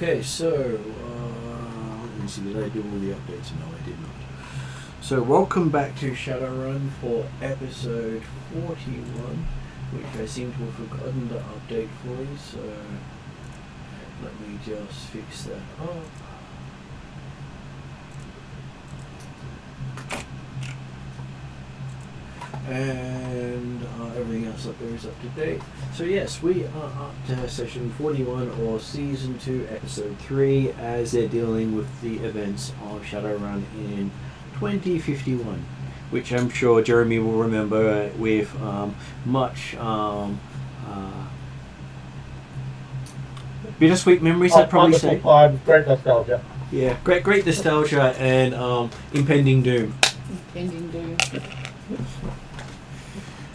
Okay, so let me see, did I do all the updates? No, I did not. So welcome back to Shadowrun for episode 41, which I seem to have forgotten to update for you, so let me just fix that up. And everything else up there is up to date. So yes, we are up to session 41 or season 2 episode 3 as they're dealing with the events of Shadowrun in 2051, which I'm sure Jeremy will remember with much bittersweet memories, I'd probably say. Great nostalgia. Yeah, great nostalgia and impending doom. Impending doom.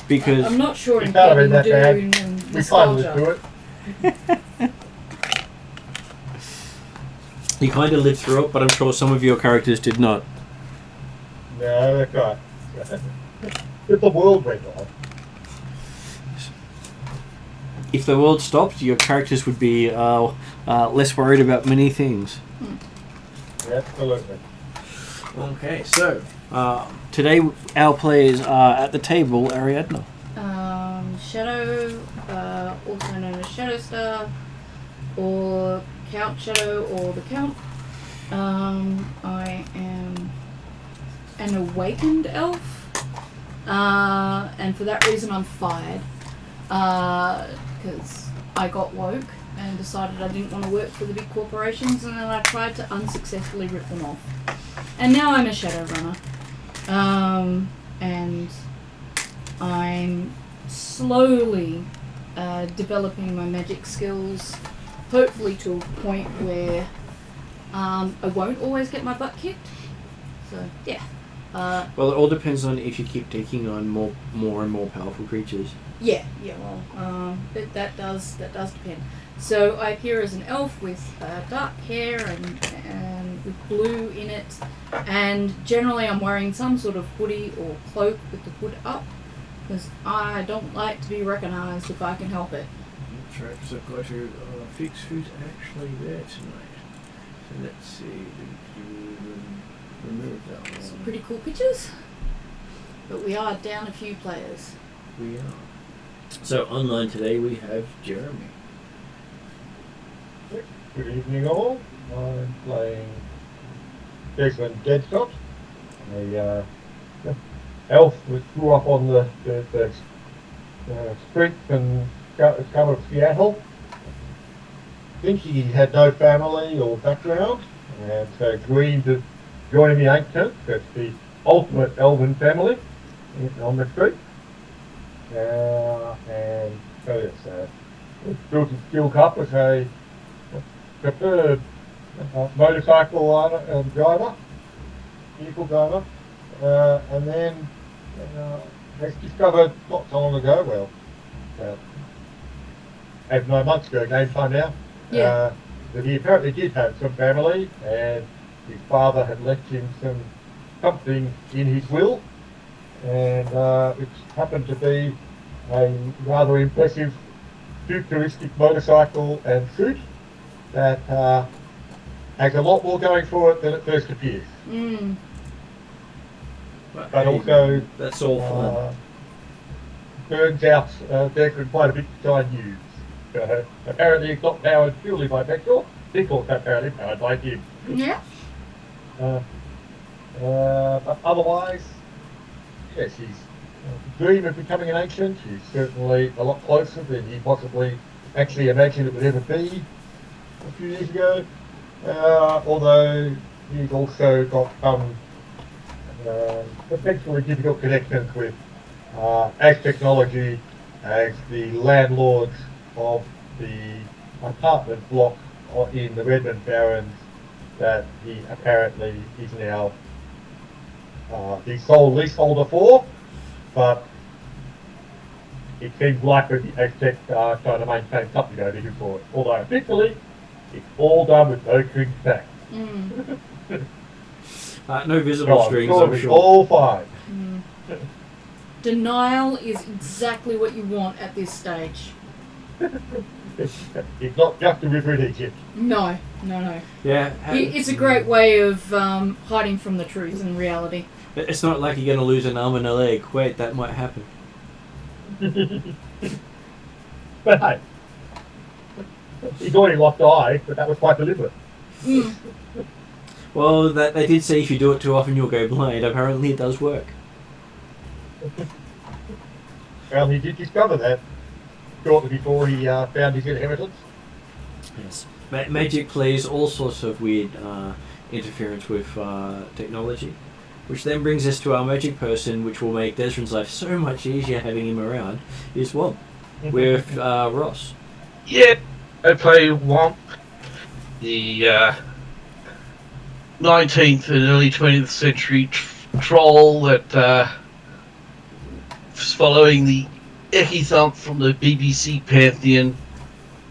Because I'm not sure It's not impending that doom bad. and We finally do nostalgia. it. you kind of lived through it, but I'm sure some of your characters did not. No, that's right. If the world went on. If the world stopped, your characters would be less worried about many things. Absolutely. Okay, so today our players are at the table, Ariadna. Shadow, also known as Shadowstar, or Count Shadow, or the Count. I am an awakened elf, and for that reason I'm fired, because I got woke and decided I didn't want to work for the big corporations, and then I tried to unsuccessfully rip them off. And now I'm a Shadowrunner, and I'm slowly developing my magic skills, hopefully to a point where I won't always get my butt kicked. So yeah. Well, it all depends on if you keep taking on more and more powerful creatures. Yeah. Well, that does depend. So I appear as an elf with dark hair and with blue in it, and generally I'm wearing some sort of hoodie or cloak with the hood up, because I don't like to be recognised if I can help it. That's right, because I've got to fix who's actually there tonight. So let's see, remove that one. Some pretty cool pictures, but we are down a few players. We are. So online today we have Jeremy. Good evening all. I'm playing Desmond Deadshot, a elf that grew up on the streets and cover of Seattle. I think he had no family or background, and so agreed to join the Ancient. That's the ultimate elven family on the street. And so yes, built his skill up as a preferred motorcycle driver, vehicle driver, and then has discovered not so long ago, 8 or 9 months ago, game time now. Yeah. That he apparently did have some family, and his father had left him something in his will, and it happened to be a rather impressive futuristic motorcycle and suit that has a lot more going for it than it first appears. Mm. But also, that's all fun. Burns out Declan quite a bit to try and use. Apparently it's not powered purely by petrol, it's also apparently powered by him. Yeah. But otherwise, yes, his dream of becoming an ancient is certainly a lot closer than he possibly actually imagined it would ever be a few years ago. Although he's also got some potentially difficult connections with Ag Technology as the landlords of the apartment block in the Redmond Barrens that he apparently is now the sole leaseholder for, but it seems likely the Ag Tech are trying to maintain something over here for it. Although officially, it's all done with no strings back. Mm. No visible strings, I'm it's sure. all fine. Mm. Denial is exactly what you want at this stage. It's not just a river in Egypt. No. Yeah. It's a great way of hiding from the truth and reality. It's not like you're going to lose an arm and a leg. Wait, that might happen. But hey, he's already lost the eye, but that was quite deliberate. Mm. Well, they did say if you do it too often, you'll go blind. Apparently, it does work. Well, he did discover that shortly before he found his inheritance. Yes. Magic plays all sorts of weird interference with technology, which then brings us to our magic person, which will make Desmond's life so much easier having him around, is Womp, with Ross. Yeah, I play Womp, the 19th and early 20th century troll that is following the Echithump from the BBC Pantheon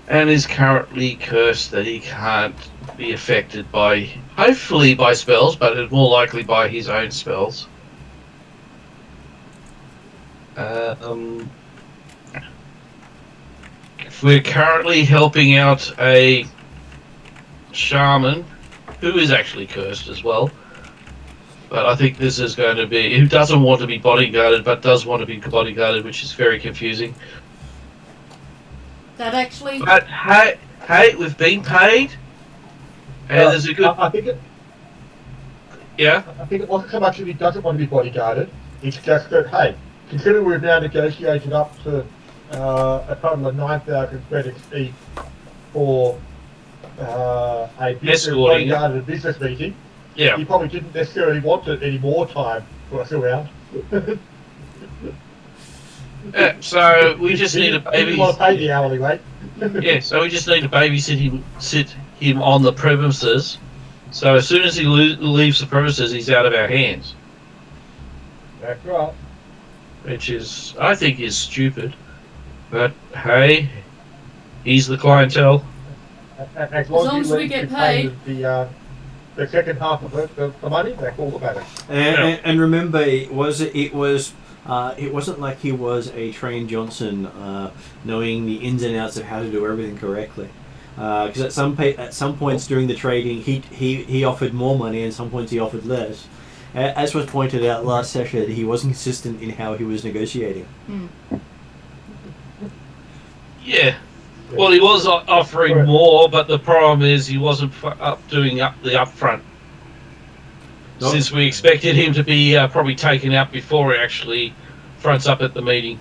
and is currently cursed that he can't be affected by, hopefully by spells, but more likely by his own spells. We're currently helping out a shaman who is actually cursed as well. But I think this is going to be, who doesn't want to be bodyguarded but does want to be bodyguarded, which is very confusing. That actually... But hey, we've been paid. And there's a good... I think Yeah? I think it wasn't so much that he doesn't want to be bodyguarded, it's just that, hey, considering we've now negotiated up to a total of 9,000 credits each for a bodyguarded business meeting, Yeah. he probably didn't necessarily want it any more time for us around. So we just need a He didn't baby. want to pay the hourly rate. Yeah, so we just need to sit him on the premises. So as soon as he leaves the premises, he's out of our hands. That's right. Which is, I think, is stupid. But hey, he's the clientele. As long as you we leave get to pay paid. the second half of the money, that's all that matters. And remember, it wasn't like he was a trained Johnson, knowing the ins and outs of how to do everything correctly. Because at some points during the trading, he offered more money, and some points he offered less. As was pointed out last session, he wasn't consistent in how he was negotiating. Mm. Yeah. Well, he was offering more, but the problem is he wasn't doing the upfront. No. Since we expected him to be probably taken out before he actually fronts up at the meeting.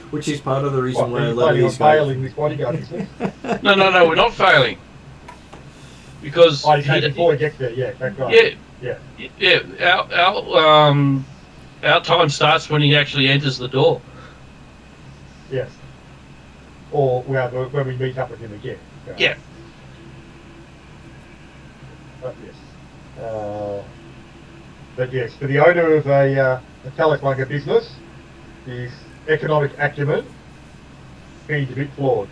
Which is part of the reason why a He's lot of planning on these guys... failing this bodyguard business. No, we're not failing. Because Before he gets there, yeah, that's right. Our time starts when he actually enters the door. Yes. Or when we meet up with him again. Yeah. But yes, for the owner of a teleconger business, his economic acumen seems a bit flawed.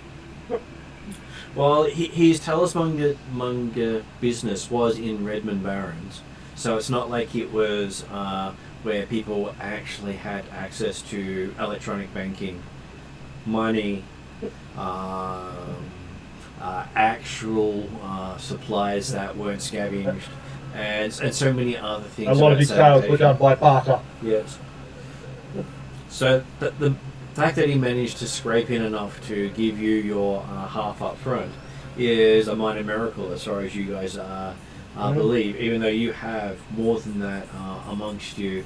Well, his talismonger business was in Redmond Barrens, so it's not like it was where people actually had access to electronic banking, money, actual supplies that weren't scavenged, and so many other things. A lot of his sales were done by barter. Yes. So the fact that he managed to scrape in enough to give you your half up front is a minor miracle as far as you guys believe, even though you have more than that amongst you.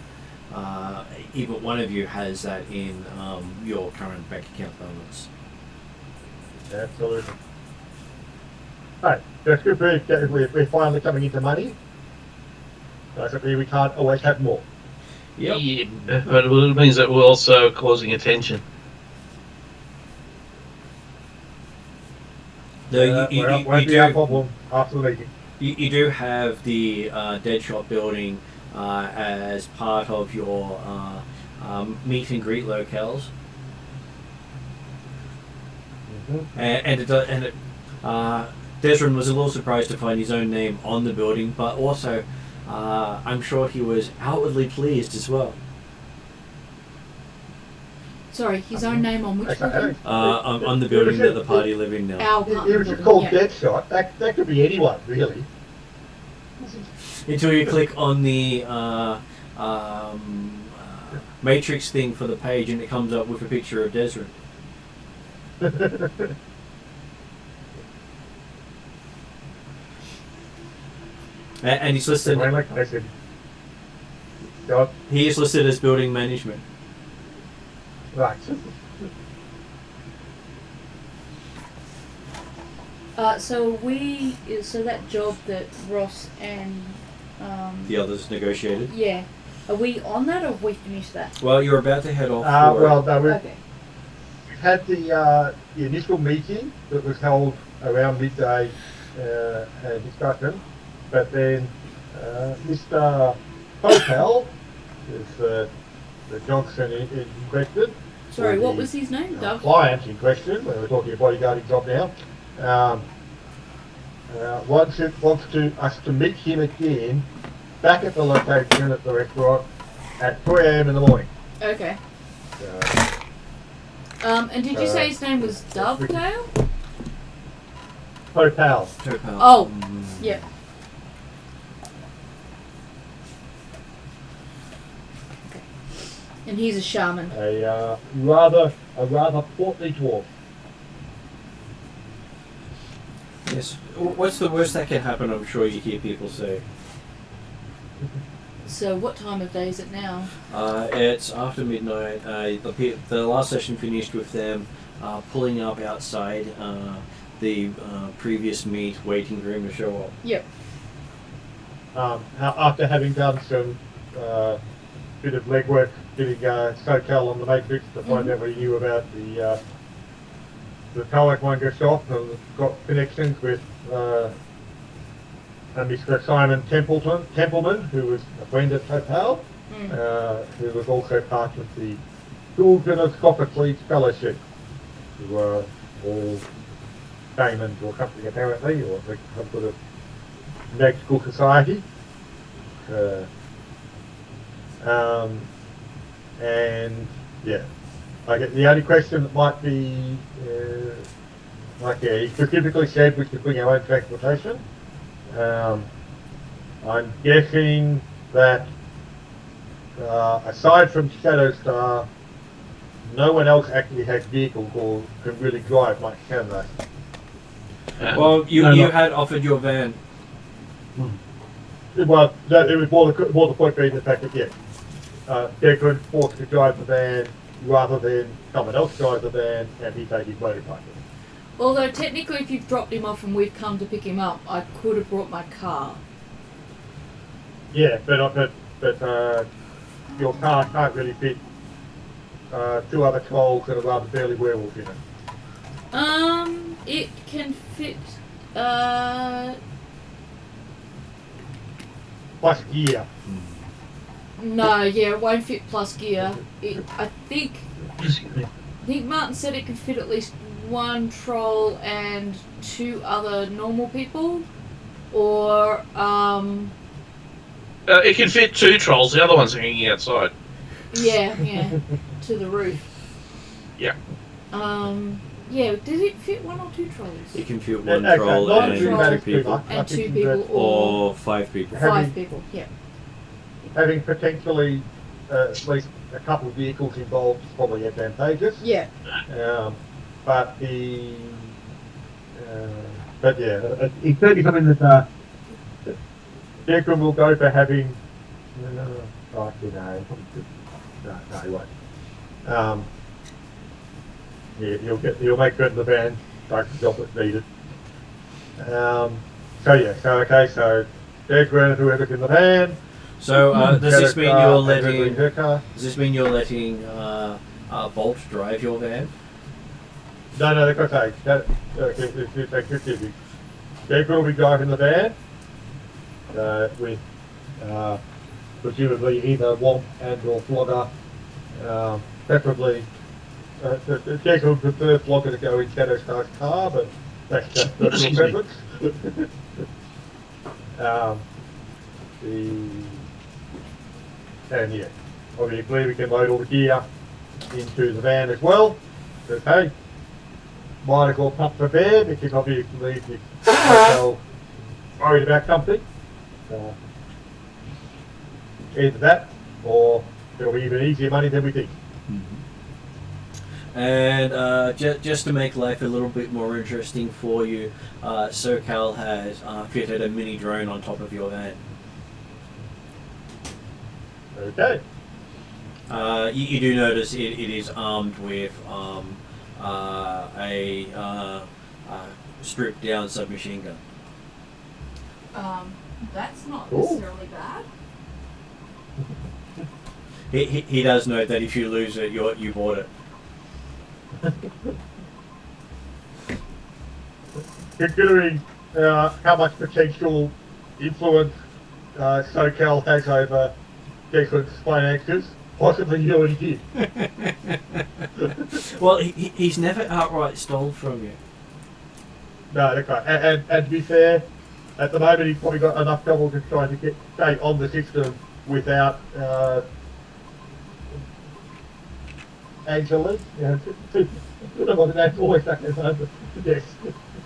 Even one of you has that in your current bank account balance. Absolutely. Right, that's good. We're finally coming into money. Doesn't mean we can't always have more. Yep. Yeah, but it means that we're also causing attention. No, you won't be do. our problem after the meeting. You do have the Deadshot building as part of your meet and greet locales, Desron was a little surprised to find his own name on the building, but also I'm sure he was outwardly pleased as well. Sorry, his own name on which building? On the building that the party live in now. Our It was apartment just called building, Deadshot. That could be anyone, really. Until you click on the matrix thing for the page and it comes up with a picture of Desron. And he's listed. I said, God, He is listed as building management. right. So that job that Ross and The others negotiated. yeah, are we on that or have we finished that? Well, you're about to head off. For Well, no, we've Okay. had the initial meeting that was held around midday discussion, but then Mr. Topal is the Johnson in question. Sorry, or what the, was his name? Doug? Client in question. We're talking a bodyguarding job now. Wants us to meet him again back at the location at the restaurant at 3 a.m. in the morning. Okay. So, And did you say his name was Dovetail? Topal. Topal. Oh, yeah. Okay. And he's a shaman. A rather portly dwarf. Yes. What's the worst that can happen? I'm sure you hear people say. So what time of day is it now? It's after midnight. The last session finished with them pulling up outside the previous meet, waiting for him to show up. Yep. After having done some bit of legwork, getting SoCal on the matrix to find out what he knew about the Teleconger shop, and got connections with Mr. Simon Templeman, who was a friend of Topal, who was also part of the Children of Sophocles Fellowship, who were all shamans or something apparently, or some sort of magical society. And yeah, the only question that might be, he specifically said we could bring our own transportation. I'm guessing that aside from Shadowstar, no one else actually has vehicles or can really drive much, can they? Well, you had offered your van. Well, it was more the point being the fact that, yes, Declan forced to drive the van rather than someone else drive the van and he take his motorbike. Although technically if you've dropped him off and we've come to pick him up, I could have brought my car. Yeah, but your car can't really fit two other trolls and a rather burly werewolf in it. It can fit, Plus gear. no, yeah, it won't fit plus gear. I think, I think Martin said it could fit at least one troll and 2 other normal people, or It can fit 2 trolls. The other one's hanging outside. yeah, to the roof. Yeah. Yeah. Did it fit 1 or 2 trolls? It can fit one Okay, troll not and too troll bad, 2 people. I And 2 think people, that Or 5 people. 5 people. Yeah. having potentially at least a couple of vehicles involved is probably advantageous. Yeah. But yeah, it's certainly something that Declan will go for having. Actually, no, he won't. Yeah, he'll make certain the van takes the job that's needed. So Declan, whoever's in the van. So does this mean you're letting? Her car. Does this mean you're letting Bolt drive your van? No, that's okay. Declan will be driving the van with presumably either Womp and or Flogger, preferably. Declan would prefer Flogger to go in Shadowstar's car, but that's just personal preference. And yeah, obviously we can load all the gear into the van as well. But hey, might as well pump for bed because obviously if you worried about something. Either that or it'll be even easier money than we think. And just to make life a little bit more interesting for you, SoCal has fitted a mini drone on top of your van. Okay. You do notice it is armed with a stripped down submachine gun. That's not Cool. necessarily bad. He does note that if you lose it, you bought it. Considering how much potential influence SoCal has over Declan's finances, possibly you already did. Well, he's never outright stole from you. No, that's right. And to be fair, at the moment he's probably got enough trouble just trying to stay on the system without Angela. Yeah, I don't know what the name's always stuck in there, but yes,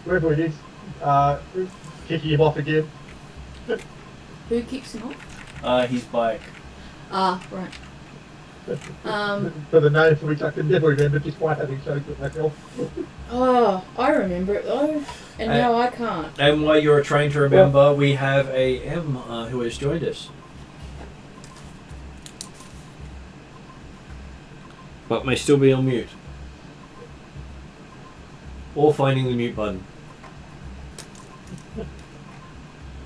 whoever it is, kicking him off again. Who kicks him off? His bike. Ah, right. For the names which I can never remember despite having shown it myself. Oh, I remember it though, and now I can't. And while you're trying to remember, we have a M who has joined us. But may still be on mute. Or finding the mute button.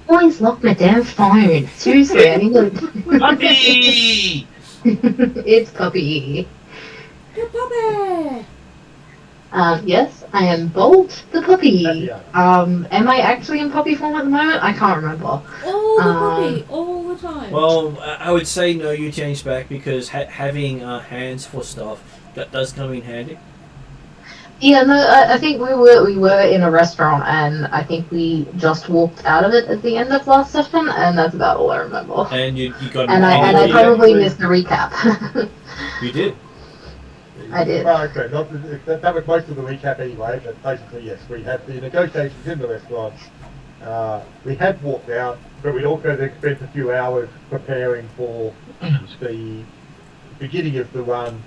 Always lock my damn phone. Seriously, I need to. Puppy! It's Puppy. Your puppy! Yes, I am Bolt the puppy. Yeah. Am I actually in puppy form at the moment? I can't remember. All the puppy, all the time. Well, I would say no, you change back because having hands for stuff, that does come in handy. Yeah, no, I think we were in a restaurant, and I think we just walked out of it at the end of last session, and that's about all I remember. And you got And I probably missed the recap. You did. I did. Well, okay, that was most of the recap anyway, but basically yes, we had the negotiations in the restaurant. We had walked out, but we'd also then spent a few hours preparing for the beginning of the run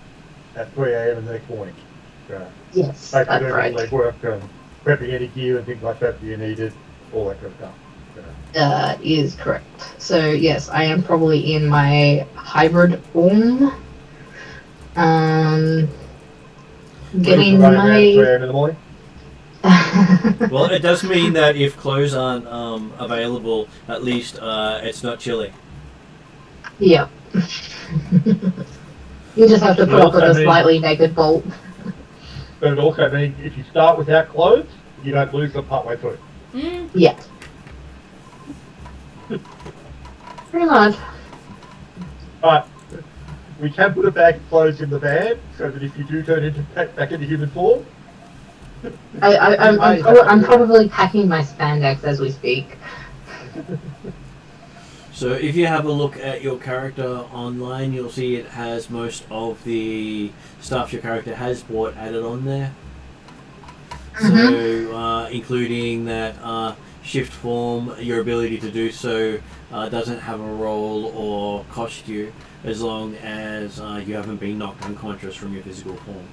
at 3 a.m. the next morning. Yes, Basically that's doing all right. that work, prepping any gear and things like that you needed, all that kind of stuff. Is correct. So yes, I am probably in my hybrid form. Getting Running around 3 my. a.m. in the morning. Well, it does mean that if clothes aren't available, at least it's not chilly. Yep. You just have to put Well, up with I a mean- slightly naked Bolt. But it also means if you start without clothes, you don't lose them partway through. Mm. Yeah. Pretty much. But we can put a bag of clothes in the van so that if you do turn back into human form. I'm probably packing my spandex as we speak. So if you have a look at your character online, you'll see it has most of the stuff your character has bought added on there. So including that shift form, your ability to do so doesn't have a roll or cost you as long as you haven't been knocked unconscious from your physical form.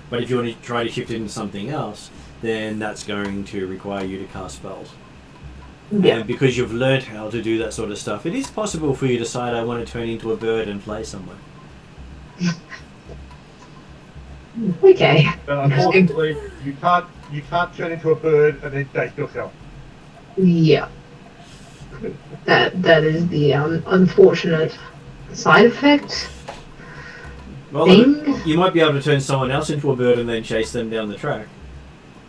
But if you want to try to shift it into something else, then that's going to require you to cast spells. Yeah. And because you've learnt how to do that sort of stuff, it is possible for you to decide I want to turn into a bird and fly somewhere. Okay. Unfortunately, you can't turn into a bird and then date yourself. Yeah. That is the unfortunate side effect. Well, thing. you might be able to turn someone else into a bird and then chase them down the track.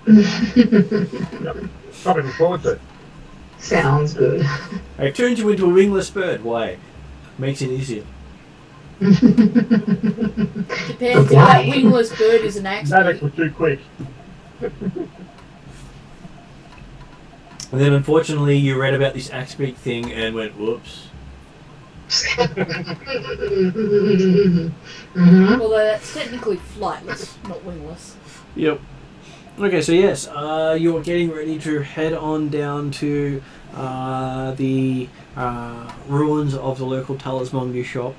Something to forward to. Sounds good. I turned you into a wingless bird. Why? Makes it easier. Depends if that wingless bird is an That accident. was too quick. And then unfortunately you read about this axe beak thing and went, whoops. Although that's technically flightless, not wingless. Yep. Okay, so yes, you're getting ready to head on down to the ruins of the local talismonger shop.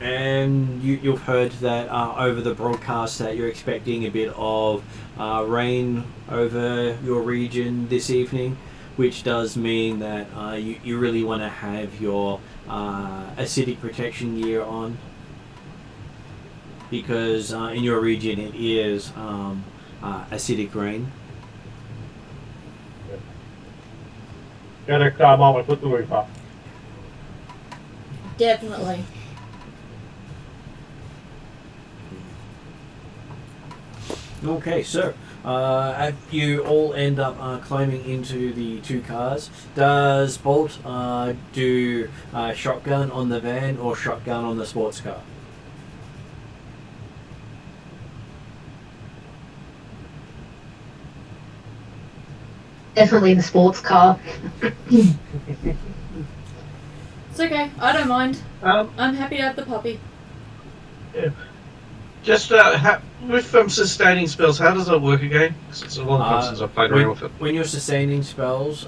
And you've heard that over the broadcast that you're expecting a bit of rain over your region this evening, which does mean that you really want to have your acidic protection gear on, because in your region it is acidic rain. Go next time on, put the roof up. Definitely. Okay, so you all end up climbing into the two cars. Does Bolt do shotgun on the van or shotgun on the sports car? Definitely the sports car. It's okay, I don't mind. Um, I'm happy to have the puppy. Just with sustaining spells, how does that work again? 'Cause it's a long time since I've played around with it. When you're sustaining spells,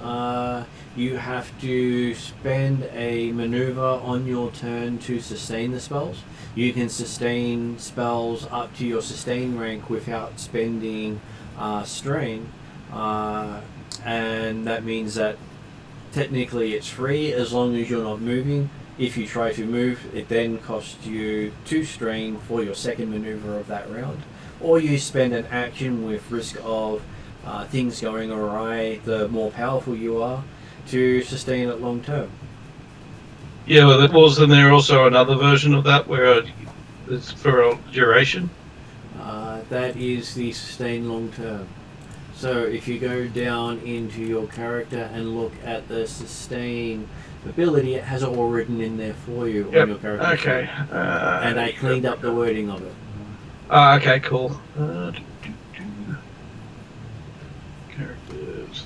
you have to spend a maneuver on your turn to sustain the spells. You can sustain spells up to your sustain rank without spending strain, and that means that technically it's free as long as you're not moving. If you try to move, it then costs you 2 strain for your second maneuver of that round, or you spend an action with risk of things going awry the more powerful you are to sustain it long term. Yeah, well, wasn't there also another version of that where it's for a duration? That is the sustain long term. So if you go down into your character and look at the sustain ability, it has it all written in there for you on your character. Okay. And I cleaned up the wording of it. Okay, cool. Characters.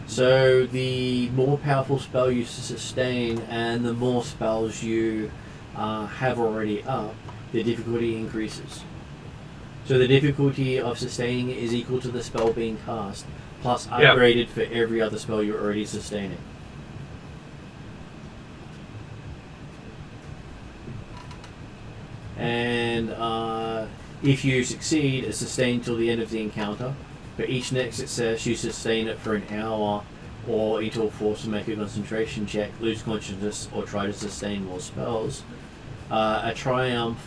So the more powerful spell you sustain and the more spells you have already up, the difficulty increases. So the difficulty of sustaining is equal to the spell being cast, plus upgraded for every other spell you're already sustaining. And if you succeed, it's sustained till the end of the encounter. For each next success, you sustain it for an hour, or until forced to make a concentration check, lose consciousness, or try to sustain more spells. A triumph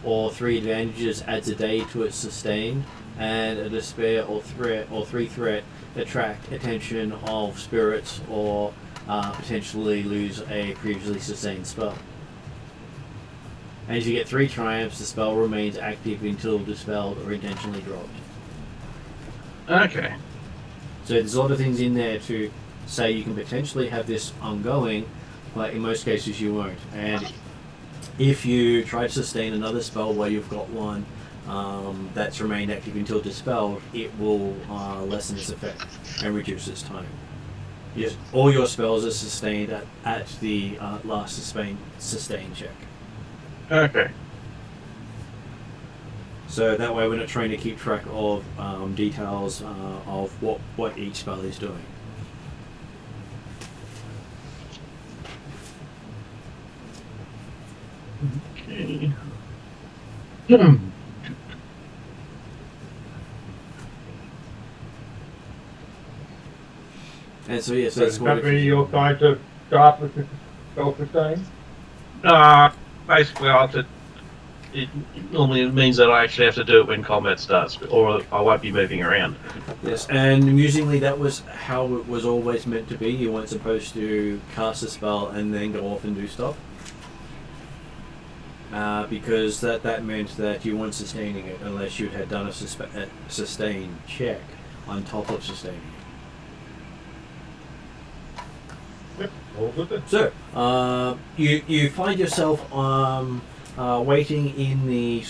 or 3 advantages adds a day to its sustain, and a despair or 3 threat attract attention of spirits or potentially lose a previously sustained spell. And if you get 3 triumphs, the spell remains active until dispelled or intentionally dropped. Okay. So there's a lot of things in there to say you can potentially have this ongoing, but in most cases you won't. And if you try to sustain another spell while you've got one that's remained active until dispelled, it will lessen its effect and reduce its time. Yes, all your spells are sustained at the last sustain check. Okay. So that way we're not trying to keep track of details of what each spell is doing. Okay. And so yes, So that's is what that really your time to start with the self-sustain? Basically, I have to. It normally means that I actually have to do it when combat starts, or I won't be moving around. Yes, and amusingly, that was how it was always meant to be. You weren't supposed to cast a spell and then go off and do stuff. Because that meant that you weren't sustaining it unless you had done a sustain check on top of sustaining it. Yep, all good then. So, you find yourself waiting in the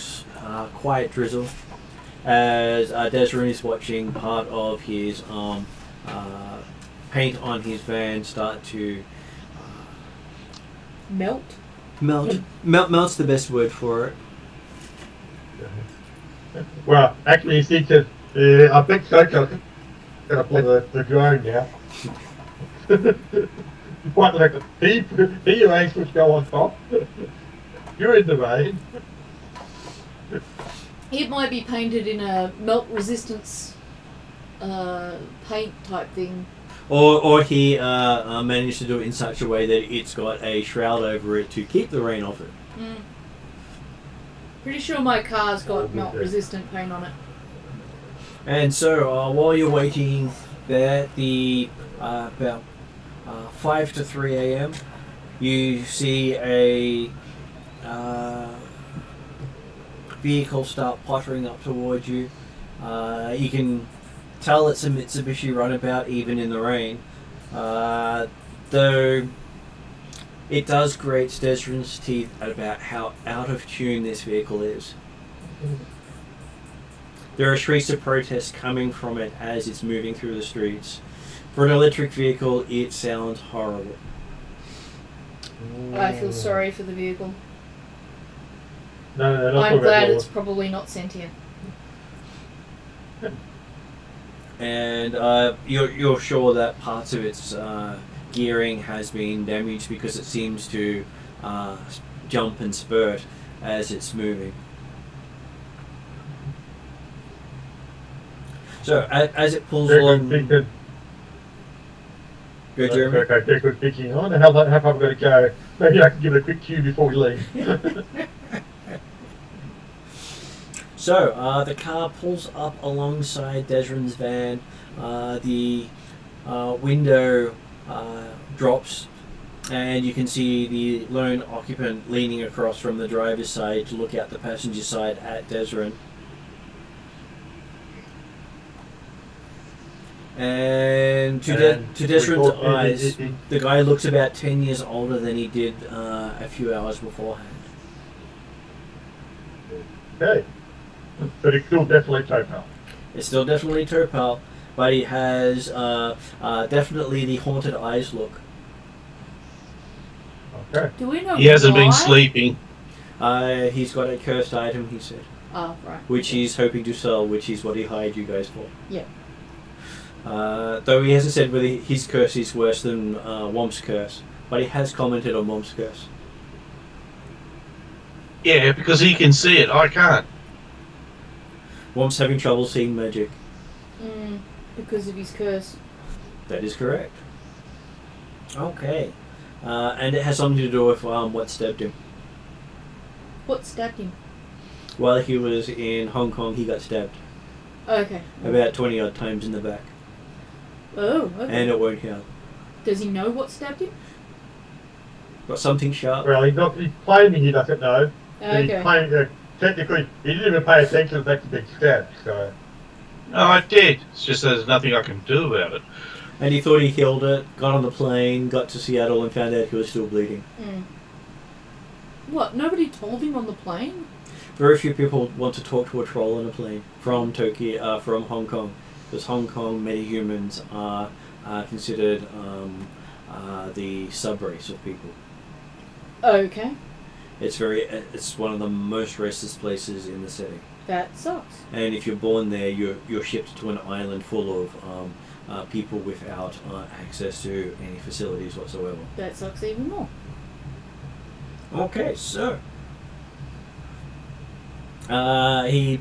quiet drizzle as Desrin is watching part of his paint on his van start to Melt. Melt's the best word for it. Well, actually, you see, I think Soko's going to play the drone now. Quite like he arranged to go on top. You're in the rain. It might be painted in a melt resistance paint type thing. Or he managed to do it in such a way that it's got a shroud over it to keep the rain off it. Pretty sure my car's got melt resistant paint on it. And so while you're waiting there, the about 5 to 3 a.m., you see a vehicle start pottering up towards you. You can tell it's a Mitsubishi runabout even in the rain, though it does grate Desrin's teeth about how out of tune this vehicle is. There are shrieks of protest coming from it as it's moving through the streets. For an electric vehicle, it sounds horrible. I feel sorry for the vehicle. No, not I'm glad it's probably not sentient. And you're sure that parts of its gearing has been damaged because it seems to jump and spurt as it's moving. So as it pulls along, go Jeremy. Okay, they're good picking on. How far have I got to go? Maybe I can give it a quick cue before we leave. So the car pulls up alongside Desrin's van. The window drops, and you can see the lone occupant leaning across from the driver's side to look out the passenger side at Desrin. And to Desrin's eyes, the guy looks about 10 years older than he did a few hours beforehand. Okay. But it's still definitely Topal. It's still definitely Topal, but he has definitely the haunted eyes look. Okay. Do we know He hasn't been why? sleeping. He's got a cursed item, he said, Oh, right. which he's hoping to sell, which is what he hired you guys for. Yeah. Though he hasn't said whether his curse is worse than Womp's curse, but he has commented on Womp's curse. Yeah, because he can see it. I can't. Womp's having trouble seeing magic. Because of his curse. That is correct. Okay. And it has something to do with what stabbed him. What stabbed him? While he was in Hong Kong, he got stabbed Okay. about 20 odd times in the back. Oh, okay. And it won't heal. Does he know what stabbed him? Got something sharp. Well, he's claiming he doesn't know. Okay. Technically, he didn't even pay attention to the next big step, so... No, I did. It's just there's nothing I can do about it. And he thought he killed it, got on the plane, got to Seattle and found out he was still bleeding. Mm. What, nobody told him on the plane? Very few people want to talk to a troll on a plane from Tokyo, from Hong Kong, because Hong Kong metahumans are considered the sub-race of people. Okay. It's one of the most racist places in the city. That sucks. And if you're born there, you're shipped to an island full of people without access to any facilities whatsoever. That sucks even more. Okay, so he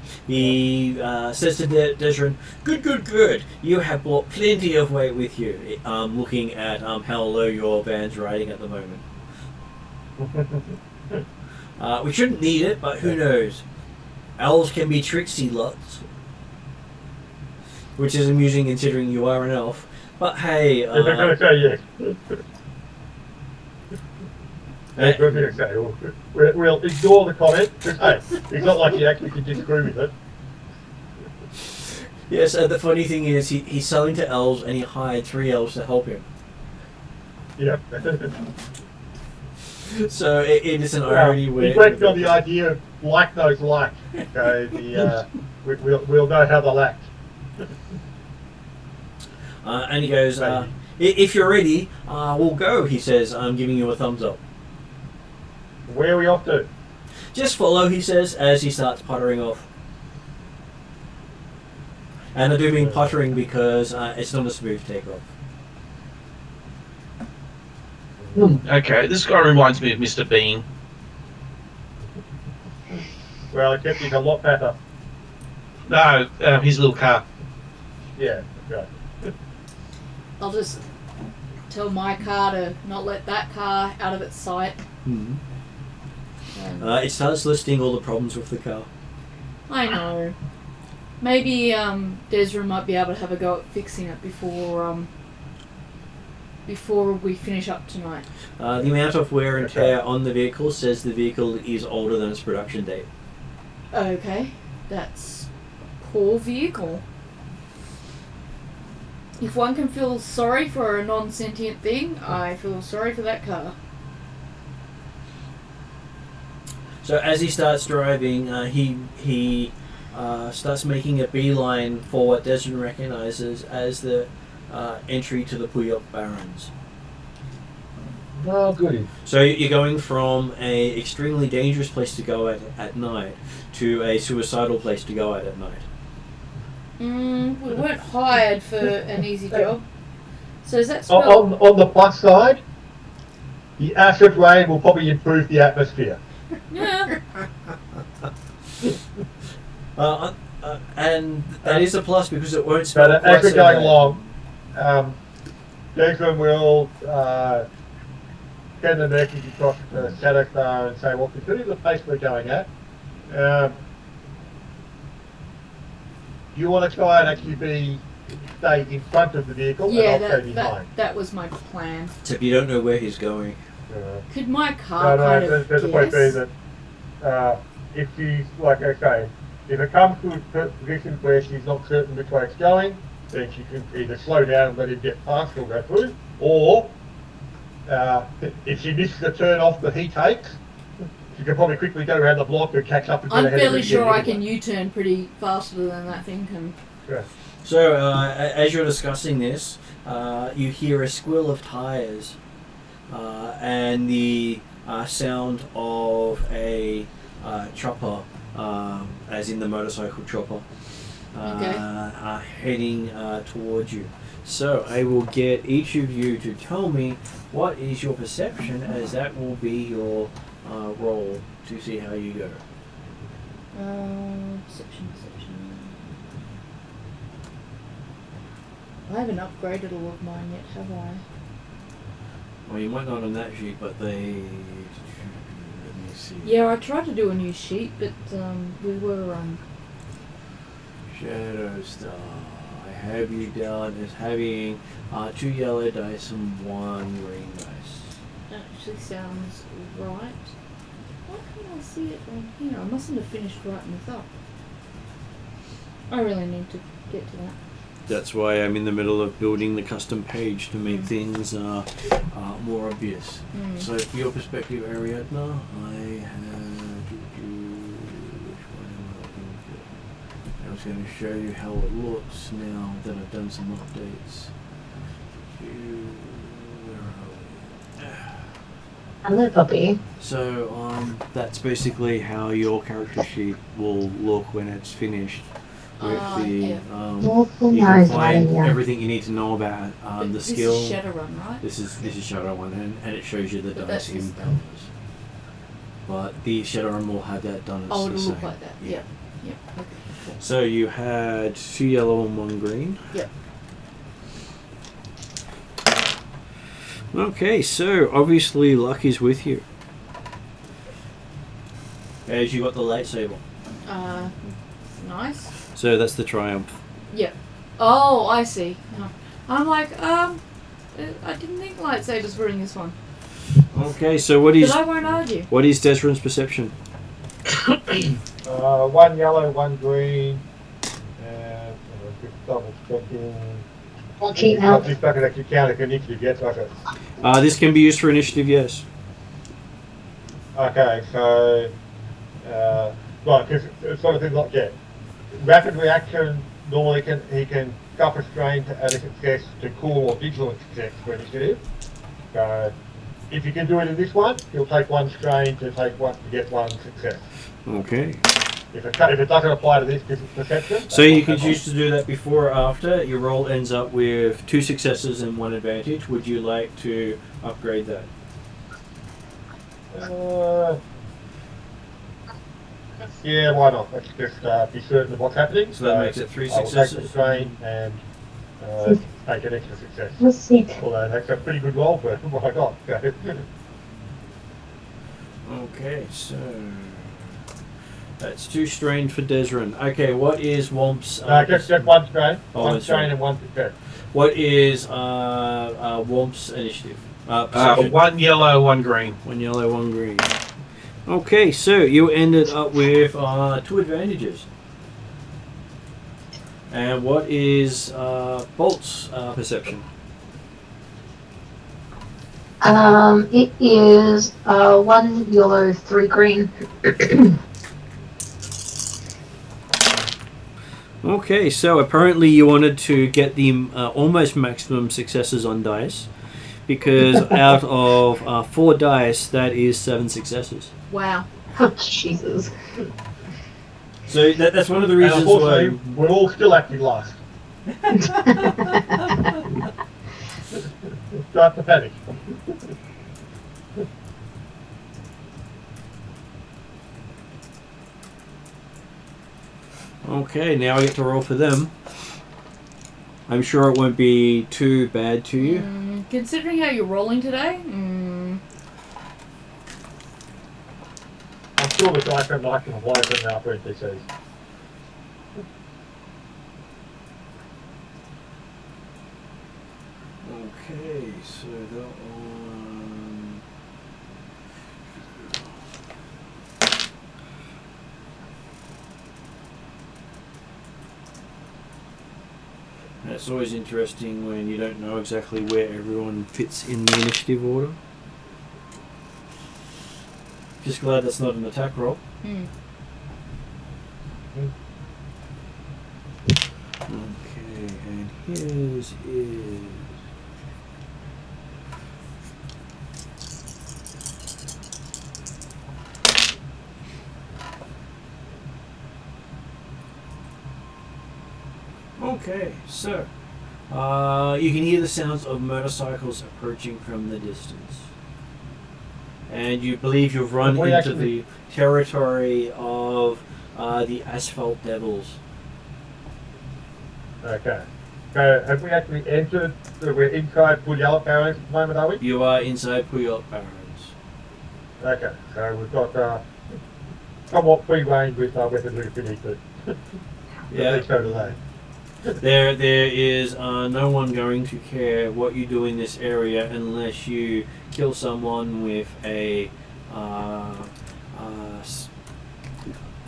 says to Desrin, "Good. You have brought plenty of weight with you." Looking at how low your van's riding at the moment. We shouldn't need it, but who knows? Elves can be tricksy lots. Which is amusing considering you are an elf. But hey... They're going to say yes. They're going to say, we'll ignore the comment, because hey, it's not like he actually can disagree with it. Yes, the funny thing is he's selling to elves and he hired 3 elves to help him. Yep. So it is an irony where... He's working on the idea of like those like. Okay, we'll know how they'll act. And he goes, if you're ready, we'll go, he says. I'm giving you a thumbs up. Where are we off to? Just follow, he says, as he starts puttering off. And I do mean puttering because it's not a smooth takeoff. Okay, this guy reminds me of Mr. Bean. Well, except he's a lot better. No, his little car. Yeah, okay. I'll just tell my car to not let that car out of its sight. Mm-hmm. It starts listing all the problems with the car. I know. Maybe Desra might be able to have a go at fixing it before we finish up tonight. The amount of wear and tear on the vehicle says the vehicle is older than its production date. Okay, that's a poor vehicle. If one can feel sorry for a non-sentient thing, I feel sorry for that car. So as he starts driving, he starts making a beeline for what Desmond recognizes as the entry to the Puyok Barrens. Oh, goody. So you're going from a extremely dangerous place to go at night to a suicidal place to go at night. We weren't hired for an easy job. So is that spelled... On the plus side, the acid rain will probably improve the atmosphere. Yeah. And that is a plus because it won't smell But quite as we're so going bad. along, Declan will send a message across to Shadowrun and say, well, considering the place we're going at, you want to try and actually stay in front of the vehicle Yeah, and I'll stay behind. that was my plan. Except you don't know where he's going. Could my car there's a point being that if she's, like I say, if it comes to a position where she's not certain which way it's going, then she can either slow down and let him get past or go through, or if she misses the turn off that he takes, she can probably quickly go around the block and catch up and get I'm ahead fairly of sure I anyway. can U-turn pretty faster than that thing can. Yeah. So as you're discussing this, you hear a squeal of tires and the sound of a chopper, as in the motorcycle chopper, heading towards you. So I will get each of you to tell me what is your perception, as that will be your roll to see how you go. Perception. I haven't upgraded all of mine yet, have I? Well, you might not on that sheet, but they... Let me see. Yeah, I tried to do a new sheet, but we were... Shadow Star. I have you down as having 2 yellow dice and 1 green dice. That actually sounds right. Why can't I see it on here? I mustn't have finished writing this up. I really need to get to that. That's why I'm in the middle of building the custom page to make things more obvious. So for your perspective, Ariadna, I have... Which one am I looking for? I was going to show you how it looks now that I've done some updates. Where are we? Hello, puppy. So that's basically how your character sheet will look when it's finished. With the you can find everything you need to know about the skill. This is Shadowrun, right? This is Shadowrun, and it shows you the But dice that's in just colors. But the Shadowrun will have that done as Oh, the it'll same. look like that. Yeah. Yep. Okay. Cool. So you had 2 yellow and 1 green. Yep. Okay, so obviously luck is with you. As you got the lightsaber. Nice. So that's the triumph. Yep. Oh, I see. I'm like, I didn't think lightsabers were in this one. Okay, so what is But I won't argue. what is Desrin's perception? 1 yellow, 1 green, and just double checking. I'll cheat now. This bucket actually count if initiative yet, okay. This can be used for initiative, yes. Okay, so, right, because it's sort of things like, yeah, rapid reaction, normally he can suffer strain to add a success to cool or vigilant success for initiative. So, if you can do it in this one, he'll take 1 strain to get 1 success. Okay. If it doesn't apply to this because it's perception. So you can choose to do that before or after. Your roll ends up with 2 successes and 1 advantage. Would you like to upgrade that? Yeah, why not? Let's just be certain of what's happening. So that makes it 3 I'll take successes. the strain and take an extra success. Let's see. Although that's a pretty good roll for what I got. Okay, so that's 2 strain for Desrin. Okay, what is Womp's? Just 1 strain. Oh, 1 that's strain right. and 1 success. What is Womp's initiative? Perception? 1 yellow, 1 green. 1 yellow, 1 green. Okay, so you ended up with 2 advantages. And what is Bolt's perception? It is 1 yellow, 3 green. Okay, so apparently you wanted to get the almost maximum successes on dice, because out of 4 dice, that is 7 successes. Wow. Oh, Jesus. So that's one of the And reasons why. unfortunately, we're all still acting last. Start to panic. Okay, now I get to roll for them. I'm sure it won't be too bad to you. Considering how you're rolling today, I'm sure the dice don't like them away from our NPCs. Okay, so that one. It's always interesting when you don't know exactly where everyone fits in the initiative order. Just glad that's not an attack roll. Okay, and his is. Okay, so you can hear the sounds of motorcycles approaching from the distance, and you believe you've run into the territory of the Asphalt Devils. Okay. So have we actually entered? So we're inside Twilight Barrens at the moment, are we? You are inside Puyot Barrens. Okay. So we've got somewhat free range with our weaponry if we need to. Yeah. So do they. There is no one going to care what you do in this area unless you kill someone with a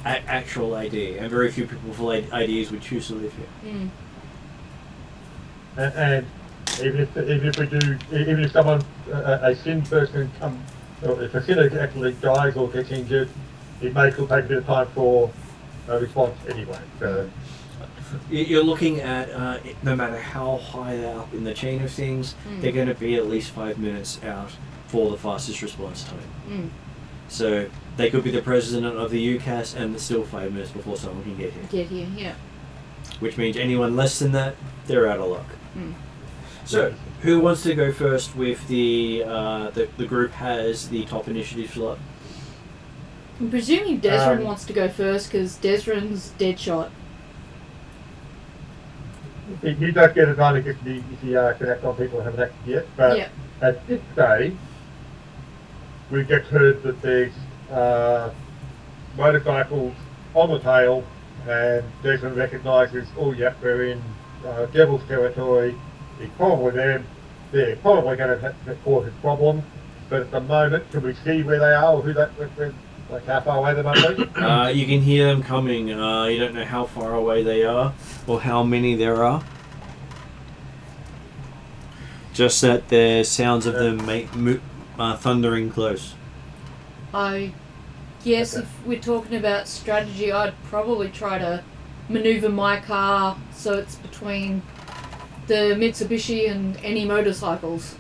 actual ID, and very few people with IDs would choose to live here. Mm. And even if someone, a sin person or if a sinner actually dies or gets injured, it may still take a bit of time for a response anyway. So You're looking at, no matter how high they're up in the chain of things, they're going to be at least 5 minutes out for the fastest response time. Mm. So they could be the president of the UCAS and it's still 5 minutes before someone can get here. Get here, yeah. Which means anyone less than that, they're out of luck. Mm. So, who wants to go first with the group has the top initiative slot? I'm presuming Desrin wants to go first because Desrin's dead shot. you don't get advantage if you can act on people who haven't acted yet, but Yeah. at this stage, we get heard that there's motorcycles on the tail, and Desmond recognises, oh yeah, we're in Devil's territory. It's probably them. They're probably going to cause a problem. But at the moment, can we see where they are or who that, like how far away they might be? You can hear them coming. You don't know how far away they are or how many there are. Just that there's sounds of them thundering close. Yes, Okay. if we're talking about strategy, I'd probably try to maneuver my car so it's between the Mitsubishi and any motorcycles.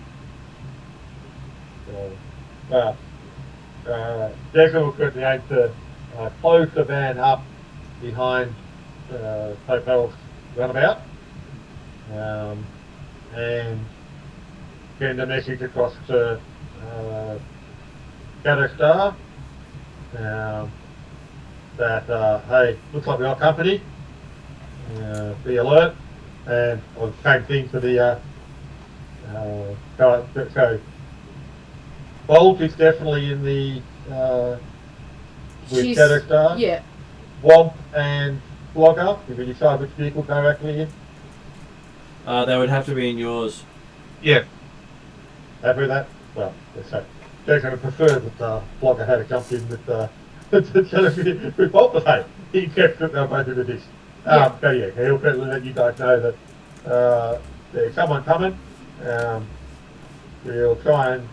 Jacob will quickly aim to close the van up behind Topal's runabout and send a message across to Shadowstar that, hey, looks like we got company, be alert, and or same thing for the so Bolt is definitely in the with Shadowstar. Yeah. Womp and Flogger, if you decide which vehicle directly in. They would have to be in yours. Yeah. Happy with that? Well, let's say Jason would prefer that Flogger had jumped in with with Bolt, but hey, he kept it, they're both in the dish. Yeah. But yeah, he'll probably let you guys know that there's someone coming. We'll try and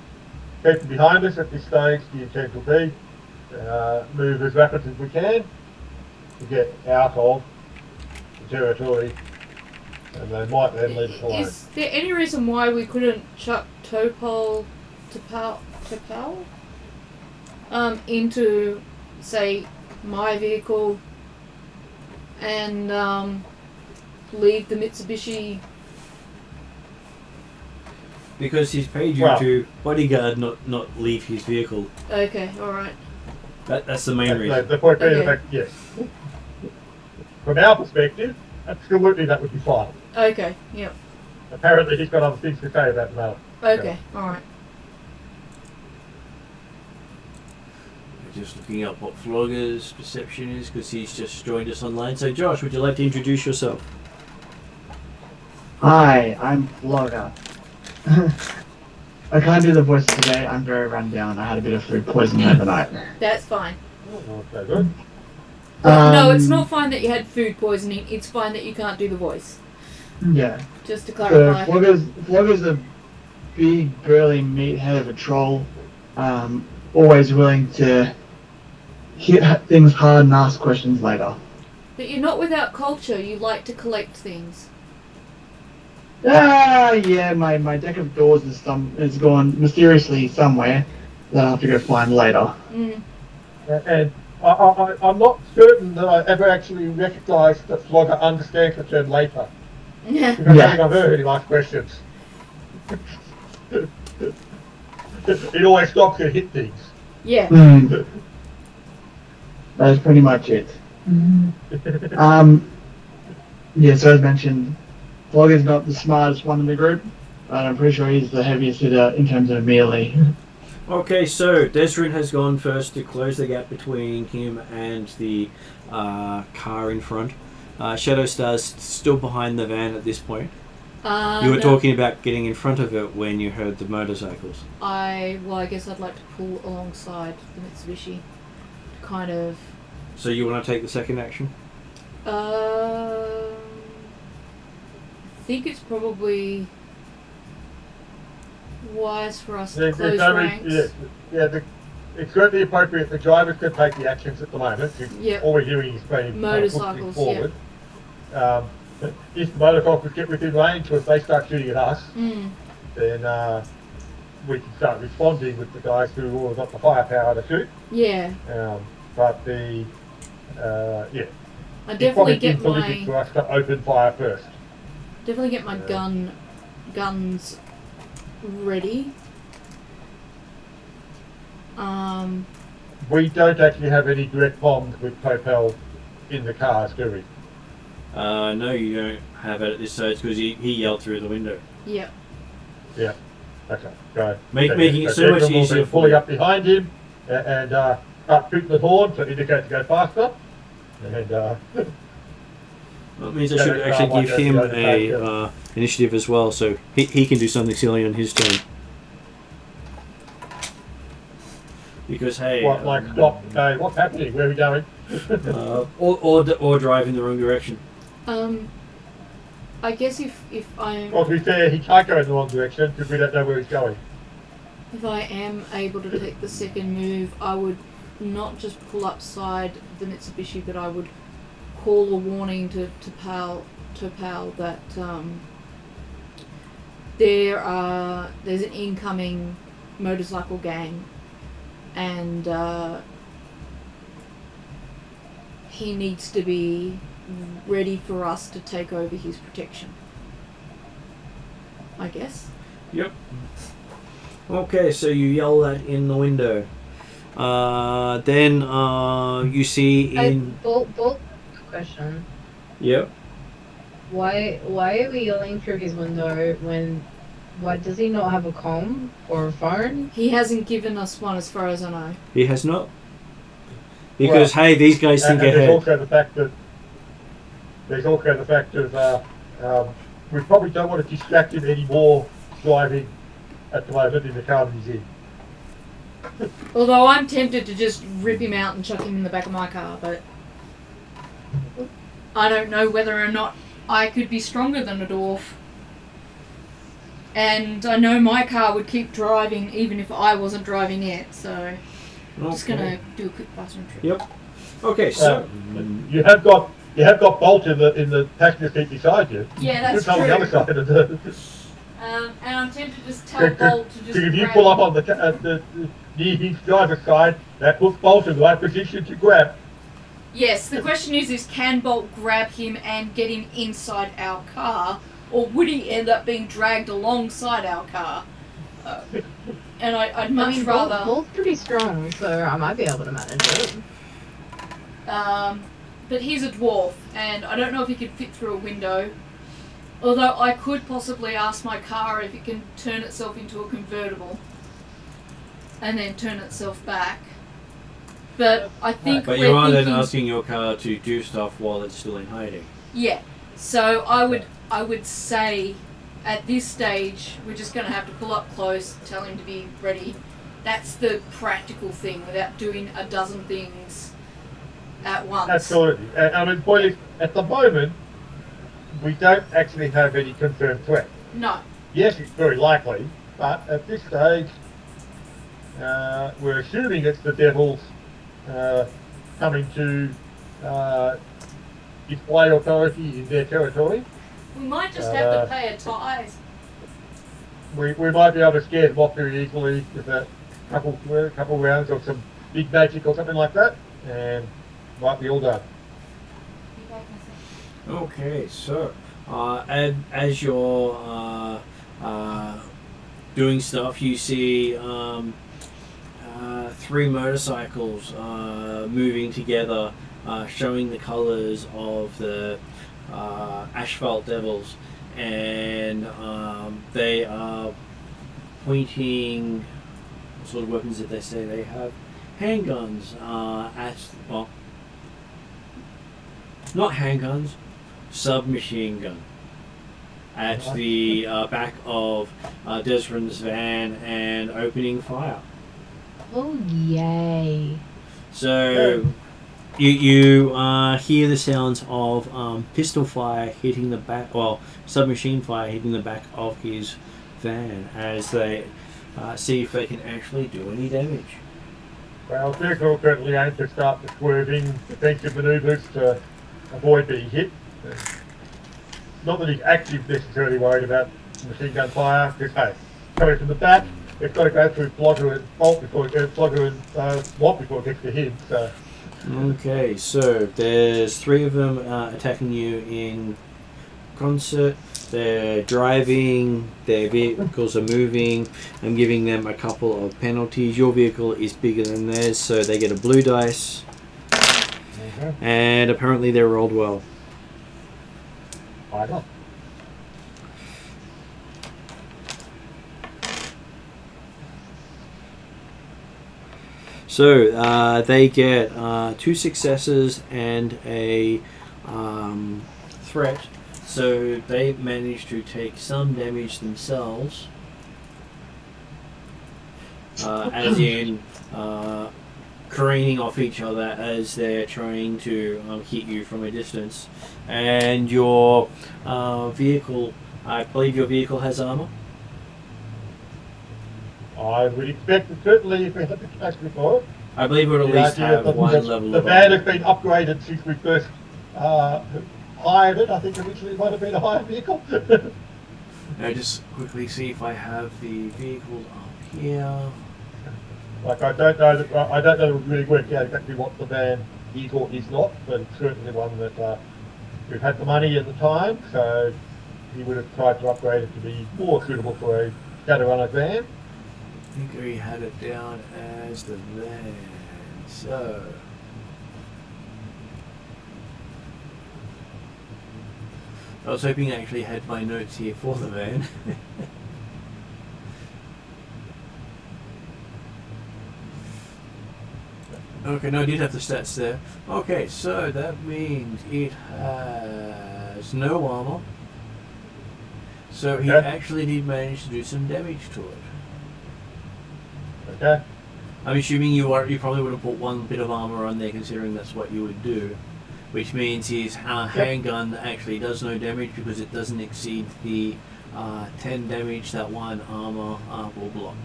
keep them behind us at this stage. The intent will be move as rapid as we can to get out of the territory, and they might then leave us alone. Is there any reason why we couldn't chuck Topal into, say, my vehicle and leave the Mitsubishi? Because he's paid you Well- to bodyguard, not leave his vehicle. Okay, alright. That's the main reason. The point being Okay. that, yes, from our perspective, absolutely that would be fine. Okay, yep. Apparently he's got other things to say about the matter. Okay, alright. We're just looking up what Flogger's perception is because he's just joined us online. So Josh, would you like to introduce yourself? Hi, I'm Flogger. I can't do the voice today. I'm very run down. I had a bit of food poisoning overnight. That's fine. Okay, good. No, it's not fine that you had food poisoning. It's fine that you can't do the voice. Yeah. Just to So clarify. Flogger's a big, burly meathead of a troll. Always willing to hit things hard and ask questions later. But you're not without culture. You like to collect things. Yeah, my deck of doors is gone mysteriously somewhere that I'll have to go find later. Mm. And I'm not certain that I ever actually recognised that Flogger understands the term later. Yeah. Because I think I've heard him ask questions. It always stops to hit things. Yeah. That's pretty much it. Yeah, so as mentioned, Flogger's not the smartest one in the group, but I'm pretty sure he's the heaviest hitter in terms of melee. Okay, so Desrin has gone first to close the gap between him and the car in front. Shadowstar's still behind the van at this point. You were No, talking about getting in front of it when you heard the motorcycles. I guess I'd like to pull alongside the Mitsubishi. kind of. So you want to take the second action? I think it's probably wise for us to close ranks. It's certainly appropriate. The drivers can take the actions at the moment. Yep. All we're doing is being Motorcycles, forward. If the motorcycles get within range, or if they start shooting at us, then we can start responding with the guys who have got the firepower to shoot. Yeah. But the I definitely get intelligent for us to open fire first. Definitely get my guns ready. We don't actually have any direct comms with Topal in the cars, do we? No, you don't have it at this stage because he yelled through the window. Yep. Yeah. Okay. Go. Making it so much easier for pulling you. up behind him and start shooting the horn so it indicates to go faster. And That means I should actually give him a initiative as well, so he can do something silly on his turn. Because hey, stop? Okay, what's happening? Where are we going? or drive in the wrong direction. I guess if I'm. Well, to be fair, he can't go in the wrong direction because we don't know where he's going. If I am able to take the second move, I would not just pull upside the Mitsubishi, but I would call a warning to Pal that there's an incoming motorcycle gang, and he needs to be ready for us to take over his protection, I guess. Yep. Okay, so you yell that in the window. Then you see in... Bolt question. Yep. Why are we yelling through his window when... Why does he not have a comm or a phone? He hasn't given us one as far as I know. He has not? Because, hey, these guys think ahead. There's also the fact of we probably don't want to distract him anymore driving at the moment in the car that he's in. Although I'm tempted to just rip him out and chuck him in the back of my car, but I don't know whether or not I could be stronger than a dwarf. And I know my car would keep driving even if I wasn't driving it, so I'm just gonna do a quick bathroom trip. Yep. Okay, so you have got Bolt in the passenger seat beside you. Yeah, that's on true. the other side of the. And I'm tempted to just tell Bolt to just. If you grab pull up him. on the near his driver's side, that puts Bolt in the right position to grab. Yes, the question is can Bolt grab him and get him inside our car, or would he end up being dragged alongside our car? And I'd much rather. Bolt's pretty strong, so I might be able to manage it. But he's a dwarf, and I don't know if he could fit through a window. Although I could possibly ask my car if it can turn itself into a convertible, and then turn itself back. But I think but we're you are thinking, then asking your car to do stuff while it's still in hiding. Yeah. So I would say at this stage we're just going to have to pull up close, tell him to be ready. That's the practical thing without doing a dozen things at once. Absolutely. I mean, point is, at the moment, we don't actually have any confirmed threat. No. Yes, it's very likely, but at this stage, we're assuming it's the devils coming to display authority in their territory. We might just have to pay a tithe. We might be able to scare them off very easily with a couple rounds of some big magic or something like that, and might be all done. Okay, so as you're doing stuff, you see three motorcycles moving together, showing the colours of the Asphalt Devils, and they are pointing. What sort of weapons did they say they have? Handguns at, well, not handguns, submachine gun at the back of Desmond's van and opening fire. Oh, yay. So you hear the sounds of pistol fire hitting the back, well, submachine fire hitting the back of his van as they see if they can actually do any damage. Well, vehicle currently aims to start the swerving defensive manoeuvres to avoid being hit. Not that he's actually necessarily worried about machine gun fire, because hey, coming from the back, it's got to go through Flogger and Bolt before it gets Flogger and Swamp before it gets to him. So. Okay, so there's 3 of them attacking you in concert. They're driving, their vehicles are moving. I'm giving them a couple of penalties. Your vehicle is bigger than theirs, so they get a blue dice. And apparently they rolled well. I know. So they get 2 successes and a threat. So they manage to take some damage themselves, as in careening off each other as they're trying to hit you from a distance. And your vehicle, I believe your vehicle has armor? I would expect it, certainly, if we had the capacity for it. I believe it would at least have one level the of van armor. has been upgraded since we first hired it. I think originally it might have been a hired vehicle. Now just quickly see if I have the vehicles up here. Like I don't know really work out exactly what the van is or is not, but it's certainly one that we've had the money and the time, so he would have tried to upgrade it to be more suitable for a Shadowrunner van. I think we had it down as the van. So I was hoping I actually had my notes here for the van. Okay, no, I did have the stats there. Okay, so that means it has no armor. So he actually did manage to do some damage to it. Okay. I'm assuming you probably would have put one bit of armor on there, considering that's what you would do. Which means his handgun actually does no damage because it doesn't exceed the 10 damage that one armor will block.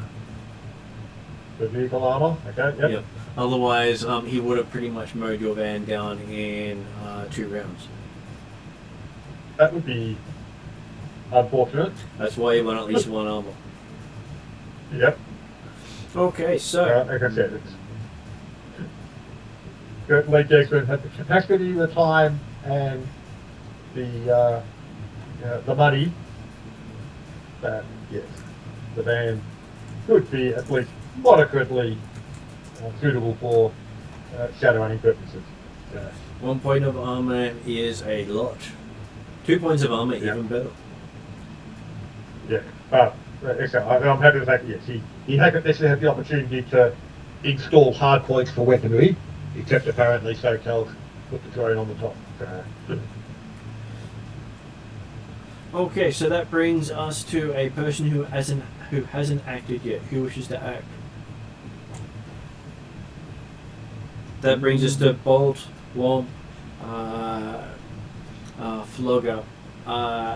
The vehicle armor. Okay. Yep. Yep. Otherwise, he would have pretty much mowed your van down in 2 rounds. That would be unfortunate. That's why he won at least 1 armor. Yep. Okay, so Like I said, it's certainly Jackson had the capacity, the time, and the money. That yes, the van could be at least moderately suitable for shadowrunning purposes. 1 point of armor is a lot. 2 points of armor, even better. Yeah, I'm happy to say yes, he hasn't necessarily had the opportunity to install hard points for weaponry, except apparently SoCal's put the drone on the top. Okay, so that brings us to a person who hasn't acted yet. Who wishes to act? That brings us to Bolt, Womp, Flogger.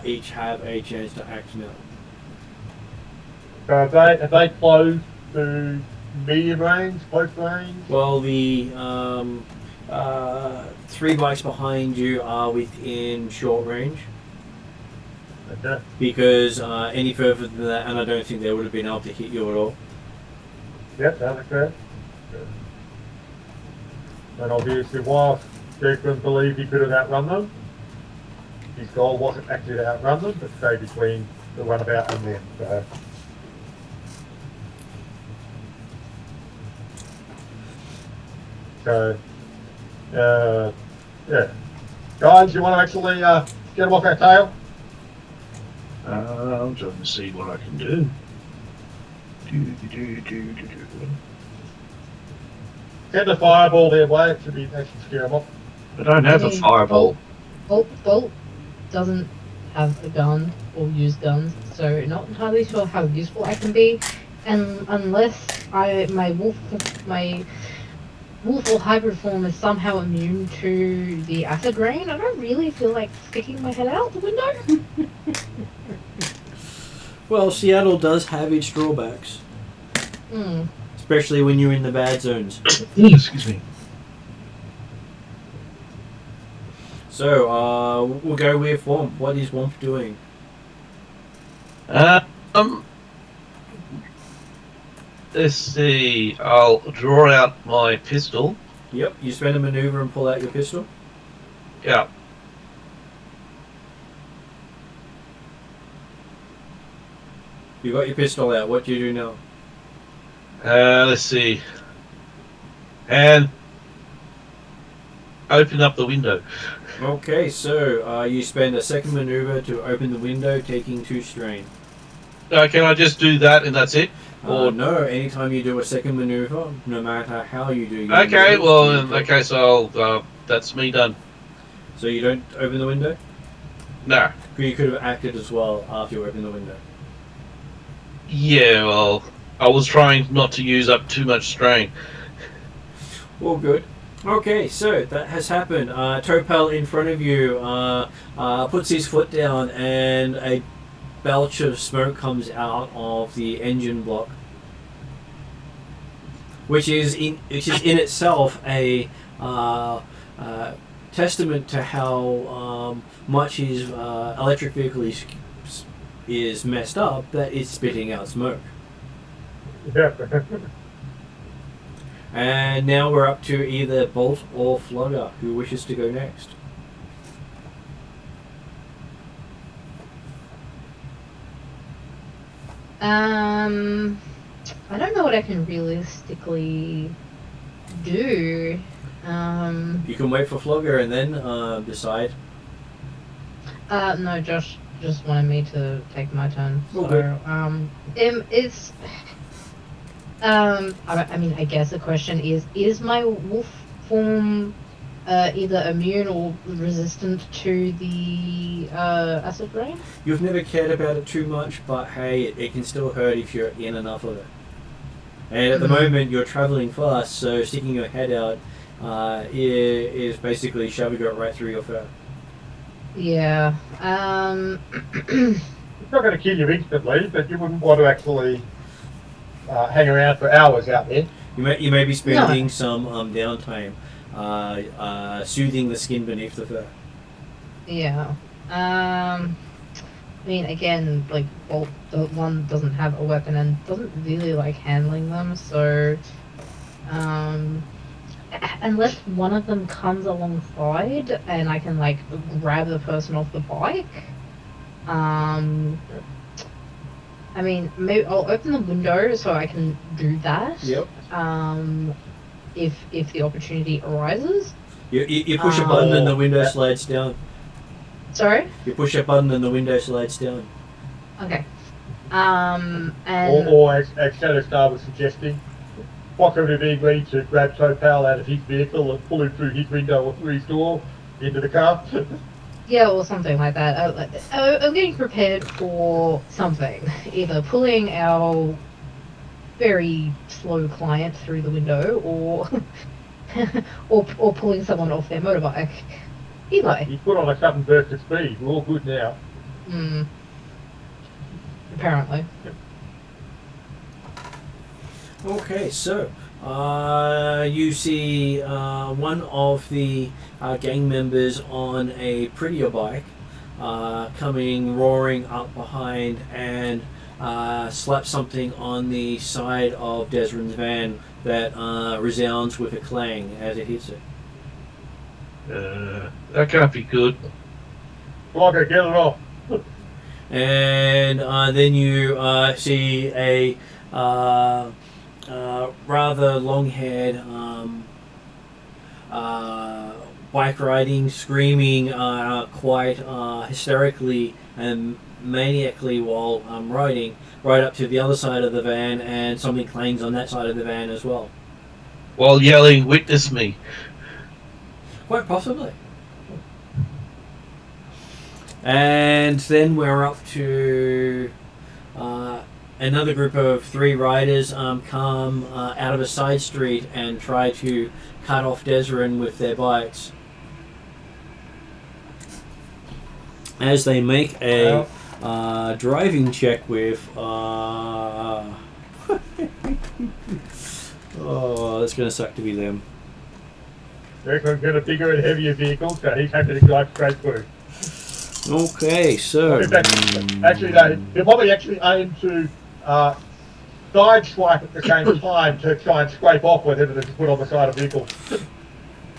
Each have a chance to act now. Have they closed to medium range, close range? Well, the 3 bikes behind you are within short range. Okay. Because any further than that, and I don't think they would have been able to hit you at all. Yep, that's correct. And obviously, whilst Jason believed he could have outrun them, his goal wasn't actually to outrun them, but stay between the runabout and them. So, yeah. Guys, you want to actually get him off our tail? I'm trying to see what I can do. Send a fireball their way, it should be nice and scare them off. I don't have a fireball. Bolt doesn't have a gun or use guns, so not entirely sure how useful I can be, and unless my wolf or hybrid form is somehow immune to the acid rain, I don't really feel like sticking my head out the window. Well, Seattle does have its drawbacks, Hmm. especially when you're in the bad zones. Excuse me. So, we'll go with Womp. What is Womp doing? Let's see. I'll draw out my pistol. Yep, you spend a maneuver and pull out your pistol. Yeah. You got your pistol out. What do you do now? Let's see. And open up the window. Okay, so you spend a second maneuver to open the window, taking 2 strain. Can I just do that and that's it? Or No, anytime you do a second maneuver, no matter how you do your okay, maneuvers, well, you okay, so I'll, that's me done. So you don't open the window? No. You could have acted as well after you opened the window. Yeah, well, I was trying not to use up too much strain. All good. Okay, so that has happened. Topal in front of you puts his foot down and a belch of smoke comes out of the engine block, which is in itself a testament to how much his electric vehicle is messed up that it's spitting out smoke. Yeah. And now we're up to either Bolt or Flogger. Who wishes to go next? I don't know what I can realistically do. You can wait for Flogger and then decide. No, Josh just wanted me to take my turn. Oh, So, good. it's. I mean, I guess the question is my wolf form either immune or resistant to the acid rain? You've never cared about it too much, but hey, it can still hurt if you're in enough of it. And at the moment, you're traveling fast, so sticking your head out is basically shoving it right through your fur. Yeah. It's not going to kill you instantly, but you wouldn't want to actually hang around for hours out there. You may be spending some downtime soothing the skin beneath the fur. Yeah. I mean, again, like, Bolt, the one doesn't have a weapon and doesn't really like handling them, so, unless one of them comes alongside and I can, like, grab the person off the bike, I mean, maybe I'll open the window so I can do that. Yep. If the opportunity arises. You push a button and the window slides down. Sorry? You push a button and the window slides down. Okay. And Or as Shadowstar was suggesting, possibly being ready to grab Topal out of his vehicle and pull him through his window or through his door into the car. yeah, or something like that. I'm getting prepared for something. Either pulling our very slow client through the window, or or pulling someone off their motorbike. Either way. He's put on a sudden burst of speed. We're all good now. Apparently. Okay, so you see one of the gang members on a prettier bike coming roaring up behind and slap something on the side of Desrin's van that resounds with a clang as it hits it. That can't be good. Flogger, get it off. And then you see a rather long-haired bike riding, screaming quite hysterically and maniacally while riding right up to the other side of the van, and something clangs on that side of the van as well. While yelling, "Witness me!" Quite possibly. And then we're up to an another group of 3 riders come out of a side street and try to cut off Desrin with their bikes. As they make a driving check with... oh, it's going to suck to be them. Reckon got a bigger and heavier vehicle, so he's happy to drive straight through. Okay, so... In fact, actually, no, he'll probably actually aim to sideswipe at the same time to try and scrape off whatever that's put on the side of the vehicle.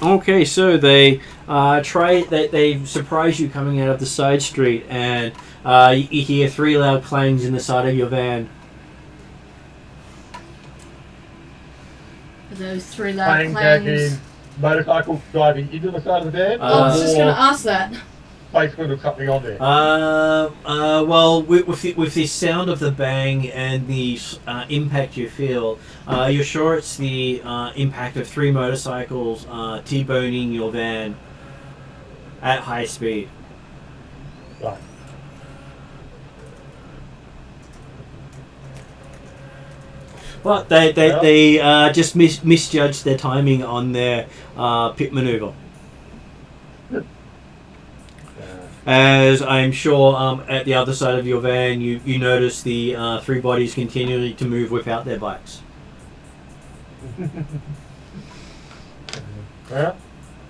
Okay, so they they surprise you coming out of the side street, and you hear 3 loud clangs in the side of your van. Are those 3 loud Playing back in motorcycle driving into the side of the van. I was just going to ask that. Placement of something on there. Well, with the sound of the bang and the impact you feel, you're sure it's the impact of 3 motorcycles T-boning your van at high speed. Right. But they just misjudged their timing on their pit maneuver. As I'm sure at the other side of your van, you notice the 3 bodies continuing to move without their bikes. Yeah.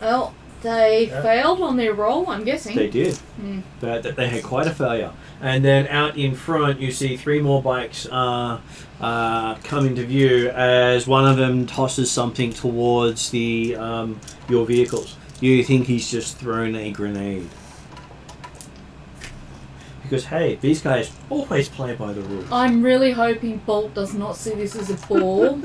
Well, they failed on their roll, I'm guessing. They did. But they had quite a failure. And then out in front, you see 3 more bikes come into view as one of them tosses something towards the your vehicles. You think he's just thrown a grenade. Because, hey, these guys always play by the rules. I'm really hoping Bolt does not see this as a ball.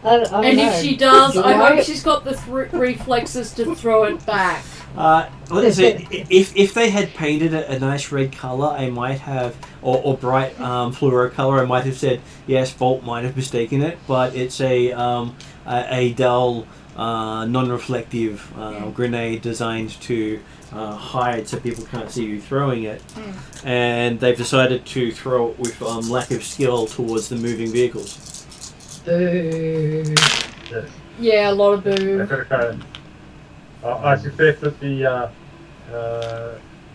And if she does, I hope she's got the reflexes to throw it back. If they had painted it a nice red colour, I might have, or bright fluoro colour, I might have said, yes, Bolt might have mistaken it, but it's a dull, non-reflective grenade designed to hide so people can't see you throwing it. And they've decided to throw it with lack of skill towards the moving vehicles. Boo. Yes. Yeah, a lot of boo. That's okay. I suspect that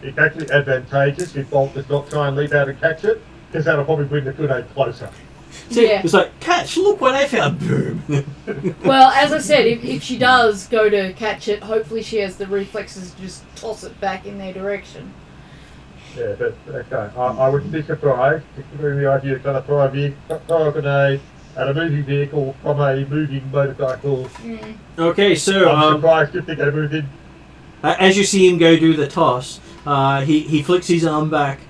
it's actually advantageous if Bolt does not try and leap out and catch it, because that'll probably bring the grenade closer. So it's like, catch, look what I found, boom. Well, as I said, if she does go to catch it, hopefully she has the reflexes to just toss it back in their direction. Yeah, but okay. I would be surprised, considering the idea of trying to throw a grenade at a moving vehicle from a moving motorcycle. Okay, so I'm surprised if they're going to move in. as you see him go do the toss, he flicks his arm back,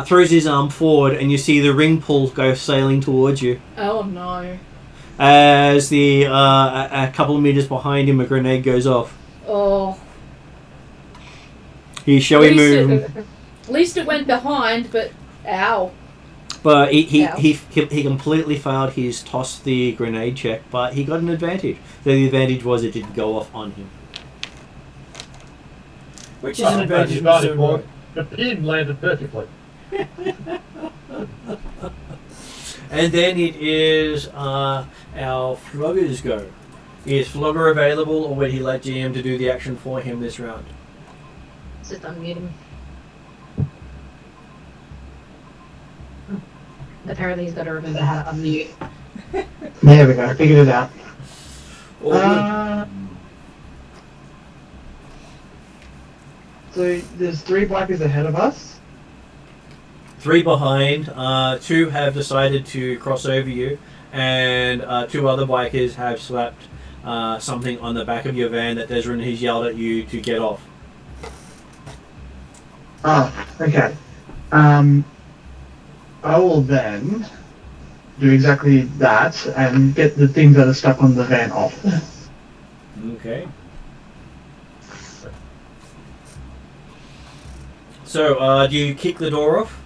throws his arm forward, and you see the ring pull go sailing towards you. Oh no. As the a couple of meters behind him, a grenade goes off. Oh. He's showing move. At least it went behind, but ow. But he completely failed his toss the grenade check, but he got an advantage. So the advantage was it didn't go off on him. Which is an advantage. The pin landed perfectly. And then it is our Flogger's go. Is Flogger available, or would he like GM to do the action for him this round? Just unmute him. Apparently he's got to remember how to unmute. There we go, I figured it out. So there's 3 bikers ahead of us. 3 behind. 2 have decided to cross over you, and 2 other bikers have slapped something on the back of your van that Desrin has yelled at you to get off. Oh, okay. I will then do exactly that and get the things that are stuck on the van off. Okay. So, do you kick the door off?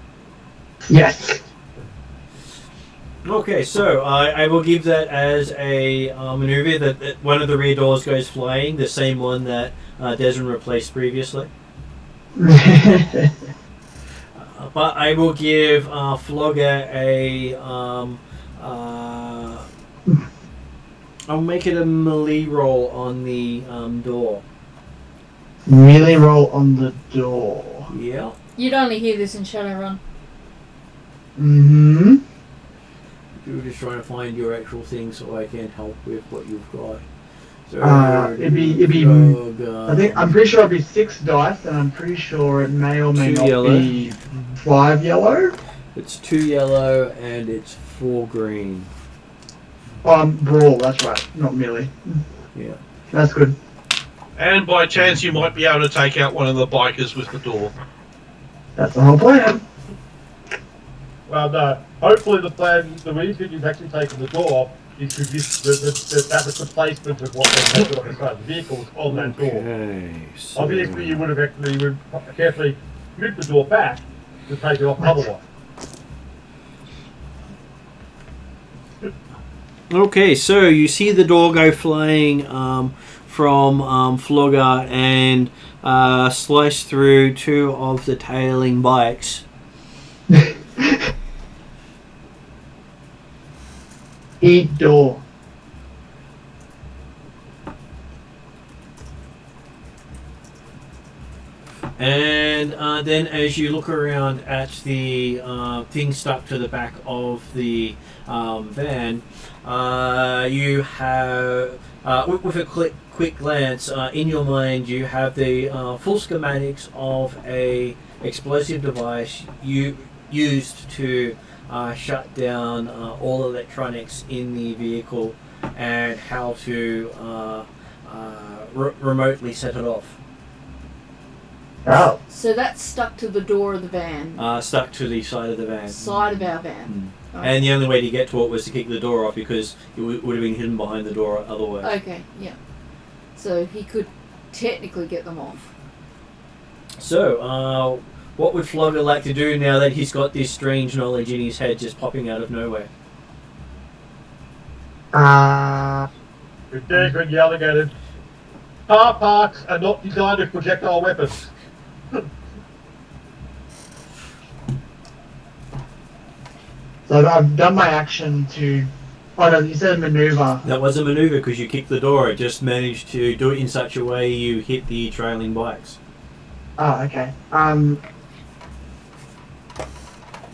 Yes. Okay, so I will give that as a maneuver that one of the rear doors goes flying, the same one that Desrin replaced previously. But I will give Flogger a. I'll make it a melee roll on the door. Melee roll on the door. Yeah. You'd only hear this in Shadowrun. Mm-hmm. You're just trying to find your actual thing so I can help with what you've got. So It'd be. I'm pretty sure it'd be 6 dice, and I'm pretty sure it may or may 2 not yellow. be 5 yellow. It's 2 yellow and it's 4 green. Brawl, that's right, not melee. Yeah. That's good. And by chance, you might be able to take out one of the bikers with the door. That's the whole plan. Well, no. Hopefully the reason you've actually taken the door off is because that was the placement of what they had on the side of the vehicles on that door. Okay. So Obviously, you would have actually carefully moved the door back to take it off otherwise. Okay, so you see the door go flying from Flogger and slice through 2 of the tailing bikes. Eat door. And then as you look around at the thing stuck to the back of the van, you have, with a quick glance, in your mind you have the full schematics of a explosive device you used to shut down all electronics in the vehicle and how to remotely set it off. Oh. So that's stuck to the door of the van. Stuck to the side of the van. Side of our van. Mm. And the only way to get to it was to kick the door off because it would have been hidden behind the door otherwise. Okay, yeah. So he could technically get them off. So, what would Flogger like to do now that he's got this strange knowledge in his head just popping out of nowhere? With Desmond yelling at him, car parks are not designed as projectile weapons. So I've done my action to... Oh no, you said maneuver. That was a maneuver because you kicked the door. It just managed to do it in such a way you hit the trailing bikes. Oh, okay.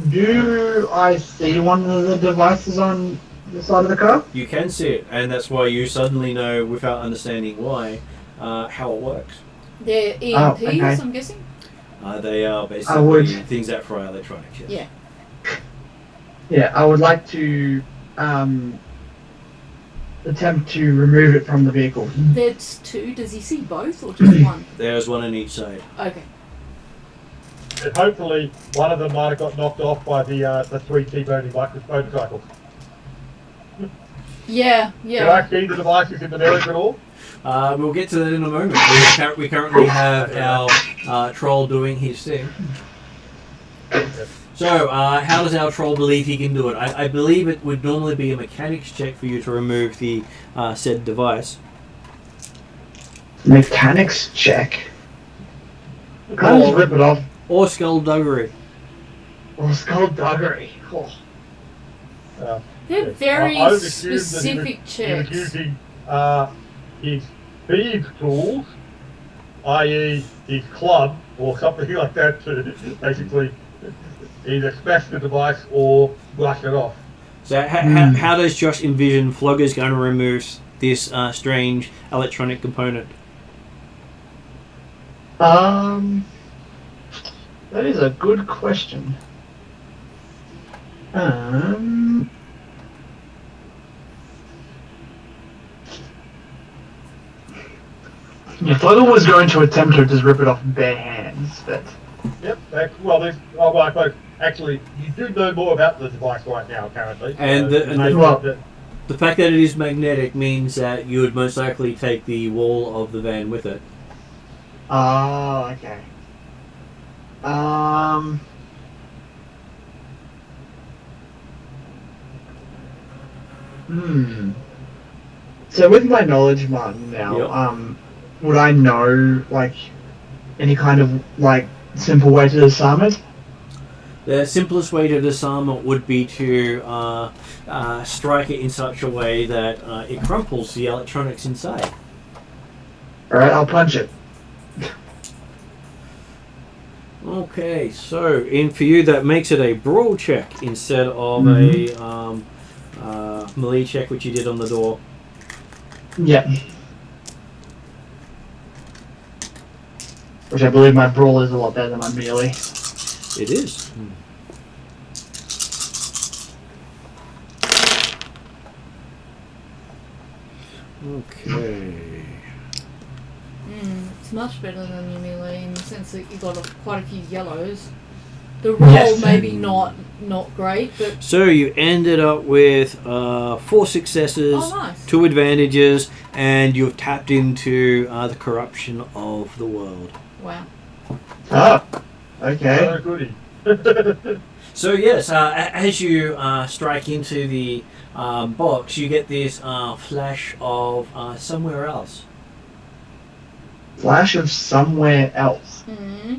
Do I see one of the devices on the side of the car? You can see it, and that's why you suddenly know, without understanding why, how it works. They're EMPs, Oh, okay. I'm guessing? They are I basically would- things that fry electronics, yes. Yeah. Yeah, I would like to attempt to remove it from the vehicle. There's 2. Does he see both or just one? There's one on each side. Okay. And hopefully, one of them might have got knocked off by the 3 T-boning motorcycles. Yeah, Can yeah. I see the devices in the narrative at all? We'll get to that in a moment. We currently have our troll doing his thing. So, how does our troll believe he can do it? I believe it would normally be a mechanics check for you to remove the said device. Mechanics check. Can't just rip it off. Or skullduggery. Or skullduggery. Oh. They're very I would assume that specific he was checks. using his thieves tools, i.e. his club or something like that to basically either smash the device or brush it off. So how does Josh envision Flogger's going to remove this strange electronic component? That is a good question. Yeah, Fluggle was going to attempt to just rip it off bare hands, but... Yep, actually, you do know more about the device right now, apparently. And the fact that it is magnetic means that you would most likely take the wall of the van with it. Oh, okay. So with my knowledge, Martin, now, Yep. Would I know, like, any kind of, like, simple way to disarm it? The simplest way to disarm it would be to strike it in such a way that it crumples the electronics inside. Alright, I'll punch it. Okay, so for you that makes it a brawl check instead of a melee check, which you did on the door. Yeah. Which I believe my brawl is a lot better than my melee. It is. Okay. It's much better than your melee in the sense that you got quite a few yellows. The roll Yes. maybe not great, but So you ended up with 4 successes, oh nice. 2 advantages, and you've tapped into the corruption of the world. Wow. Ah, okay. Oh, goody. So yes, as you strike into the box, you get this flash of somewhere else, Flash of somewhere else.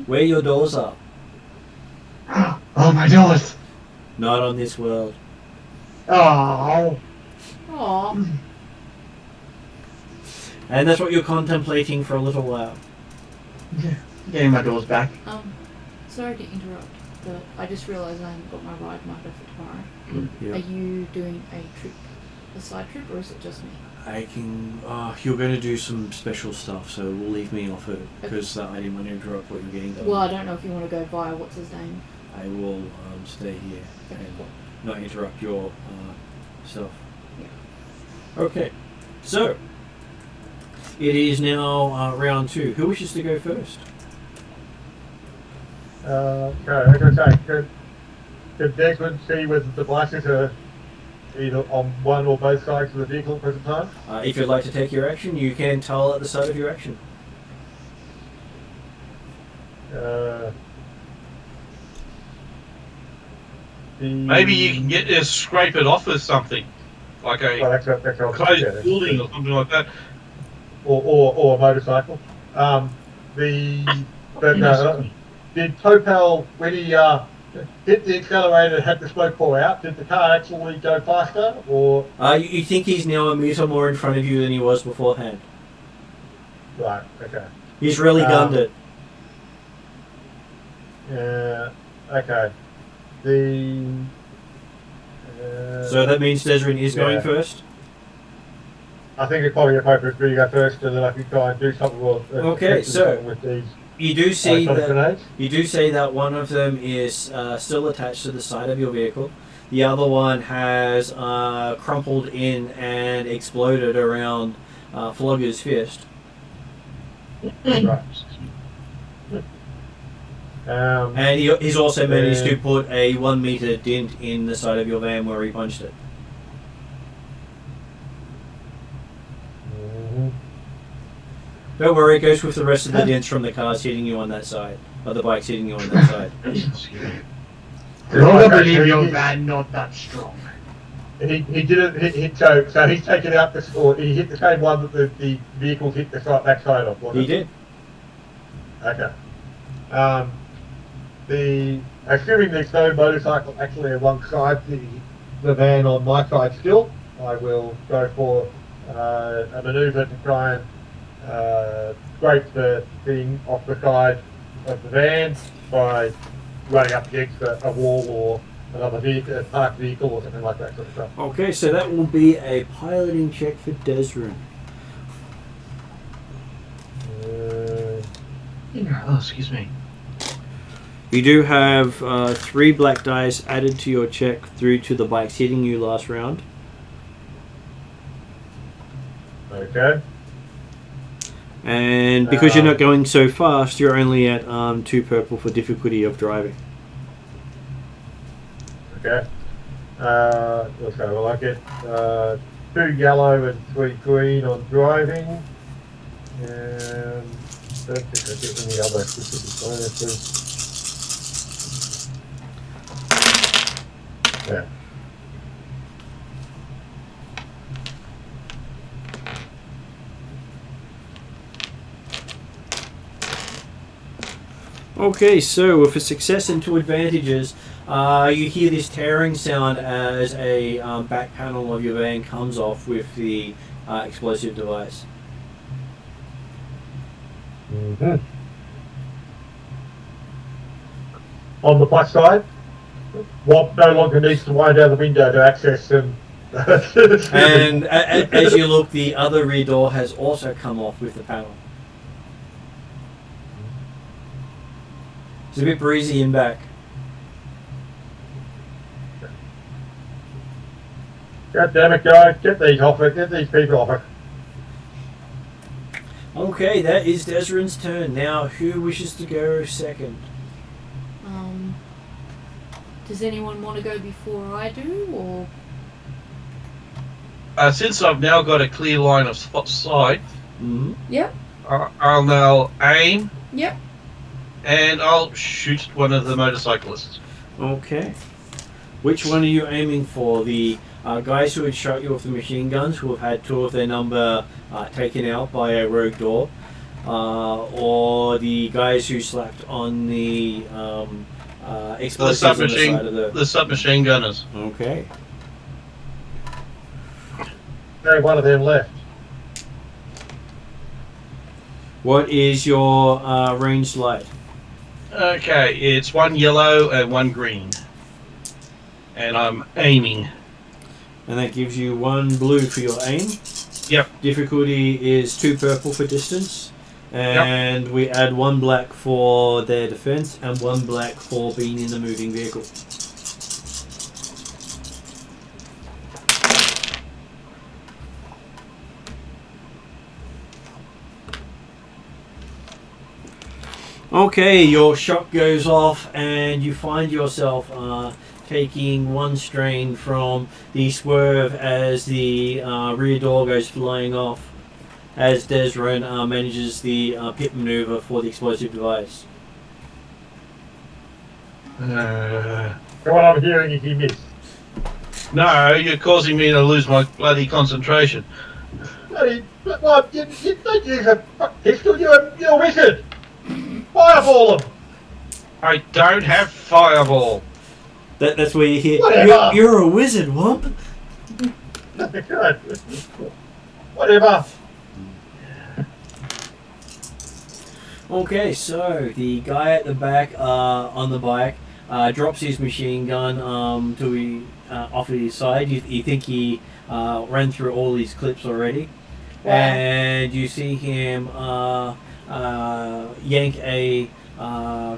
where your doors are. Oh, my doors. Not on this world. Oh. Aw. And that's what you're contemplating for a little while. Getting my doors back. Sorry to interrupt, but I just realised I haven't got my ride marker for tomorrow. Yeah. Are you doing a side trip, or is it just me? I can. You're going to do some special stuff, so we'll leave me off it because I didn't want to interrupt what you're getting done. Well, I don't know if you want to go via what's his name. I will stay here and not interrupt your stuff. Yeah. Okay, so it is now round 2. Who wishes to go first? Okay, I was going to say, could Desmond see whether the devices are either on one or both sides of the vehicle at the present time? If you'd like to take your action, you can tell at the start of your action. Maybe you can get there, scrape it off with something, like a Well, that's what I was closed yeah, building or something like that. or a motorcycle. Did Topal, when he hit the accelerator and had the smoke pour out, did the car actually go faster, or? You think he's now a meter more in front of you than he was beforehand. Right, okay. He's really gunned it. Okay. So that means Desrin is going yeah. first? I think it's probably appropriate for you to go first, and then I can try and do something Okay, so with these you do see sonic that grenades. you do say that one of them is still attached to the side of your vehicle. The other one has crumpled in and exploded around Flogger's fist. Right. And he's also managed to put a 1 meter dent in the side of your van where he punched it. Don't worry, it goes with the rest of the dents from the cars hitting you on that side, or the bikes hitting you on that side. I believe your van not that strong. He didn't. So he's taken out this, or he hit the same one that the vehicles hit the back side of. Wasn't He it? did. Okay. Assuming there's no motorcycle actually alongside the van on my side still, I will go for a manoeuvre to try and scrape the thing off the side of the van by running up against a wall or another vehicle, a parked vehicle or something like that sort of stuff. Okay, so that will be a piloting check for Desrin. Oh, excuse me. You do have 3 black dice added to your check through to the bikes hitting you last round. Okay. And because you're not going so fast, you're only at 2 purple for difficulty of driving. Okay. Well, I get 2 yellow and 3 green on driving, and don't think I get any other specific bonuses. Yeah. Okay, so with a success and 2 advantages, you hear this tearing sound as a back panel of your van comes off with the explosive device. Mm-hmm. On the plus side, Womp no longer needs to wind out the window to access them. And as you look, the other rear door has also come off with the panel. It's a bit breezy in back. God damn it, guys! Get these off it. Get these people off it. Okay, that is Desrin's turn. Now, who wishes to go second? Does anyone want to go before I do, or? Since I've now got a clear line of sight, Mm-hmm. Yep. I'll now aim Yep. and I'll shoot one of the motorcyclists. Okay. Which one are you aiming for? The guys who had shot you with the machine guns, who have had 2 of their number taken out by a rogue door, or the guys who slapped on the explosives on the side of The submachine gunners. Okay. Only one of them left. What is your ranged light? Okay, it's 1 yellow and 1 green. And I'm aiming. And that gives you 1 blue for your aim. Yep. Difficulty is 2 purple for distance. And we add 1 black for their defense and 1 black for being in the moving vehicle. Okay, your shot goes off and you find yourself taking 1 strain from the swerve as the rear door goes flying off as Desrin manages the pit maneuver for the explosive device. What I'm hearing is he missed. No, you're causing me to lose my bloody concentration. Bloody, what? You don't use a pistol, you're a wizard! Fireball them! I don't have fireball. That's where you hear, Whatever. you're a wizard, Womp. Whatever. Okay, so the guy at the back on the bike drops his machine gun off of his side. You think he ran through all these clips already. Wow. And you see him yank a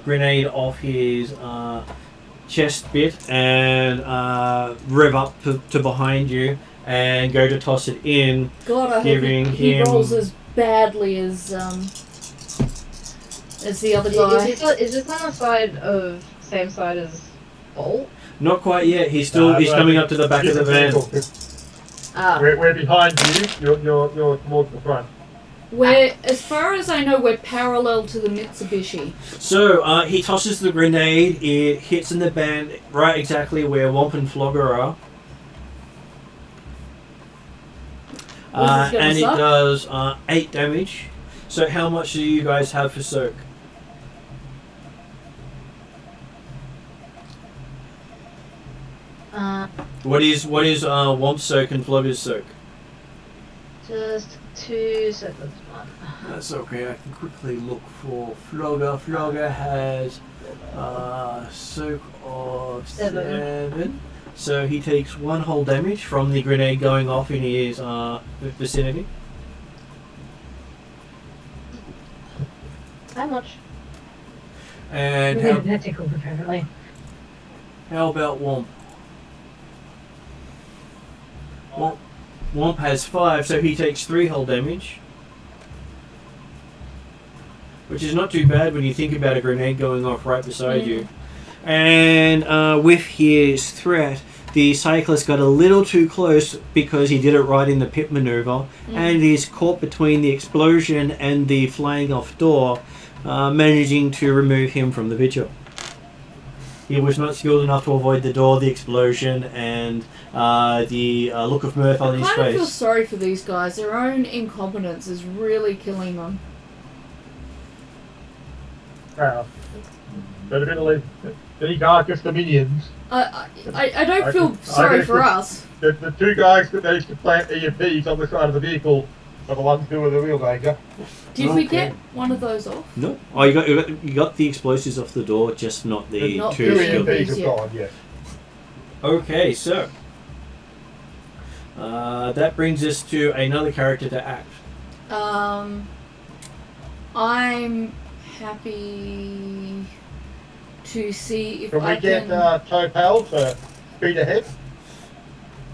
grenade off his chest bit and rev up to behind you and go to toss it in. God, I hope Giving he him- rolls as badly as the other guy. Is this on the side of same side as Bolt? Not quite yet. He's coming up to the back of the van. Ah, We're behind you. You're towards the front. We're, as far as I know, we're parallel to the Mitsubishi. So he tosses the grenade. It hits in the band right exactly where Womp and Flogger are. Was this gonna And it suck? does 8 damage. So how much do you guys have for soak? What is Womp's soak and Flogger's soak? just 2 seconds. That's okay. I can quickly look for Flogger. Flogger has soak of 7. So he takes 1 whole damage from the grenade going off in his vicinity. How much? And That tickled apparently. how about Womp? Womp has 5, so he takes 3 whole damage. Which is not too bad when you think about a grenade going off right beside you. And with his threat, the cyclist got a little too close because he did it right in the pit maneuver, and is caught between the explosion and the flying off door, managing to remove him from the picture. He was not skilled enough to avoid the door, the explosion, and the look of mirth on his I kind of feel face. sorry for these guys. Their own incompetence is really killing them. Wow. But evidently, these are just the minions. I don't feel sorry guess for us. The two guys that managed to plant EMPs on the side of the vehicle are the ones doing the real danger. Did we Okay. get one of those off? No. Oh, you got the explosives off the door, just not the Not two the skilled. EMPs. EMPs have yeah. gone, yes. Okay, so that brings us to another character to act. I'm happy to see if Can I we get can. Topal to speed ahead?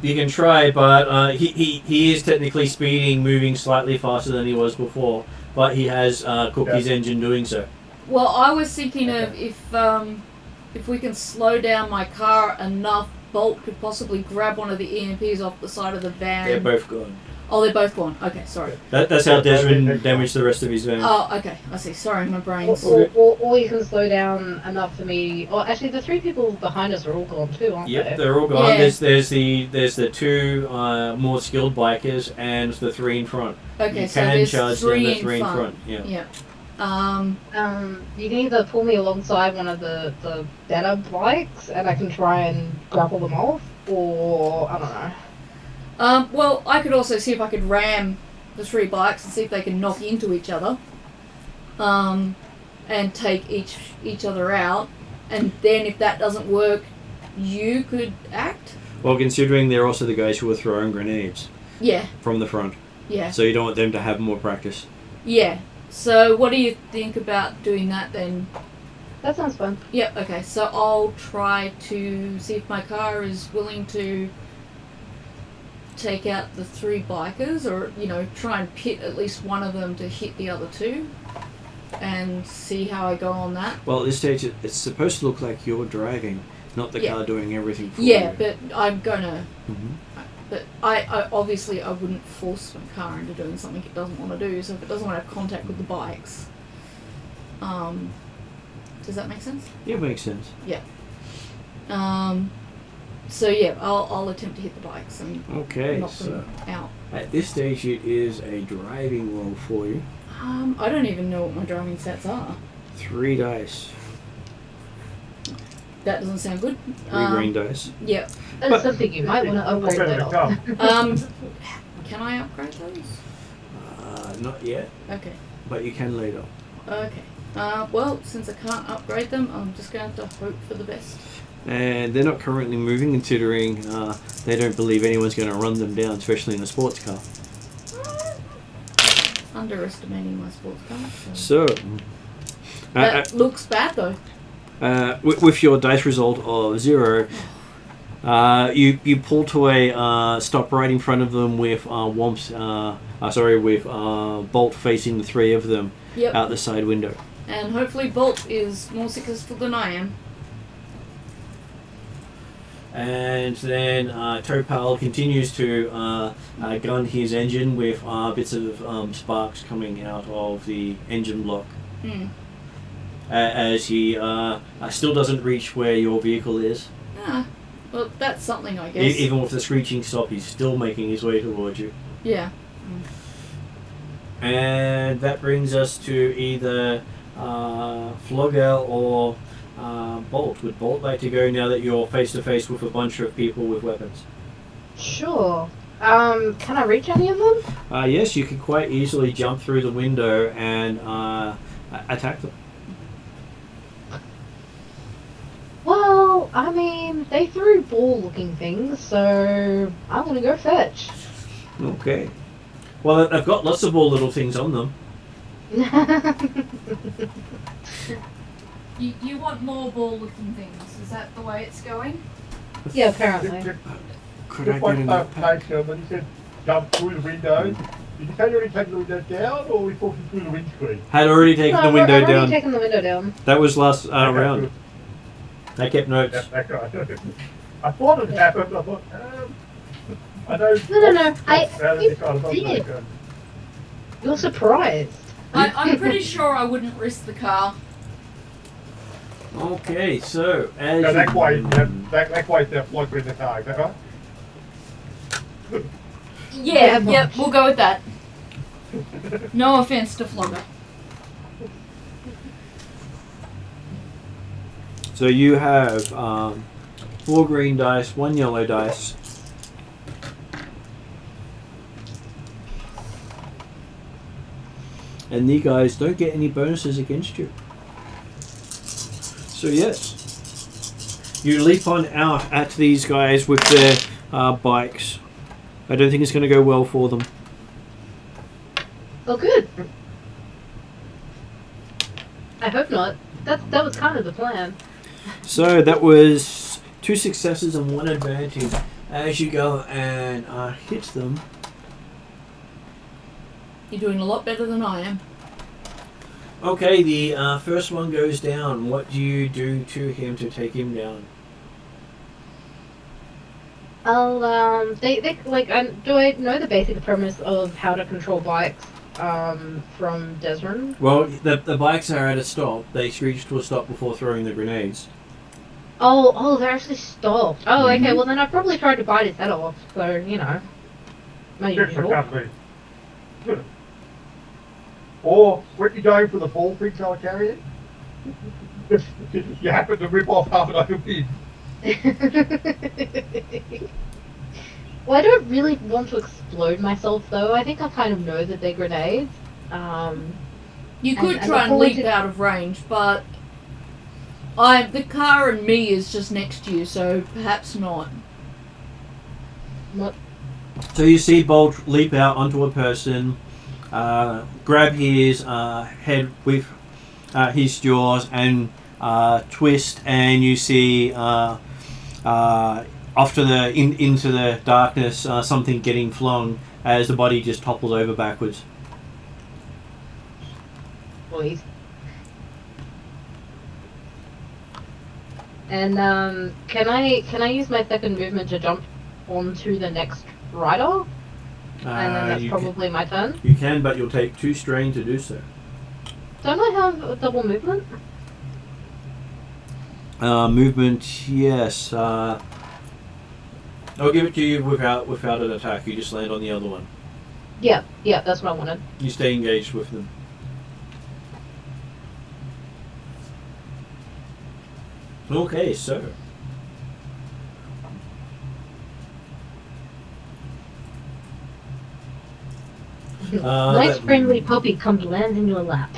You can try, but he is technically speeding, moving slightly faster than he was before. But he has cooked his engine doing so. Well, I was thinking of if we can slow down my car enough, Bolt could possibly grab one of the EMPs off the side of the van. They're both gone. Oh, they're both gone. Okay, sorry. That's how Desmond damaged the rest of his van. Oh, okay. I see. Sorry, my brain's. Or you can slow down enough for me. Or actually, the three people behind us are all gone too, aren't Yep, they? they're all gone. Yeah. There's the two more skilled bikers and the three in front. Okay, You so can there's charge three them, in the three in front. front. Yeah. Yeah. You can either pull me alongside one of the better bikes, and I can try and grapple them off, or I don't know. Well, I could also see if I could ram the three bikes and see if they can knock into each other. And take each other out. And then if that doesn't work, you could act? Well, considering they're also the guys who are throwing grenades Yeah, from the front, yeah. so you don't want them to have more practice. Yeah. So what do you think about doing that then? That sounds fun. Yep, okay. So I'll try to see if my car is willing to take out the three bikers, or, try and pit at least one of them to hit the other two, and see how I go on that. Well, at this stage, it's supposed to look like you're driving, not the Yeah. car doing everything for Yeah, you. but I'm gonna... Mhm. But I obviously I wouldn't force my car into doing something it doesn't want to do, so if it doesn't want to have contact with the bikes... does that make sense? Yeah, makes sense. So yeah, I'll attempt to hit the bikes and Okay, knock so them out. at this stage, it is a driving roll for you. I don't even know what my driving stats are. 3 dice. That doesn't sound good. 3 green dice. Yeah. That is something you might want to upgrade later. Can I upgrade those? Not yet, Okay. but you can later. Okay. Well, since I can't upgrade them, I'm just going to have to hope for the best. And they're not currently moving, considering they don't believe anyone's going to run them down, especially in a sports car. Underestimating my sports car. So, That looks bad though. with your dice result of 0, you pull to a stop right in front of them with with Bolt facing the three of them Yep. out the side window. And hopefully Bolt is more successful than I am. And then Topal continues to gun his engine with bits of sparks coming out of the engine block. As he still doesn't reach where your vehicle is. Ah, well, that's something, I guess. Even with the screeching stop, he's still making his way towards you. Yeah. And that brings us to either Flogel or Bolt. Would Bolt like to go now that you're face to face with a bunch of people with weapons? Sure. Can I reach any of them? Yes, you could quite easily jump through the window and attack them. Well, I mean, they threw ball-looking things, so I'm gonna go fetch. Okay. Well, they've got lots of all little things on them. You want more ball-looking things? Is that the way it's going? Yeah, apparently. Could I Just get one an clarification, when you said jump through the window, did you say you already taken the window down, or were we talking through the windscreen? Had already taken No, the window I've already down. taken the window down. That was last Okay, round. good. I kept notes. Yeah, that's right. I thought it happened, I thought, I don't... No. I did. You're surprised. I'm pretty sure I wouldn't risk the car. Okay, so as So that's why, you- that's why it's like in the car, is that right? Yeah, Yeah, yep, we'll go with that. No offense to Flogger. So you have 4 green dice, 1 yellow dice. And these guys don't get any bonuses against you. So yes, you leap on out at these guys with their bikes. I don't think it's going to go well for them. Oh, good. I hope not. That was kind of the plan. So that was 2 successes and 1 advantage. As you go and hit them. You're doing a lot better than I am. Okay, the first one goes down. What do you do to him to take him down? I'll they like do I know the basic premise of how to control bikes from Desmond? Well, the bikes are at a stop. They screech to a stop before throwing the grenades. Oh, they're actually stopped. Oh, okay. Mhm. Well, then I probably tried to bite his head off. So you know, my Just for usual. company. Or when you're going for the ball thing, so I carry it. You happen to rip off half an open pin. Well, I don't really want to explode myself, though. I think I kind of know that they're grenades. You could And try and the leap point- out of range, but the car and me is just next to you, so perhaps not. What? So you see Bolt leap out onto a person, grab his head with his jaws and twist, and you see off to the into the darkness something getting flung as the body just topples over backwards. Boys. And can I use my second movement to jump onto the next rider? And then that's You probably my turn. you can, but you'll take 2 strain to do so. Don't I have a double movement? Movement, yes. I'll give it to you without an attack. You just land on the other one. Yeah, that's what I wanted. You stay engaged with them. Okay, so. Nice that- friendly puppy comes lands in your lap.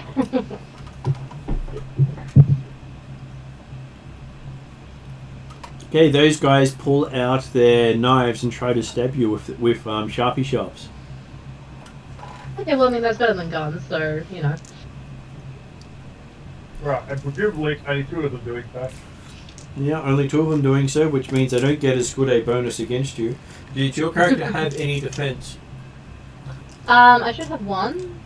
Okay, those guys pull out their knives and try to stab you with Sharpie sharps. Okay, well, I mean, that's better than guns, so, you know. Right, and presumably only 2 of them doing that. Yeah, only 2 of them doing so, which means they don't get as good a bonus against you. Did your character have any defense? I should have 1.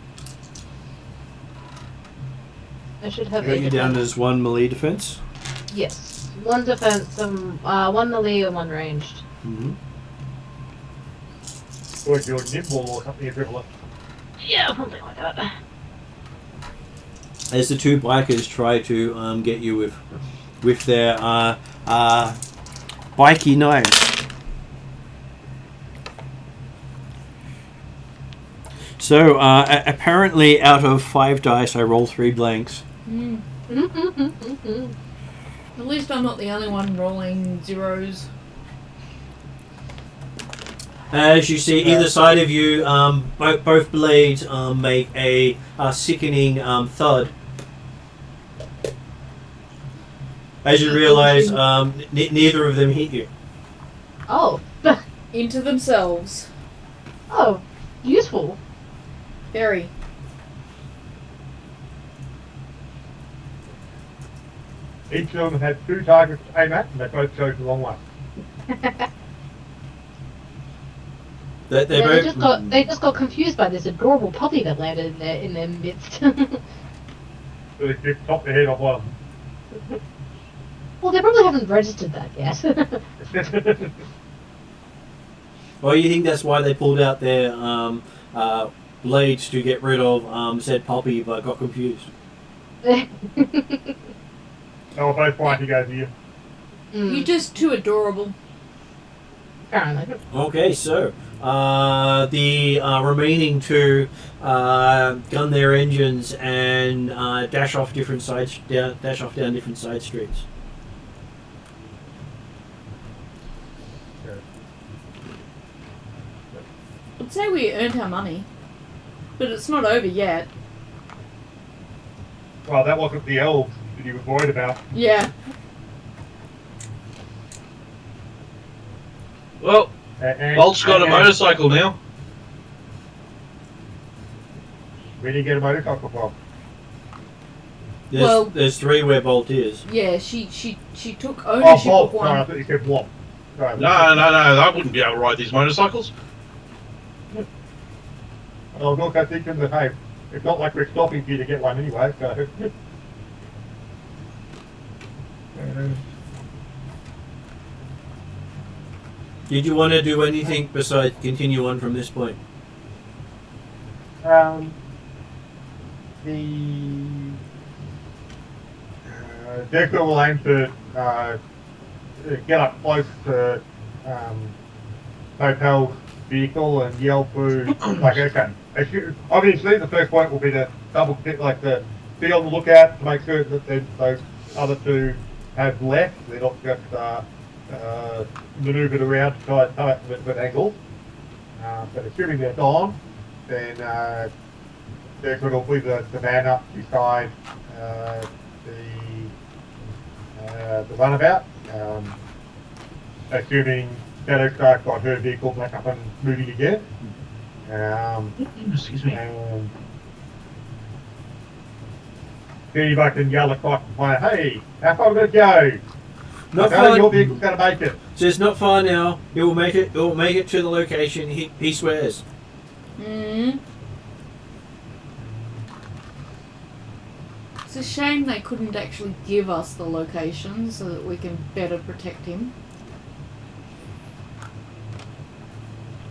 I should have You got a you down defense. as 1 melee defense. Yes. 1 defense, 1 melee and 1 ranged. Mm-hmm. Or if you're nimble or something equivalent. Yeah, something like that. As the 2 bikers try to get you with their bikey knives. So apparently, out of 5 dice, I roll 3 blanks. Mm. At least I'm not the only one rolling zeros. As you see, either side of you, both blades make a sickening thud. As you realise, neither of them hit you. Oh. Into themselves. Oh. Useful. Very. Each of them had 2 targets to aim at, and they both chose the wrong one. They Yeah, both. they just got confused by this adorable puppy that landed in their midst. So they just chopped the head off one Well, they probably haven't registered that yet. of them. Well, you think that's why they pulled out their blades to get rid of said puppy, but got confused. They were both pointing over you. You're just too adorable. Apparently. Okay, so the remaining 2 gun their engines and dash off down different side streets. I'd say we earned our money, but it's not over yet. Well, that wasn't the elves that he was worried about. Yeah. Well, And, Bolt's got a and motorcycle now. Where did you get a motorcycle from? There's 3 where Bolt is. Yeah, she took Oh, ownership Bolt. of Sorry, I one. thought you said Wop. Sorry, No, I wouldn't be able to ride these motorcycles. I was also thinking that, hey, it's not like we're stopping for you to get one anyway, so. Did you want to do anything besides continue on from this point? The Decker will aim to get up close to Topal's vehicle and yell through, like, okay. Obviously, the first point will be to double check, like, be on the lookout to make sure that those other 2 have left. They're not just manoeuvred around to try and come at with angles. But assuming they're gone, then Decker will be the man up beside the runabout. Assuming Shadowstark got her vehicle back up and moving again. Excuse me. See if I can yell across and find, hey, how far did it go? Not I know your far. vehicle's going to make it. Says not far now. It will make it. It will make it to the location. He swears. Mm. It's a shame they couldn't actually give us the location so that we can better protect him.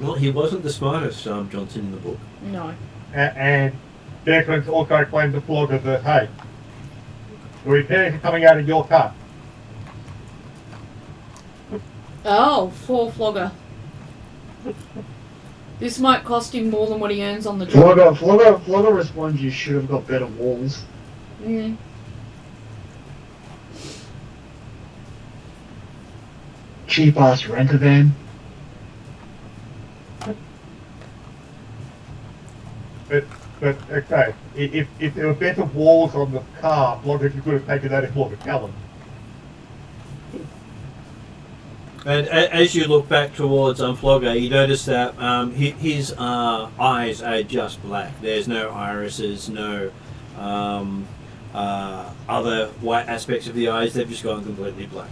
Well, he wasn't the smartest, Johnson, in the book. No. And Declan's also claimed to Flogger that, hey, the repairs are coming out of your car. Oh, poor Flogger. This might cost him more than what he earns on the job. Flogger responds, you should have got better walls. Mm. Cheap ass renter van. But okay, if there were better walls on the car, Flogger could have taken that as more of a challenge. And as you look back towards Flogger, you notice that his eyes are just black. There's no irises, no other white aspects of the eyes. They've just gone completely black.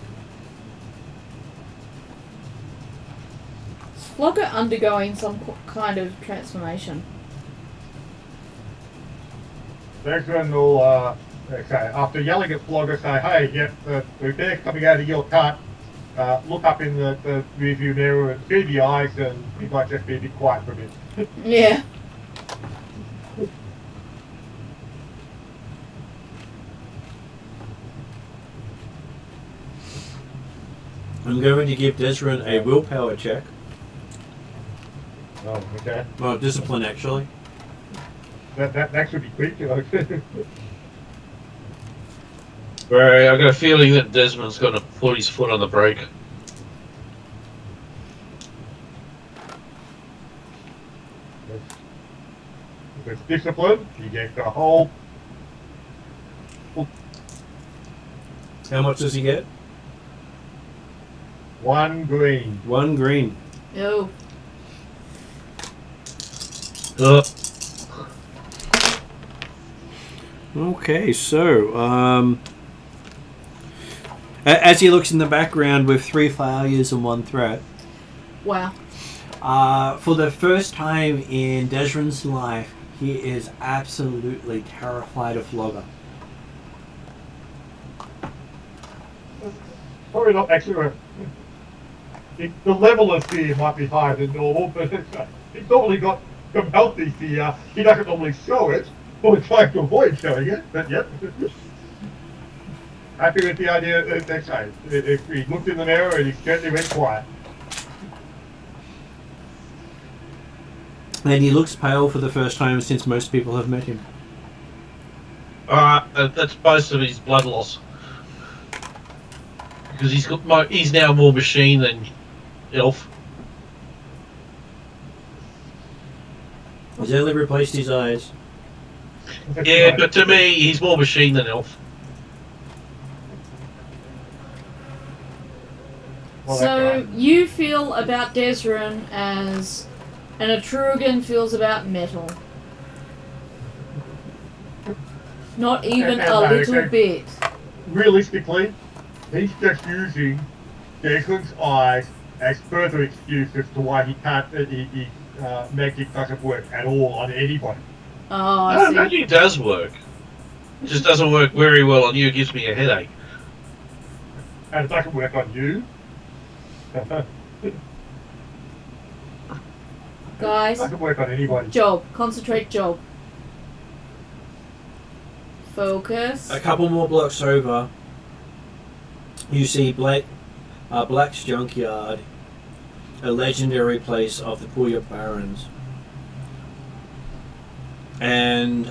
Is Flogger undergoing some kind of transformation? Declan will, okay, after yelling at Flogger, say, hey, yeah, the repair's coming out of your car. Look up in the rearview mirror and see the eyes, and he might just be a bit quiet for a bit. Yeah. I'm going to give Desrin a willpower check. Oh, okay. Well, discipline, actually. That should be quick, you know. Right, I've got a feeling that Desmond's going to put his foot on the brake. If it's discipline, you get the whole. How much does he get? 1 green. 1 green. Oh. Okay, so as he looks in the background with 3 failures and 1 threat, Wow. for the first time in Desrin's life, he is absolutely terrified of Flogger. Probably not actually. The level of fear might be higher than normal, but he's normally got some healthy fear. He doesn't normally show it, or trying to avoid showing it, but yep. Happy with the idea that next time. If he looked in the mirror and he gently went quiet. And he looks pale for the first time since most people have met him. That's most of his blood loss. Because he's now more machine than elf. He's only replaced his eyes. Yeah, but to me, he's more machine than elf. Well, So you feel about Desrin as an Etrugan feels about metal. Not even a No, little okay. bit. Realistically, he's just using Desmond's eyes as further excuse as to why he can't. His magic doesn't work at all on anybody. Oh, No, I see. magic does work. It just doesn't work very well on you. It gives me a headache. And it doesn't work on you. It Guys, doesn't work on anybody. job. Concentrate, job. Focus. A couple more blocks over, you see Black's Junkyard, a legendary place of the Redmond Barrens. And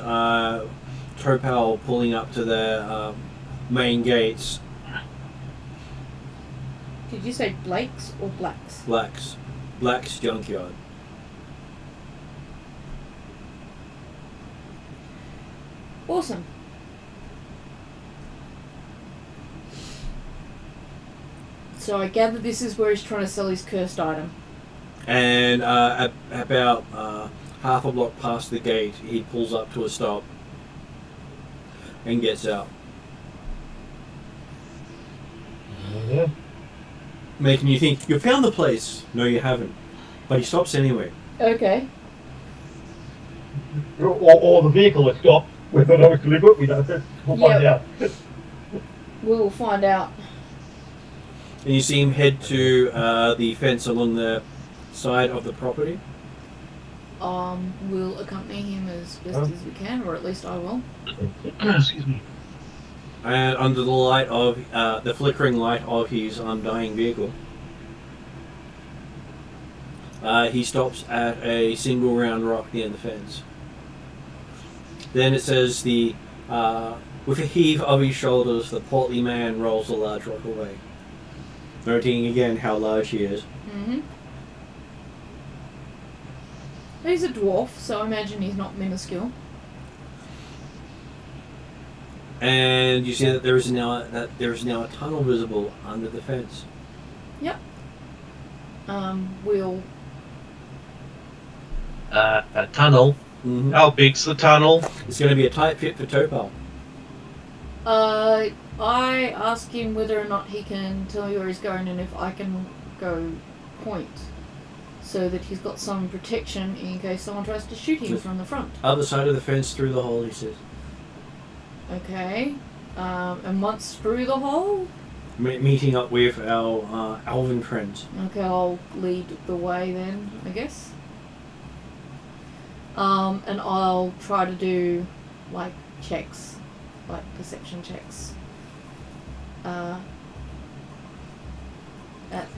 Topal pulling up to their main gates. Did you say Blake's or Black's? Black's Junkyard. Awesome. So I gather this is where he's trying to sell his cursed item. And about half a block past the gate, he pulls up to a stop and gets out, Yeah. making you think, you found the place. No, you haven't. But he stops anyway. Okay. Or the vehicle has stopped. Whether that was deliberate, we don't know. We'll find out. We will find out. And you see him head to the fence along the side of the property. We'll accompany him as best as we can, or at least I will. Excuse me. And under the light of the flickering light of his undying vehicle, he stops at a single round rock near the fence. Then it says with a heave of his shoulders, the portly man rolls a large rock away, noting again how large he is. Mm-hmm. He's a dwarf, so I imagine he's not minuscule. And you see that there is now a tunnel visible under the fence. Yep. We'll... A tunnel. Mm-hmm. How big's the tunnel? It's going to be a tight fit for Topal. I ask him whether or not he can tell me where he's going and if I can go point, so that he's got some protection in case someone tries to shoot him from the front. Other side of the fence through the hole, he says. Okay. And once through the hole, Meeting up with our elven friends. okay, I'll lead the way then, I guess. And I'll try to do like checks, like perception checks, at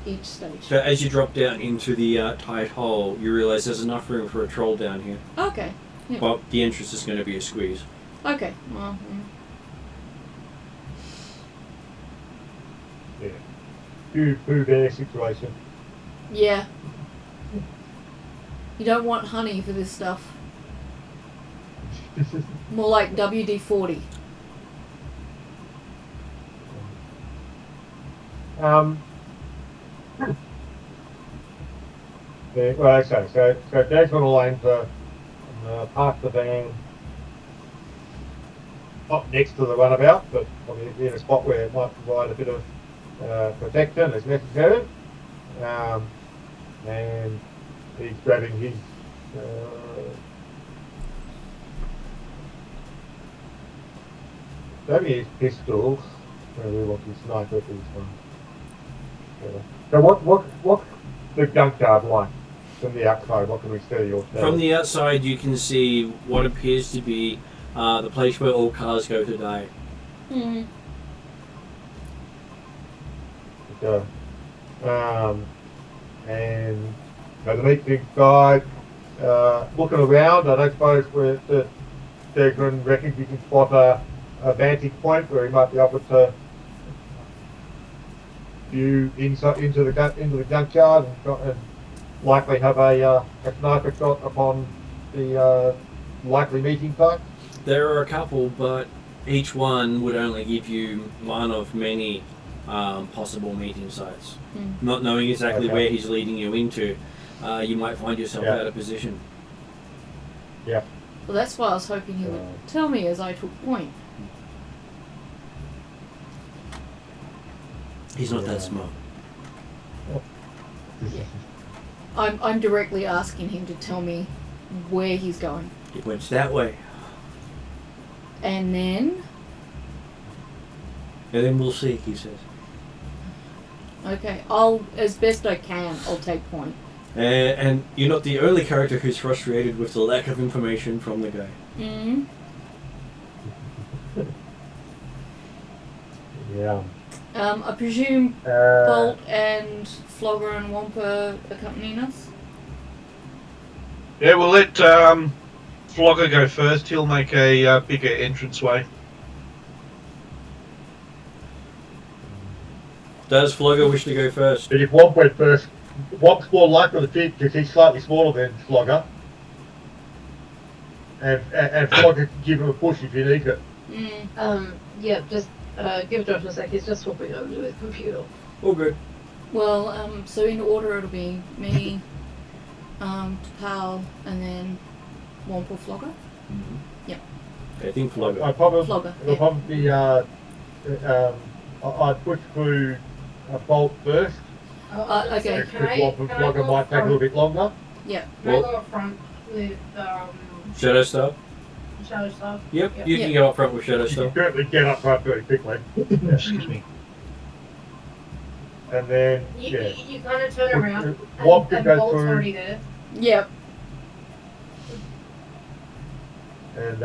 each stage. So as you drop down into the tight hole, you realise there's enough room for a troll down here. Okay. Yeah. But the entrance is going to be a squeeze. Okay. Well. Yeah. Pooh Bear situation. Yeah. You don't want honey for this stuff. More like WD-40. Yeah, well, okay, so Desmond will aim to park the van not next to the runabout, but probably in a spot where it might provide a bit of protection as necessary. And he's grabbing his maybe his pistol. We want his sniper for this one. So what's the junkyard like from the outside? What can we see? From the outside, you can see what appears to be the place where all cars go to die. Hmm. And the neat big guy looking around. I don't suppose that Desmond reckons he can spot a vantage point where he might be able to view into the junkyard and likely have a sniper shot upon the likely meeting part? There are a couple, but each one would only give you one of many possible meeting sites. Not knowing exactly Okay. where he's leading you into, you might find yourself Yeah. out of position. Yeah. Well, that's why I was hoping he would tell me as I took point. He's not Yeah. that smart. I'm directly asking him to tell me where he's going. It went that way. And then, And then we'll see, he says. okay, I'll, as best I can, I'll take point. And you're not the only character who's frustrated with the lack of information from the guy. Mm. Yeah. I presume Bolt and Flogger and Wampa accompanying us? Yeah, we'll let Flogger go first. He'll make a bigger entranceway. Does Flogger wish to go first? But if Womp went first, Womp's more likely to fit because he's slightly smaller than Flogger. And Flogger can give him a push if he needs it. Yeah, just give Josh a sec. He's just swapping over to his computer. All good. Well, so in order it'll be me, Topal, and then Wampa Flogger? Yep. I think Flogger. Flogger, It'll yeah. probably be, I'd push through a Bolt first. Okay. Because Womp and Flogger might take a little bit longer. Yeah. Can I go up front with Shadow Star? Shadow Stuff? Yep, Yep. you can go up front with Shadow You Star. can certainly get up front very quickly. Excuse me. And then, You, yeah. you kind of turn around Womp can and go Bolt's through. already there. Yep. And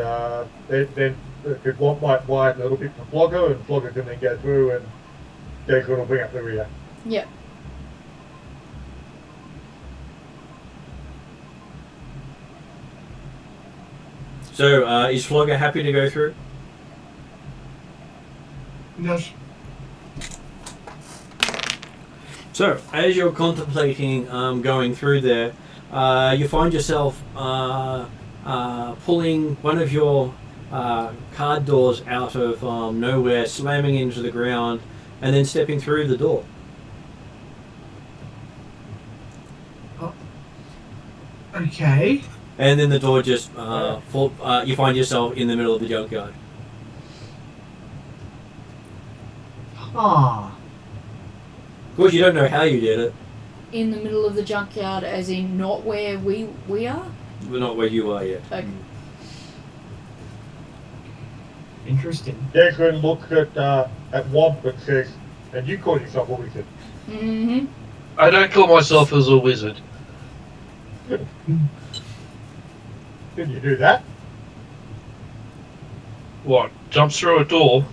then because Womp might widen a little bit for Flogger, and Flogger can then go through, and Jason will bring up the rear. Yep. So, is Flogger happy to go through? Yes. So, as you're contemplating going through there, you find yourself pulling one of your card doors out of nowhere, slamming into the ground, and then stepping through the door. Okay. And then the door just, you find yourself in the middle of the junkyard. Ah. Of course, you don't know how you did it, In the middle of the junkyard, as in not where we are? but not where you are yet. Okay. Interesting. Jason looks at Womp and says, and you call yourself a wizard. Mm-hmm. I don't call myself as a wizard. Can you do that? What? Jumps through a door?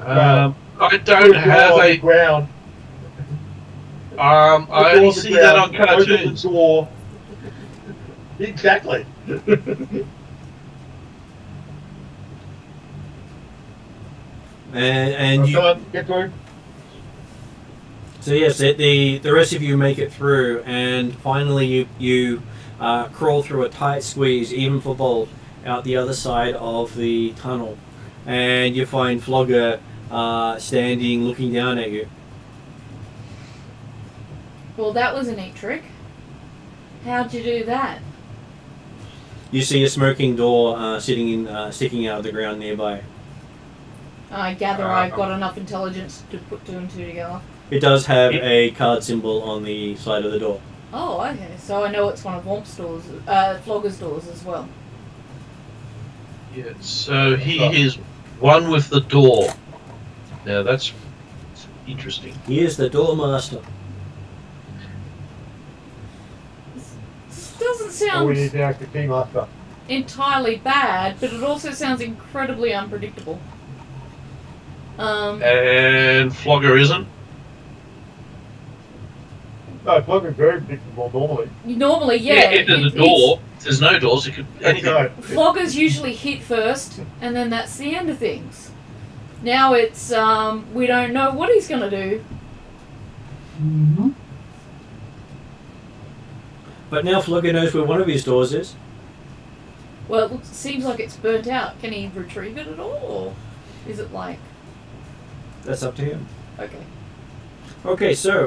Well, I don't have on the a. ground. I only see that on Open cartoons. the door. Exactly. And you, Can't get through. so yes, the rest of you make it through, and finally you crawl through a tight squeeze, even for Bolt, out the other side of the tunnel, and you find Flogger standing, looking down at you. Well, that was a neat trick. How'd you do that? You see a smoking door sticking out of the ground nearby. I gather I've got enough intelligence to put two and two together. It does have a card symbol on the side of the door. Oh, okay. So I know it's one of Womp's doors, Flogger's doors as well. Yeah, so he is one with the door. Now that's interesting. He is the door master. This doesn't All we sound need now is the keymaster. entirely bad, but it also sounds incredibly unpredictable. And Flogger isn't. No, Flogger's very predictable normally. Normally, yeah. Enter the door. If there's no doors, it could anything. No. Floggers usually hit first, and then that's the end of things. Now it's, we don't know what he's going to do. Mm-hmm. But now Flogger knows where one of his doors is. Well, it seems like it's burnt out. Can he retrieve it at all, or is it like... That's up to him. Okay. Okay, so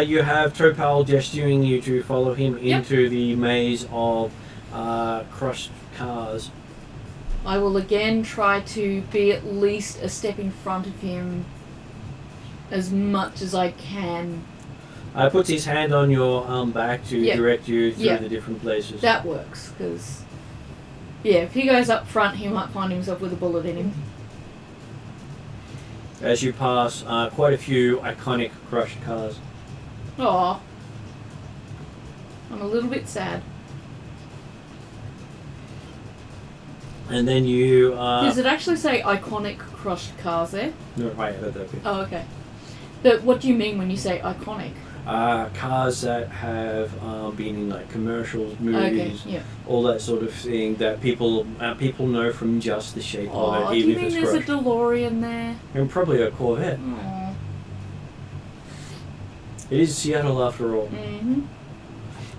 you have Topal gesturing you to follow him into the maze of crushed cars. I will again try to be at least a step in front of him as much as I can. Puts his hand on your back to direct you through Yeah. the different places. That works, because... Yeah, if he goes up front, he might find himself with a bullet in him. As you pass quite a few iconic crushed cars. Aw. I'm a little bit sad. And then you... Does it actually say iconic crushed cars there? No, I added that bit. Oh, okay. But what do you mean when you say iconic? Cars that have been in like commercials, movies, Okay, yeah. all that sort of thing that people know from just the shape Oh, of do it, you even mean if it's there's crushed. a DeLorean there? And probably a Corvette. Aw. It is Seattle after all. Mm-hmm.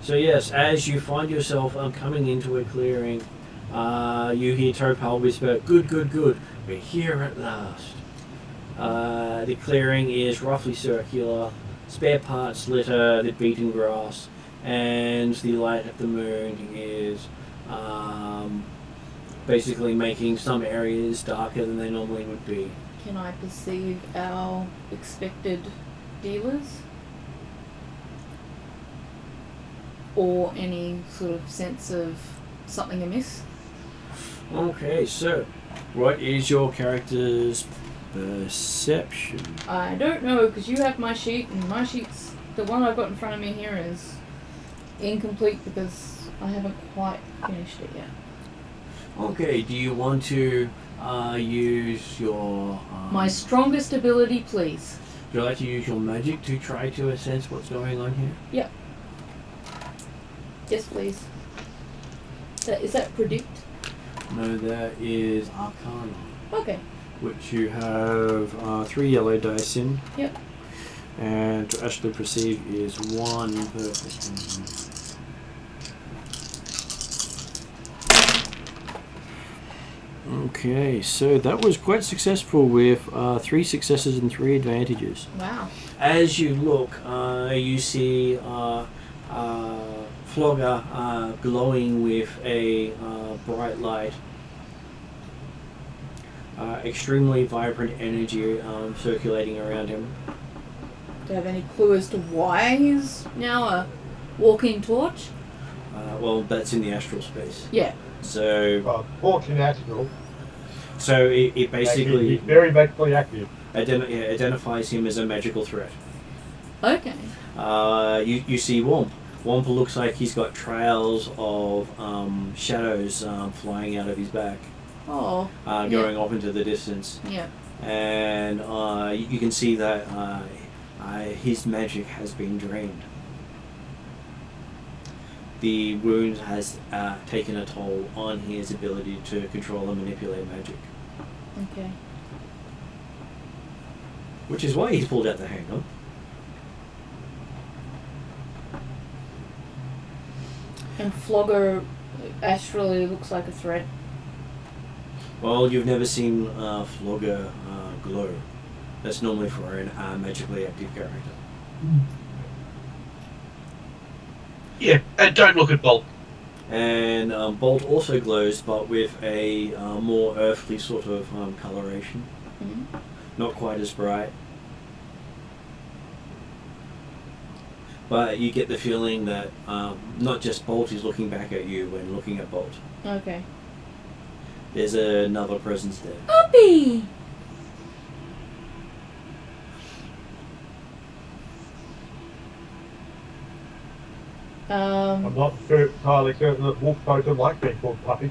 So yes, as you find yourself coming into a clearing, you hear Topal whisper, "Good, good, good. We're here at last." The clearing is roughly circular. Spare parts litter the beaten grass, and the light of the moon is basically making some areas darker than they normally would be. Can I perceive our expected dealers? Or any sort of sense of something amiss? Okay, so what is your character's perception? I don't know, because you have my sheet, and my sheet's... The one I've got in front of me here is incomplete because I haven't quite finished it yet. Okay, do you want to use your... My strongest ability, please. Would you like to use your magic to try to assess what's going on here? Yep. Yes, please. Is that predict? No, that is Arcana, Okay. which you have 3 yellow dice in. Yep. And to actually perceive is 1 perfect. Okay, so that was quite successful with 3 successes and 3 advantages. Wow. As you look, you see Flogger glowing with a bright light. Extremely vibrant energy circulating around him. Do you have any clue as to why he's now a walking torch? Well, that's in the astral space. Yeah. So, Fortune astral. so it basically He's very magically active. identifies him as a magical threat. Okay. You see Womp. Womp looks like he's got trails of shadows flying out of his back, Oh. going off into the distance. Yeah. And you can see that his magic has been drained. The wound has taken a toll on his ability to control and manipulate magic. Okay. Which is why he's pulled out the handgun. And Flogger astrally looks like a threat. Well, you've never seen Flogger glow. That's normally for a magically active character. Yeah, and don't look at Bolt. And Bolt also glows, but with a more earthly sort of coloration. Mm-hmm. Not quite as bright. But you get the feeling that not just Bolt is looking back at you when looking at Bolt. Okay. There's another presence there. Puppy! I'm not entirely certain that wolf totem like being called puppy.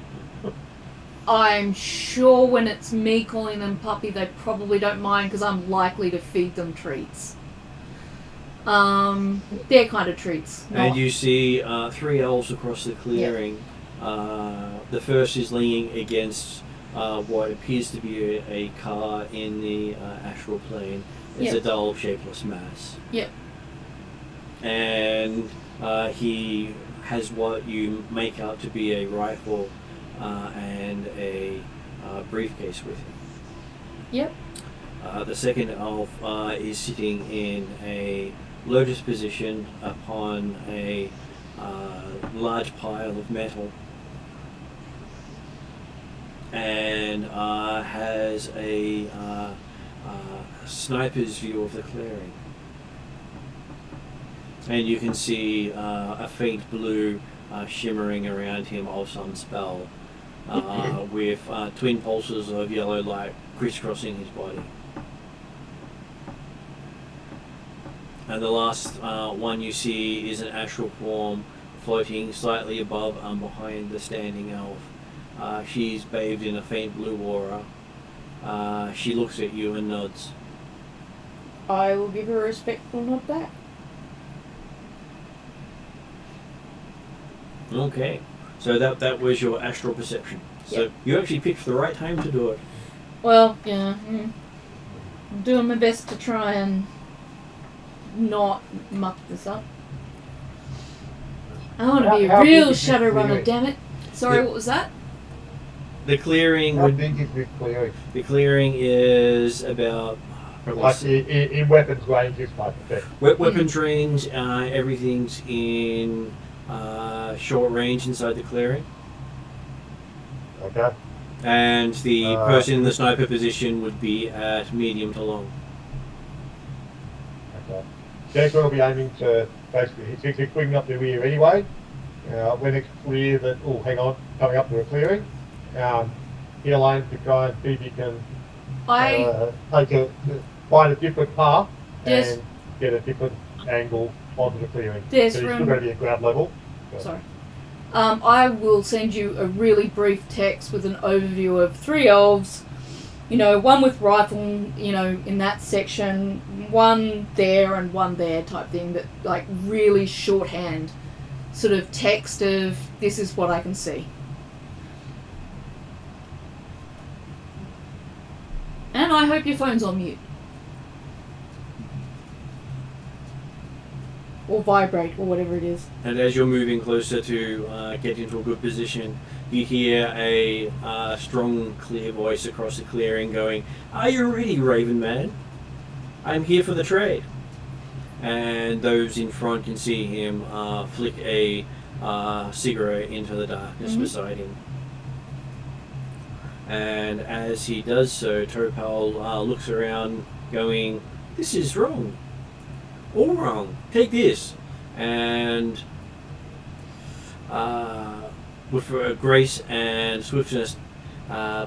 I'm sure when it's me calling them puppy, they probably don't mind because I'm likely to feed them treats. They're kind of treats. And you see 3 elves across the clearing. The first is leaning against what appears to be a car in the astral plane. It's a dull, shapeless mass. Yep. And He has what you make out to be a rifle and a briefcase with him. Yep. The second elf is sitting in a lotus position upon a large pile of metal and has a sniper's view of the clearing. And you can see a faint blue shimmering around him of some spell with twin pulses of yellow light crisscrossing his body. And the last one you see is an astral form floating slightly above and behind the standing elf. She's bathed in a faint blue aura. She looks at you and nods. I will give her a respectful nod back. Okay, so that was your astral perception. So Yep. you actually picked the right time to do it. Well, yeah. I'm doing my best to try and not muck this up. I want to be a How real big is this Shadowrunner, clearing? damn it. Sorry, Yep. what was that? The clearing How would big is this clearing? the clearing is about Like in weapons ranges type of thing. weapons range. Everything's in short range inside the clearing, Okay. and the person in the sniper position would be at medium to long. Okay. Jack will be aiming to basically he's bringing up the rear anyway. When it's clear that hang on, coming up to a clearing, he'll aim to try and see if he can find a different path Yes. and get a different angle onto the clearing. Yes, so he's from- still going to be at ground level. So- Sorry. I will send you a really brief text with an overview of 3 elves. One with rifle, in that section, one there and one there type thing, but like really shorthand sort of text of this is what I can see. And I hope your phone's on mute. Or vibrate, or whatever it is. And as you're moving closer to get into a good position, you hear a strong, clear voice across the clearing going, "Are you ready, Raven Man? I'm here for the trade." And those in front can see him flick a cigarette into the darkness beside him. And as he does so, Topal looks around going, "This is wrong. All wrong. Take this." And with grace and swiftness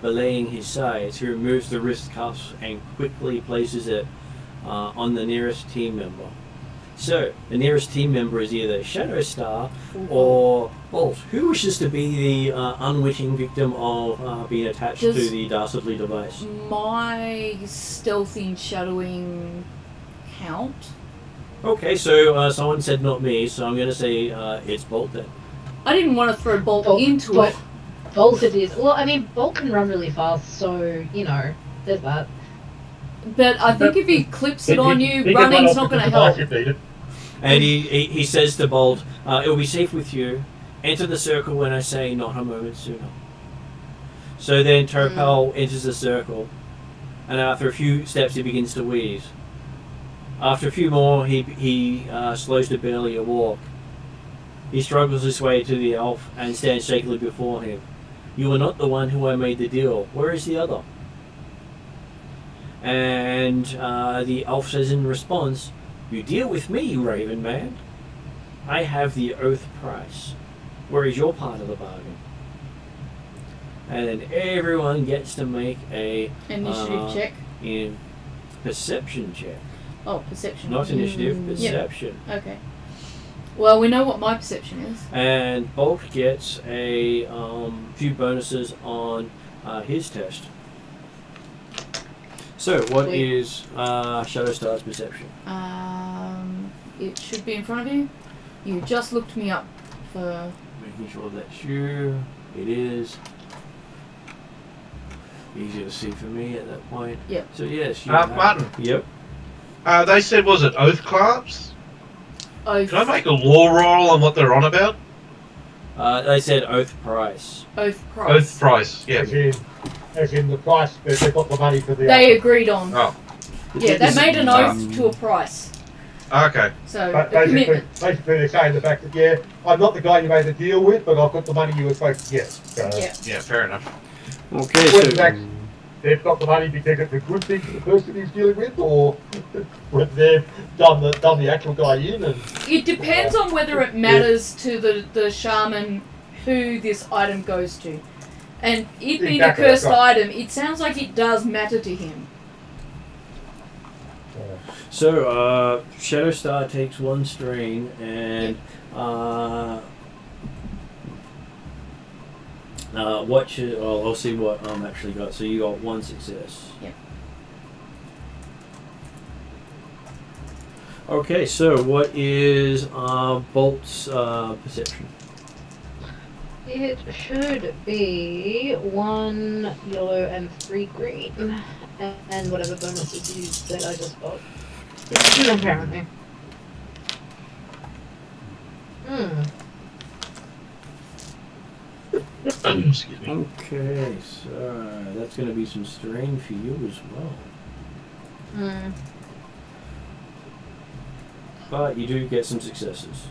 belaying his sides, he removes the wrist cuffs and quickly places it on the nearest team member. So, the nearest team member is either Shadow Star or Bolt. Who wishes to be the unwitting victim of being attached to Does- the dastardly device? My stealthy shadowing count? Okay, so someone said not me, so I'm going to say it's Bolt then. I didn't want to throw Bolt into Bolt. it. Bolt it is. Well, I mean, Bolt can run really fast, so, there's that. But I think if he clips it on you, He can run running's off not with going to the device help. if needed. And he says to Bolt, "It will be safe with you. Enter the circle when I say not a moment sooner." So then Topal enters the circle, and after a few steps he begins to wheeze. After a few more, he slows to barely a walk. He struggles his way to the elf and stands shakily before him. "You are not the one who I made the deal. Where is the other?" And the elf says in response, "You deal with me, Raven Man. I have the oath price. Where is your part of the bargain?" And then everyone gets to make a Initiative check. in perception check. Oh, perception. Not initiative, Yep. perception. Okay. Well, we know what my perception is. And Bolt gets a few bonuses on his test. So, what Sweet. is Shadow Star's perception? It should be in front of you. You just looked me up for. Making sure that's you. It is. Easy to see for me at that point. Yep. So yes, you Martin. Yep. They said, was it oath clasps? Oath. Can I make a law roll on what they're on about? They said oath price. Oath price. Oath price, yeah. As in the price that they've got the money for the. They agreed on. Oh, Yeah, they made an oath to a price. okay. So But a commitment. basically, they're saying the fact that yeah, I'm not the guy you made the deal with, but I've got the money you were supposed to get. So, Yeah. Yeah, fair enough. Okay, whether so that's they've got the money because it's a good thing for the person he's dealing with, or whether they've done the actual guy in and. It depends on whether it matters to the shaman who this item goes to. And it being Exactly, a cursed that's right. item, it sounds like it does matter to him. So, Shadowstar takes 1 strain and watch it. I'll see what actually got. So you got 1 success. Yep. Okay, so what is Bolt's perception? It should be 1 yellow and 3 green, and whatever bonuses you said I just got. Apparently. Excuse me. Okay, so that's going to be some strain for you as well. But you do get some successes.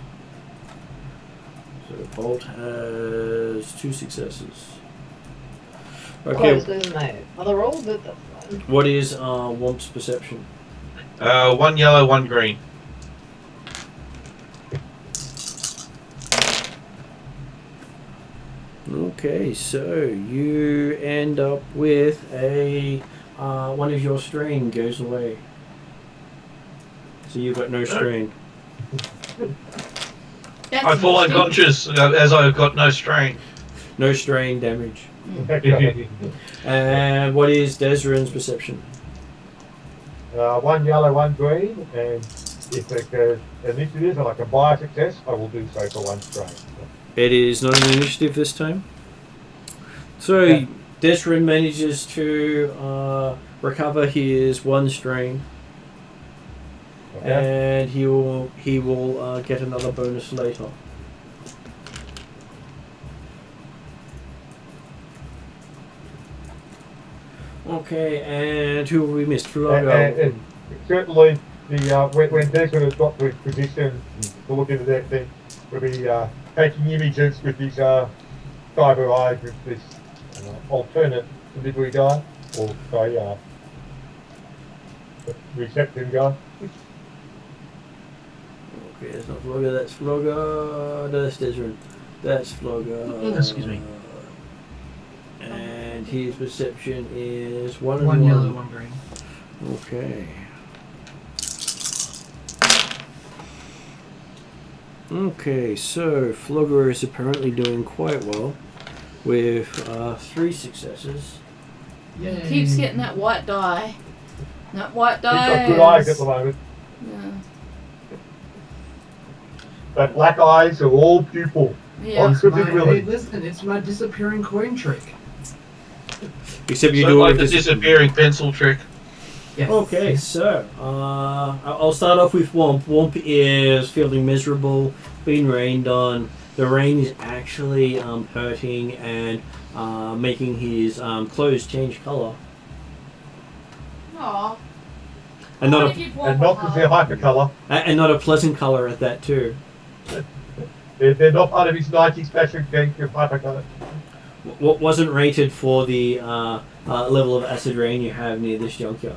So Bolt has 2 successes. Okay, Close than my other roll, but that's fine. what is Womp's perception? 1 yellow, 1 green. Okay, so you end up with a one of your strain goes away. So you've got no strain. That's I fall interesting. unconscious as I've got no strain. No strain damage. And what is Desrin's perception? 1 yellow, 1 green, and if it's an initiative and I can buy a success, I will do so for 1 strain. It is not an initiative this time. So Yeah. Desrin manages to recover his 1 strain, Okay. and he will get another bonus later. Okay, and who have we missed? And certainly, when Desmond has got to his position to look into that thing, we'll be taking images with his cyber eyes with this alternate delivery guy, or sorry, reception guy. Okay, it's not Flogger, that's Flogger, that's Desrin, that's Flogger. Excuse me. And his perception is 1 and 1 1. yellow, 1 green. Okay. Okay, so Flogger is apparently doing quite well with 3 successes. Yay. He keeps getting that white die. That white He's die. got good eyes at the moment. But black eyes are all pupil. Yeah. It's good Hey, visibility. listen, it's my disappearing coin trick. Except you So do like it the with disappearing pencil trick. Yes. Okay, so I'll start off with Womp. Womp is feeling miserable, being rained on. The rain is actually hurting and making his clothes change colour. Aw. And not What a, if you'd want And not because they're hypercolour. and not a pleasant colour at that too. They're not part of his 90s fashion gang of hypercolour. What wasn't rated for the level of acid rain you have near this junkyard?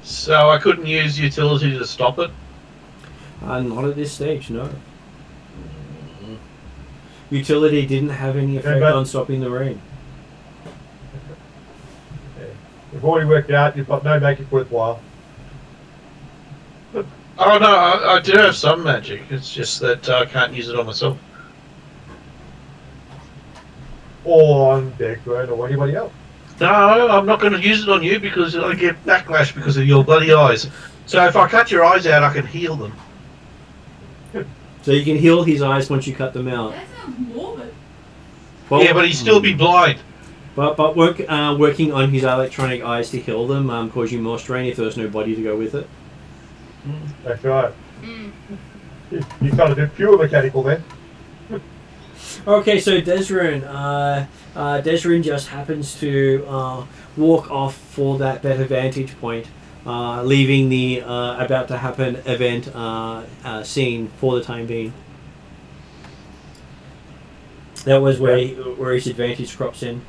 So I couldn't use utility to stop it. Not at this stage, no. Utility didn't have any effect but- on stopping the rain. You've already worked out you've got no magic worthwhile. Oh no, I do have some magic. It's just that I can't use it on myself. Or on Declan or anybody else. No, I'm not going to use it on you because I get backlash because of your bloody eyes. So if I cut your eyes out, I can heal them. So you can heal his eyes once you cut them out. That sounds morbid. Well, Yeah, but he'd still be blind. But working on his electronic eyes to heal them cause you more strain if there was no body to go with it. That's right. You kind of do pure mechanical then. Okay, so Desrin just happens to walk off for that better vantage point, leaving the about to happen event scene for the time being. That was where his advantage crops in.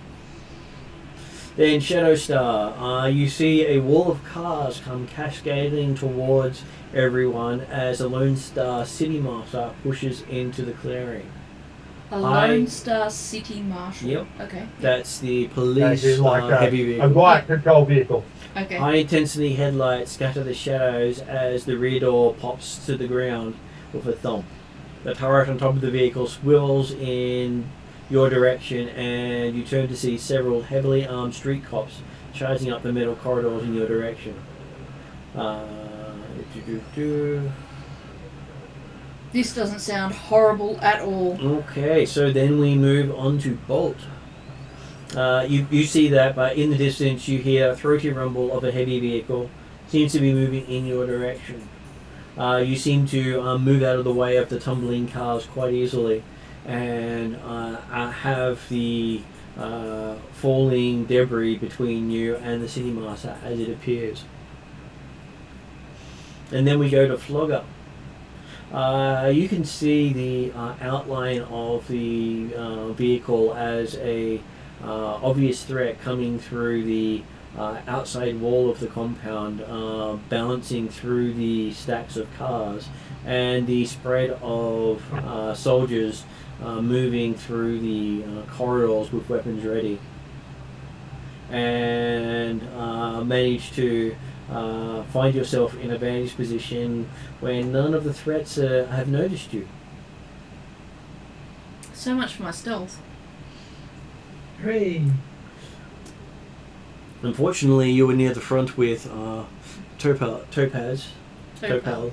Then Shadowstar, you see a wall of cars come cascading towards everyone as a Lone Star City Master pushes into the clearing. A Lone Star City Marshal. Yep. Okay. That's the police Like heavy a vehicle. riot control vehicle. Okay. High intensity headlights scatter the shadows as the rear door pops to the ground with a thump. The turret on top of the vehicle swivels in your direction, and you turn to see several heavily armed street cops charging up the metal corridors in your direction. This doesn't sound horrible at all. Okay, so then we move on to Bolt. You see that, but in the distance you hear a throaty rumble of a heavy vehicle. Seems to be moving in your direction. You seem to move out of the way of the tumbling cars quite easily, and have the falling debris between you and the City Master as it appears. And then we go to Flogger. You can see the outline of the vehicle as a obvious threat coming through the outside wall of the compound, balancing through the stacks of cars, and the spread of soldiers moving through the corridors with weapons ready, and manage to find yourself in a vantage position where none of the threats have noticed you. So much for my stealth. Hey. Unfortunately, you were near the front with Topal.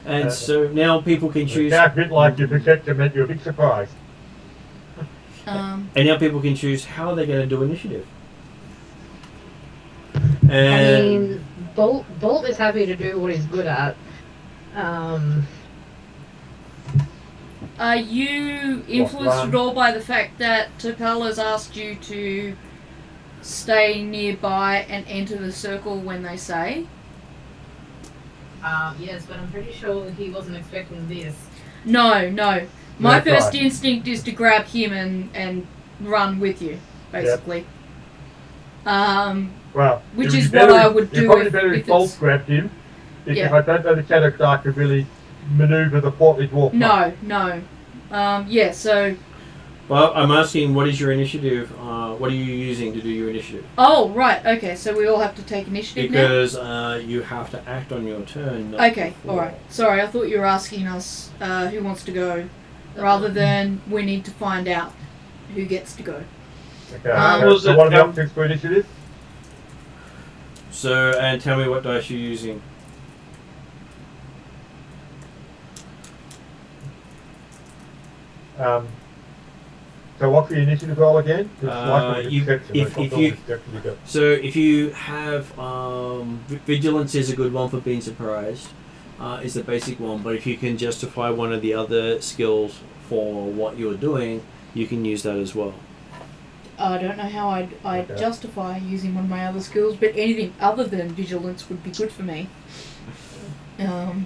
And so now people can choose. It's a bit like your protector meant you a big surprise. And now people can choose how they're going to do initiative. I And mean, Bolt is happy to do what he's good at. Are you influenced at all by the fact that Topal has asked you to stay nearby and enter the circle when they say? Yes, but I'm pretty sure he wasn't expecting this. No. My That's first right. instinct is to grab him and run with you, basically. Well, Which it would is be what better I would it'd do probably if- better if Bolt it's- grabbed him. If Yeah. I don't know the Shadowstar could really manoeuvre the Fortnighly Dwarf. No. Yeah, so... well, I'm asking, what is your initiative? What are you using to do your initiative? Oh, right, okay, so we all have to take initiative now? Because you have to act on your turn. not Okay, before. alright. Sorry, I thought you were asking us who wants to go, rather than we need to find out who gets to go. Okay. Was So it, what are the um, options for initiative? So, and tell me what dice you're using. So what's the initiative roll again? It's you- deception, if it's not you- always deception you got. So, if you have vigilance is a good one for being surprised, is the basic one. But if you can justify one of the other skills for what you're doing, you can use that as well. I don't know how I'd Okay. justify using one of my other skills, but anything other than vigilance would be good for me. Can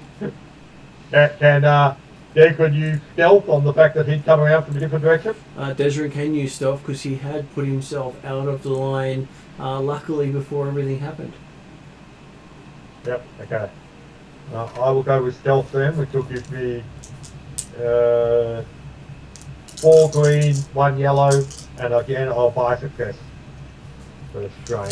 Declan use stealth on the fact that he'd come around from a different direction? Desrin can use stealth because he had put himself out of the line, luckily before everything happened. Yep, okay. I will go with stealth then, which will give me 4 green, 1 yellow, and again I'll buy success for the strain.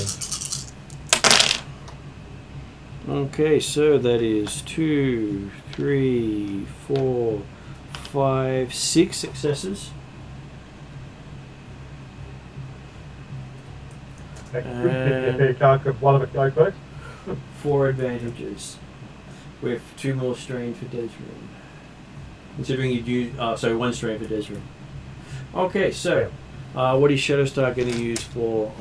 Okay, so that is 2, 3, 4, 5, 6 successes. If you can't get one of it go first. 4 advantages, with 2 more strain for Desrin. Considering you'd use, 1 strain for Desrin. Okay, so what is Shadowstar going to use for?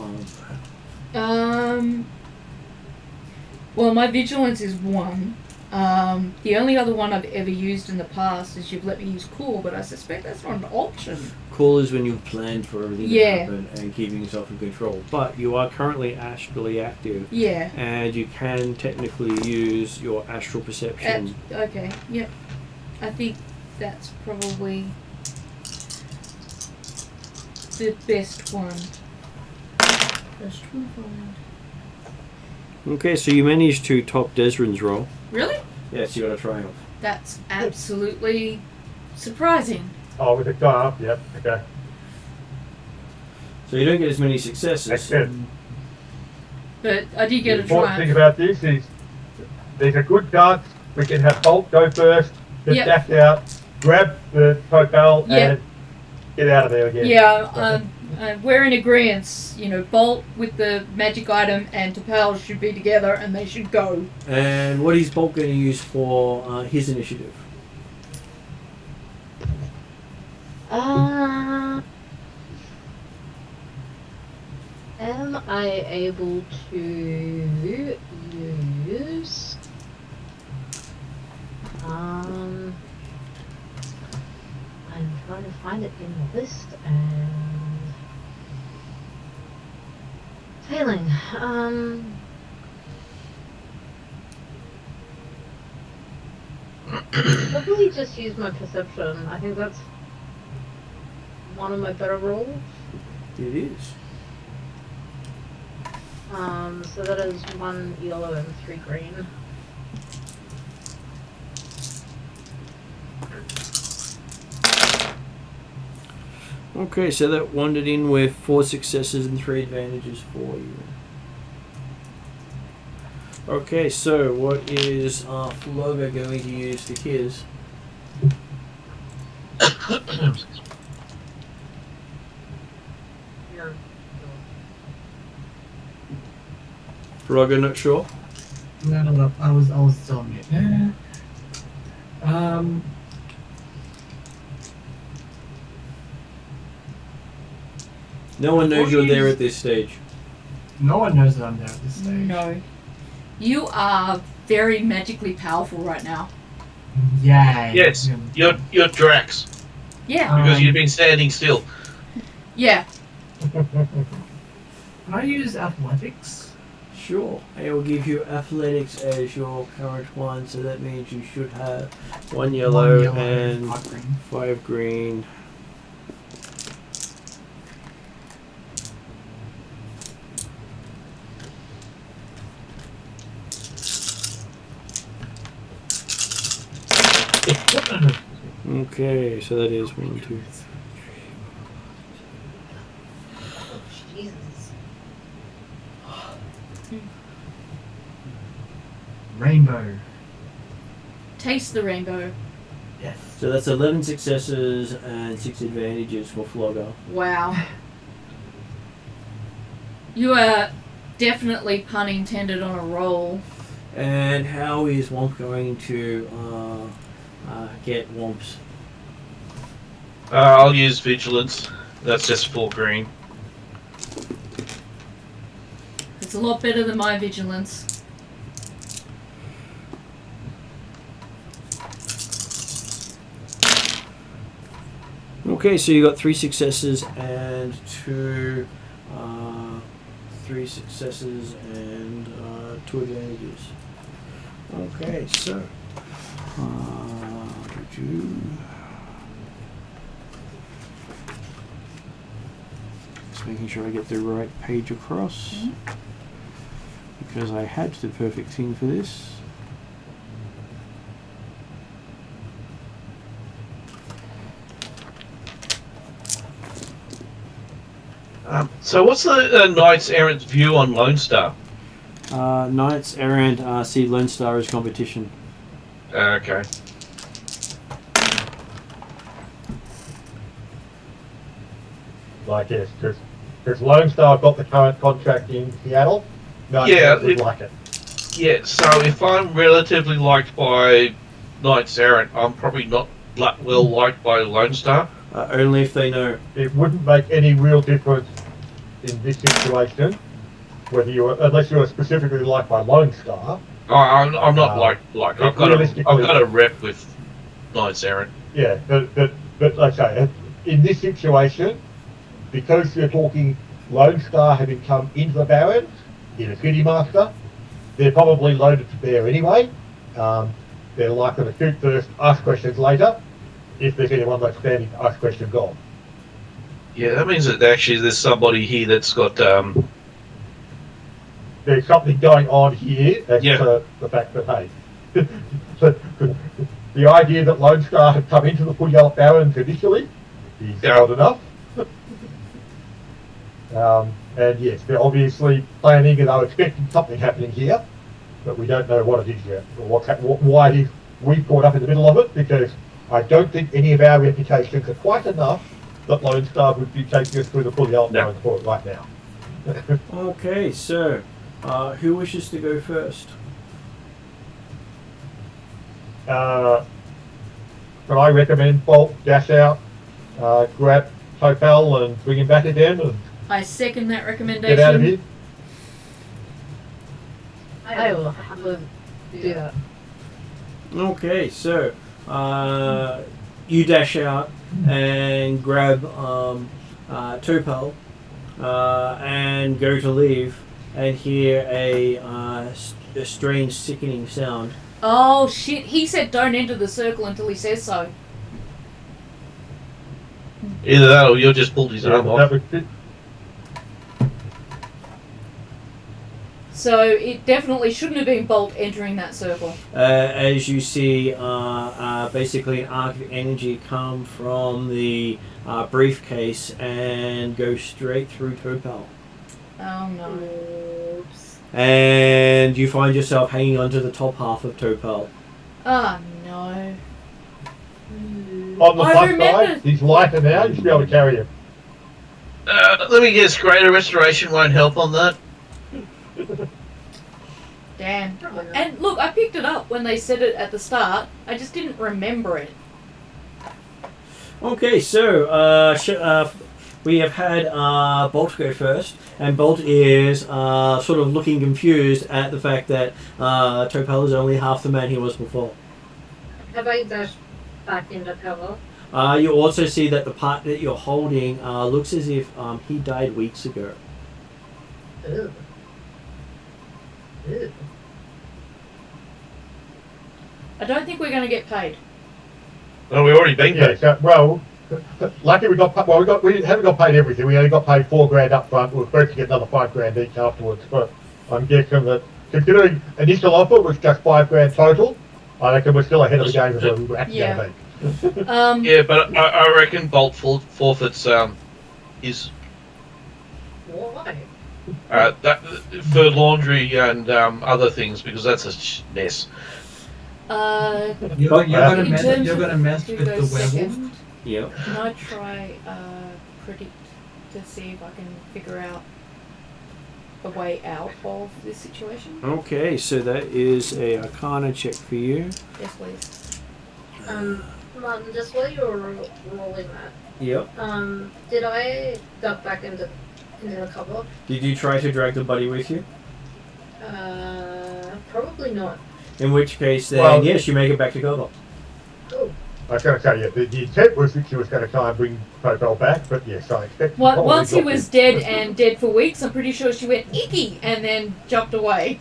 Well, my vigilance is 1, The only other one I've ever used in the past is you've let me use Cool, but I suspect that's not an option. Cool is when you've planned for everything to Yeah. happen and keeping yourself in control. But you are currently astrally active, Yeah. and you can technically use your astral perception. Okay, yep. I think that's probably the best one. First 25. Okay, so you managed to top Desrin's roll. Really? Yes, you got a triumph. That's absolutely surprising. Oh, with the car, yep, okay. So you don't get as many successes. Excellent. But I did get The a important thing triumph. about this is these are good cards. We can have Bolt go first, get Yep. dacked out, grab the Topal, Yep. and get out of there again. Yeah, we're in agreement. You know, Bolt with the magic item and Topal should be together and they should go. And what is Bolt going to use for his initiative? Am I able to use I'm trying to find it in the list and failing. Probably just use my perception. I think that's one of my better rolls. It is. So that is 1 yellow and 3 green. Okay, so that wandered in with 4 successes and 3 advantages for you. Okay, so what is Floga going to use for his? Floga, not sure? No, I was still on it. No one knows you're there at this stage. No one knows that I'm there at this stage. No. You are very magically powerful right now. Yay. Yes, you're Drax Yeah. because you've been standing still. Yeah. Can I use athletics? Sure. I will give you athletics as your current one, so that means you should have 1 yellow, One yellow and 5 green. 5 green. Okay, so that is 1, 2, 3. Jesus. Rainbow. Taste the rainbow. Yes. So that's 11 successes and 6 advantages for Flogger. Wow. You are definitely, pun intended, on a roll. And how is Womp going to get Womp's? I'll use Vigilance. That's just 4 green. It's a lot better than my vigilance. Okay, so you got 3 successes and 2 2 advantages. Okay, so just making sure I get the right page across, because I had the perfect thing for this. So what's the Knights Errant's view on Lone Star? Knights Errant see Lone Star as competition. Okay. Like, yes, because Lone Star got the current contract in Seattle. No, Yeah, would like it. Yeah, so if I'm relatively liked by Knights Errant, I'm probably not well liked by Lone Star. Only if they know. It wouldn't make any real difference in this situation, whether you were, unless you were specifically liked by Lone Star. I'm not like I've got realistically- a rep with Knights Errant. Yeah, but like I say, in this situation, because you're talking Lone Star having come into the Barrens in a City Master, they're probably loaded to bear anyway. They're likely to shoot first, ask questions later, if there's anyone that's standing to ask questions on. Yeah, that means that actually there's somebody here that's got There's something going on here, that's Yeah. the fact that, hey, so, the idea that Lone Star had come into the Full Yellow Barrens initially is Yeah. odd enough. And yes, they're obviously planning and are expecting something happening here, but we don't know what it is yet, or why we've caught up in the middle of it, because I don't think any of our reputations are quite enough that Lone Star would be taking us through the Full Yellow Barrens for it right now. Okay, so who wishes to go first? But I recommend Bolt dash out, grab Topal and bring him back again and I second that get out of here. recommendation. I will have to do that. Okay, so you dash out and grab Topal and go to leave and hear a strange, sickening sound. Oh shit, he said don't enter the circle until he says so. either that or you're just pulled his arm that off. would fit. So it definitely shouldn't have been Bolt entering that circle. As you see, basically an arc of energy come from the briefcase and go straight through Topal. Oh no. Oops. And you find yourself hanging onto the top half of Topal. Oh no. On the I plus remember- side, he's lighter now, you should be able to carry him. Let me guess, greater restoration won't help on that. Damn. And look, I picked it up when they said it at the start. I just didn't remember it. Okay, so we have had Bolt go first, and Bolt is sort of looking confused at the fact that Topal is only half the man he was before. Have I dashed back into cover? You also see that the part that you're holding looks as if he died weeks ago. Ew. Ew. I don't think we're going to get paid. Oh, we've already been Yeah, paid. so, well, lucky we haven't got paid everything. We only got paid $4,000 up front. We're supposed to get another $5,000 each afterwards. But I'm guessing that, considering initial offer was just $5,000 total, I reckon we're still ahead of the game as we were actually Yeah. going to be. Yeah, but I reckon Bolt forfeits his Why? that for laundry and other things because that's a mess. But, You're gonna in mess. terms You're of gonna mess who with the goes werewolf. second, Yep. can I try predict to see if I can figure out a way out of this situation? Okay, so that is a Arcana check for you. Yes, please. Martin, just while you were rolling that, Yep. did I duck back into the cover? Did you try to drag the buddy with you? Probably not. In which case, then Well- yes, you make it back to cover. Cool. I was going to say, yeah, the intent was that she was going to try and bring Topal back, but yes, I expect. Well, once he probably was dead and dead for weeks, I'm pretty sure she went icky and then jumped away.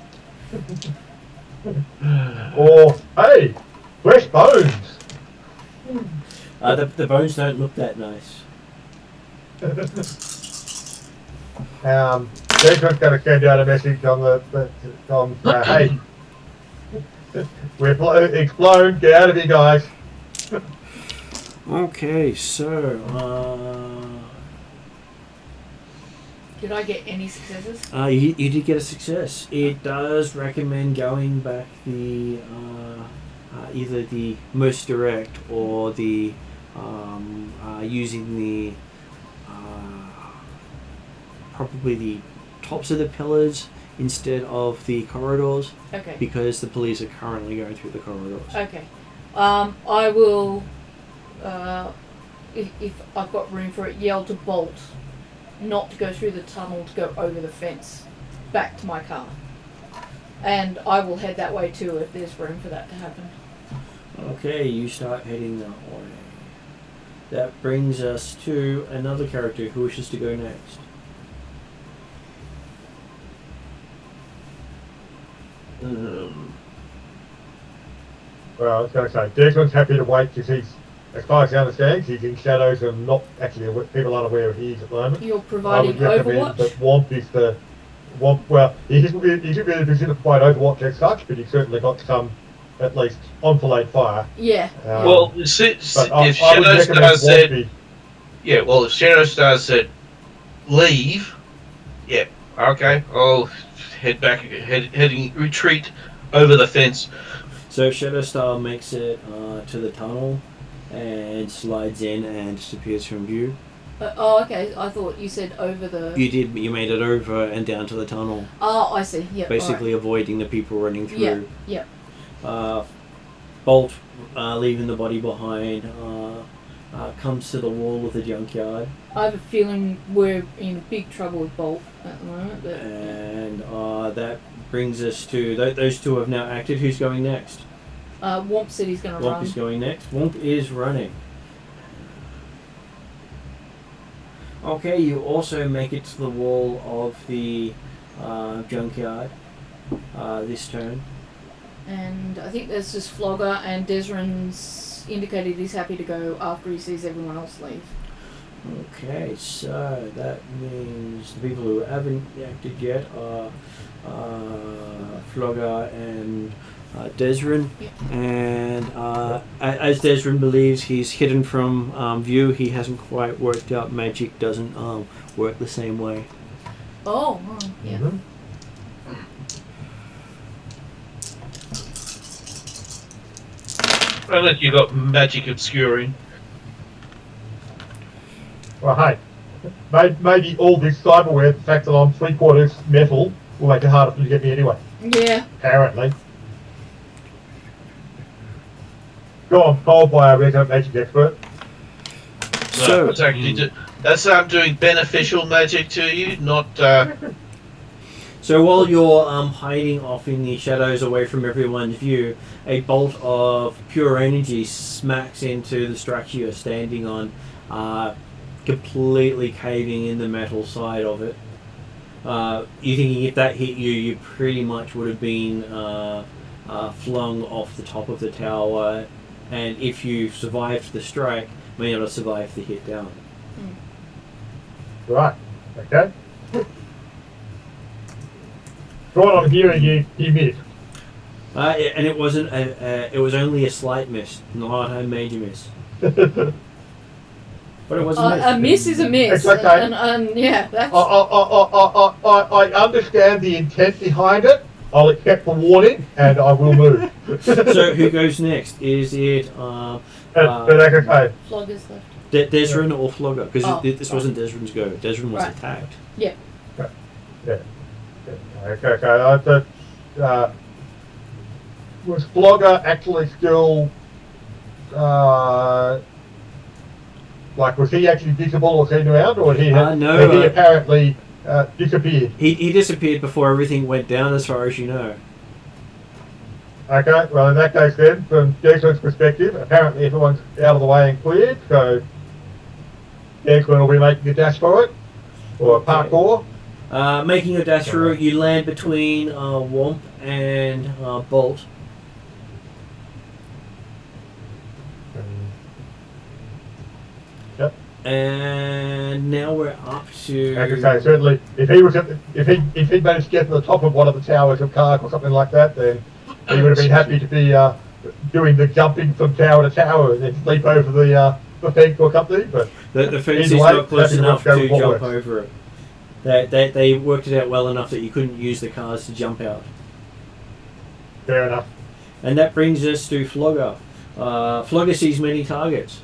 Or, hey, fresh bones! The bones don't look that nice. Desmond's going to send out a message on hey, we're explode, get out of here, guys. Okay, so Did I get any successes? you did get a success. It does recommend going back the either the most direct or the using the probably the tops of the pillars instead of the corridors Okay. because the police are currently going through the corridors. Okay. I will, if I've got room for it, yell to Bolt not to go through the tunnel, to go over the fence back to my car. And I will head that way too if there's room for that to happen. Okay, you start heading that way. That brings us to another character who wishes to go next. Well, I was going to say, Desmond's happy to wait because he's, as far as he understands, he's in shadows and not actually people aren't aware of he is at the moment. You're I providing would recommend Overwatch? that Womp is the Womp. Well, he isn't really in a position to provide Overwatch as such, but he's certainly got some, at least, enfilade fire. Yeah. Well, if But I would Shadowstar recommend said, Womp be. yeah, well, if Shadowstar said, leave, yeah, okay, I'll head back, retreat over the fence. So Shadowstar makes it to the tunnel and slides in and disappears from view. Oh, okay. I thought you said over the... You did, but you made it over and down to the tunnel. Oh, I see. Yeah. Basically avoiding the people running through. Yeah. Bolt, leaving the body behind, comes to the wall of the junkyard. I have a feeling we're in big trouble with Bolt at the moment. But... And that brings us to... those two have now acted. Who's going next? Womp said he's going to Womp run. is going next. Womp is running. Okay, you also make it to the wall of the junkyard this turn. And I think there's just Flogger, and Desrin's indicated he's happy to go after he sees everyone else leave. Okay, so that means the people who haven't acted yet are Flogger and Desrin. Yep. And as Desrin believes he's hidden from view, he hasn't quite worked out magic doesn't work the same way. Oh, yeah. Mhm. Unless you got magic obscuring. Well, hey, maybe all this cyberware, the fact that I'm 3/4 metal, will make it harder for you to get me anyway. Yeah. Apparently. Go on, told by a resident magic expert. So- That's actually that's doing beneficial magic to you, not. So while you're hiding off in the shadows away from everyone's view, a bolt of pure energy smacks into the structure you're standing on, completely caving in the metal side of it. You're thinking if that hit you, you pretty much would have been flung off the top of the tower, and if you survived the strike, may not have survived the hit down. Right, okay. So what I'm hearing, you missed. And it wasn't. It was only a slight miss, not a major miss. But it was a miss. A miss is a miss. It's okay. And yeah, that's... I understand the intent behind it. I'll accept the warning, and I will move. So who goes next? Is it But that's okay. Flogger's left. Desrin or Flogger? Because Oh, this wasn't Desrin's go. Desrin was Right. attacked. Yeah. Okay. Was Flogger actually still, was he actually visible or seen around, or had he, No, had he apparently disappeared? He disappeared before everything went down, as far as you know. Okay, well in that case then, from Desmond's perspective, apparently everyone's out of the way and cleared, so Desmond will be making a dash for it, or a parkour. Making a dash through, you land between Womp and Bolt. Yep. And now we're up to. Like I say, certainly, if he managed to get to the top of one of the towers of Kark or something like that, then he would have been happy to be doing the jumping from tower to tower and then leap over the fence or something. But The fence is either way, not close happy enough go to with what jump works. over it. They worked it out well enough that you couldn't use the cars to jump out. Fair enough. And that brings us to Flogger. Flogger sees many targets.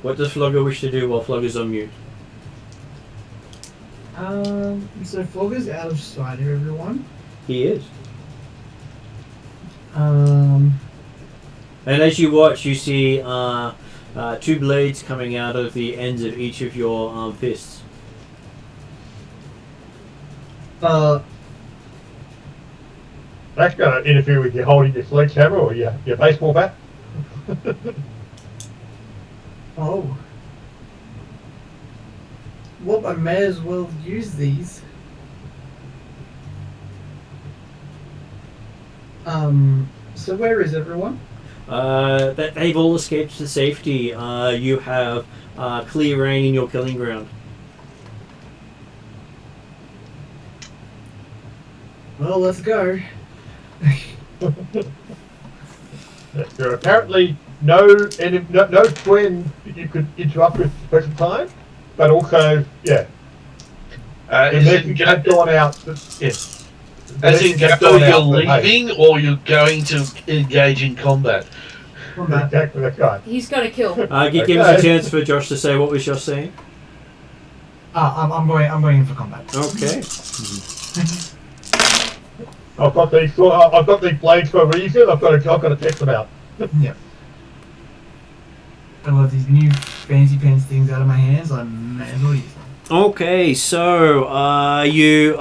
What does Flogger wish to do while Flogger's on mute? So Flogger's out of sight of everyone. He is. Um, And as you watch, you see 2 blades coming out of the ends of each of your fists. That's going to interfere with you holding your sledgehammer or your baseball bat. Oh. Well, I may as well use these. So where is everyone? That they've all escaped to safety. You have clear reign in your killing ground. Well, let's go. There are apparently no friend that you could interrupt with at the present time, but also, the message had gone out. Yes. As in, you're leaving or you're going to engage in combat? Exactly, that's right. He's got to kill. Give us a chance for Josh to say what was Josh saying. I'm going in for combat. Okay. I've got these blades for a reason. I've got to test them out. Yeah. I love these new fancy pants things out of my hands. I may as well use them. Okay, so you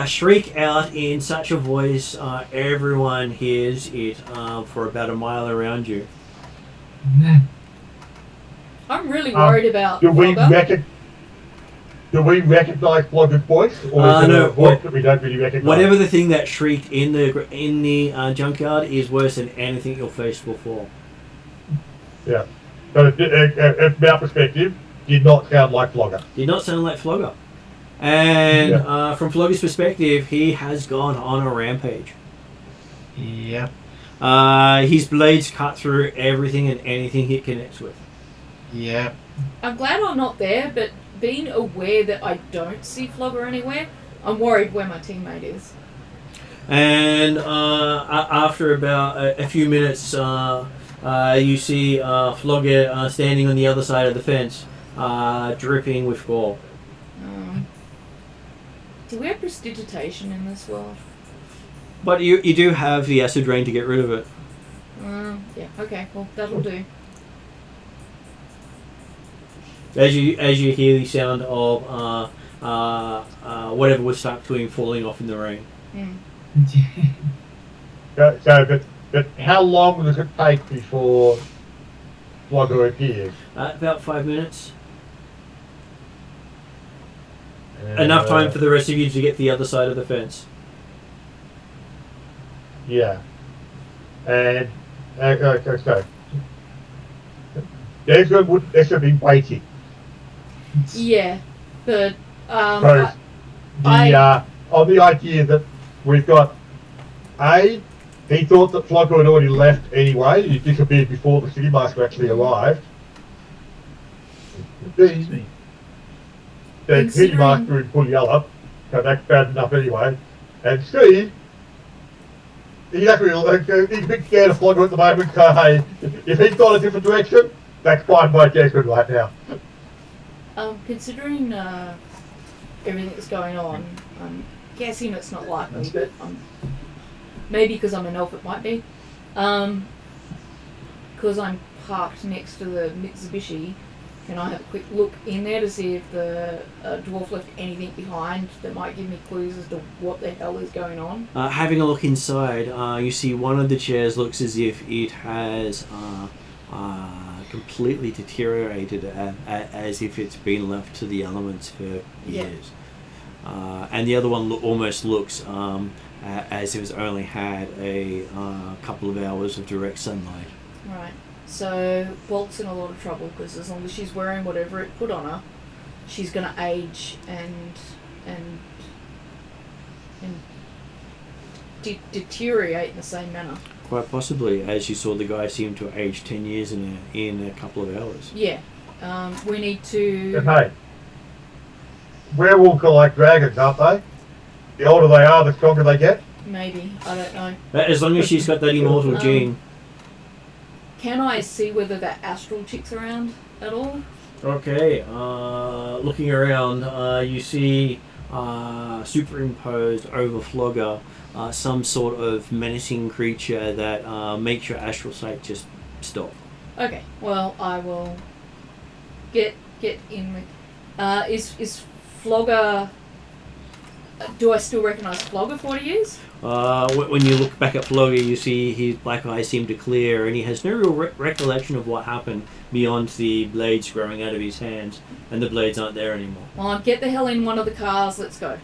shriek out in such a voice everyone hears it for about a mile around you. I'm really worried about Do we Flogger. recognize Flogger's voice, or is it a voice that we don't really recognize? Whatever the thing that shrieked in the junkyard is worse than anything you'll face before. Yeah. So, from our perspective, did not sound like Flogger. Did not sound like Flogger. And from Flogger's perspective, he has gone on a rampage. Yep. His blades cut through everything and anything he connects with. Yep. I'm glad I'm not there, but being aware that I don't see Flogger anywhere, I'm worried where my teammate is. And after about a few minutes, you see Flogger standing on the other side of the fence, dripping with gore. Do we have prestidigitation in this world? But you do have the acid rain to get rid of it. Yeah, okay, well, that'll do. As you hear the sound of whatever was stuck to him falling off in the rain. But how long does it take before Flogger appears? About 5 minutes. Enough time for the rest of you to get to the other side of the fence. Yeah. And so there's going to be waiting. Yeah, but On the idea that we've got he thought that Flogger had already left anyway. He disappeared before the City Master actually arrived. Excuse me. The City Master is full yellow, so that's bad enough anyway. And Steve, he's a bit scared of Flogger at the moment, so hey, if he's gone a different direction, that's fine by Jason right now. Considering everything that's going on, I'm guessing it's not likely, but maybe because I'm an elf it might be. Because I'm parked next to the Mitsubishi, can I have a quick look in there to see if the dwarf left anything behind that might give me clues as to what the hell is going on? Having a look inside, you see one of the chairs looks as if it has completely deteriorated, as if it's been left to the elements for years. And the other one almost looks as if it's only had a couple of hours of direct sunlight. Right. So Walt's in a lot of trouble because as long as she's wearing whatever it put on her, she's going to age and deteriorate in the same manner. Quite possibly, as you saw the guy seem to age 10 years in a couple of hours. Yeah. We need to... Hey, werewolves are like dragons, aren't they? The older they are, the stronger they get. Maybe. I don't know. As long as she's got that immortal gene. Can I see whether that astral chick's around at all? Okay. Looking around, you see superimposed over Flogger some sort of menacing creature that makes your astral sight just stop. Okay. Well, I will get in with. Is Flogger? Do I still recognise Flogger for what he is? When you look back at Flogger, you see his black eyes seem to clear, and he has no real recollection of what happened beyond the blades growing out of his hands, and the blades aren't there anymore. Well, get the hell in one of the cars. Let's go.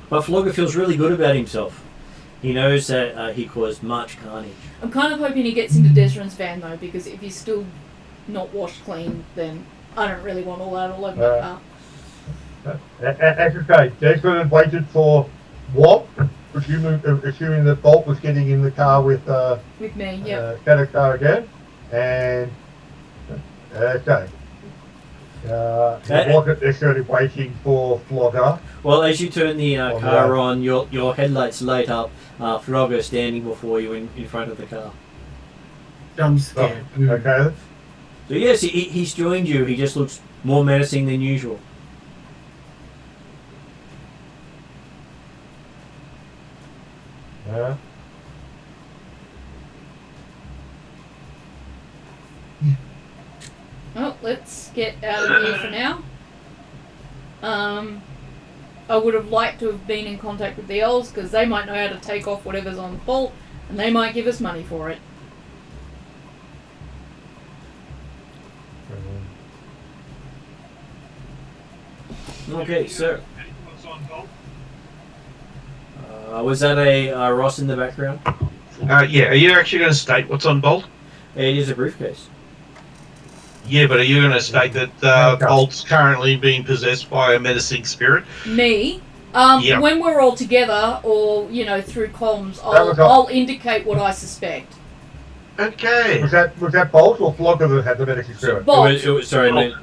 But Flogger feels really good about himself. He knows that he caused much carnage. I'm kind of hoping he gets into Desmond's van though, because if he's still not washed clean, then I don't really want all that all over my car. As you say, Desmond had waited for what? Assuming that Bolt was getting in the car with me, yeah. Shadow again, and okay. He wasn't necessarily waiting for Flogger. Well, as you turn the car on, your headlights light up. Flogger standing before you in front of the car. Jump scare. Okay. So yes, he's joined you. He just looks more menacing than usual. Yeah. Well, let's get out of here for now. I would have liked to have been in contact with the elves because they might know how to take off whatever's on the bolt, and they might give us money for it. Okay, so was that a Ross in the background? Yeah, are you actually going to state what's on Bolt? It is a briefcase. Yeah, but are you going to state that Bolt's currently being possessed by a menacing spirit? Me? Yep. When we're all together, or through comms, I'll indicate what I suspect. Okay. Was that Bolt or Flogger that had the menacing spirit? Bolt. It was, sorry, Bolt.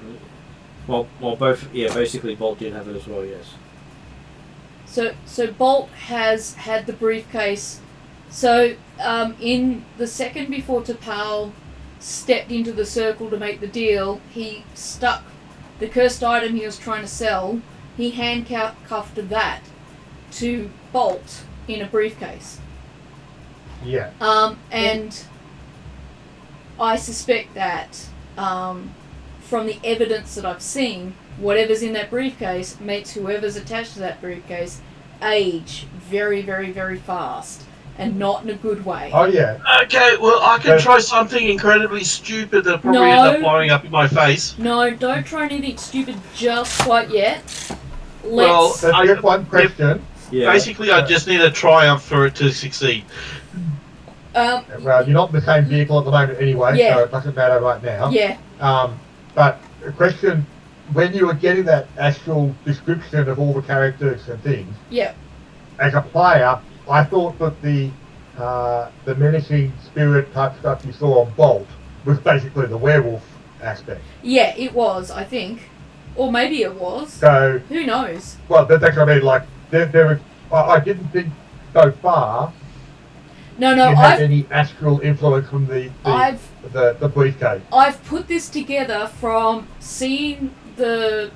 Well, both. Yeah, basically, Bolt did have it as well. Yes. So Bolt has had the briefcase. So in the second before Topal stepped into the circle to make the deal, he stuck the cursed item he was trying to sell. He handcuffed that to Bolt in a briefcase. Yeah. And I suspect that from the evidence that I've seen, whatever's in that briefcase makes whoever's attached to that briefcase age very, very, very fast, and not in a good way. Oh yeah. Okay, well I can try something incredibly stupid that'll probably end up blowing up in my face. No, don't try anything stupid just quite yet. Well, I get one question. Yeah. Basically, I just need a triumph for it to succeed. Well, you're not in the same vehicle at the moment anyway, so it doesn't matter right now. Yeah. But a question, when you were getting that actual description of all the characters and things, as a player, I thought that the menacing spirit type stuff you saw on Bolt was basically the werewolf aspect. Yeah, it was, I think. Or maybe it was. So who knows? Well, that's what I mean. Like, there was, I didn't think so far. No, you had any astral influence from the briefcase. I've put this together from seeing the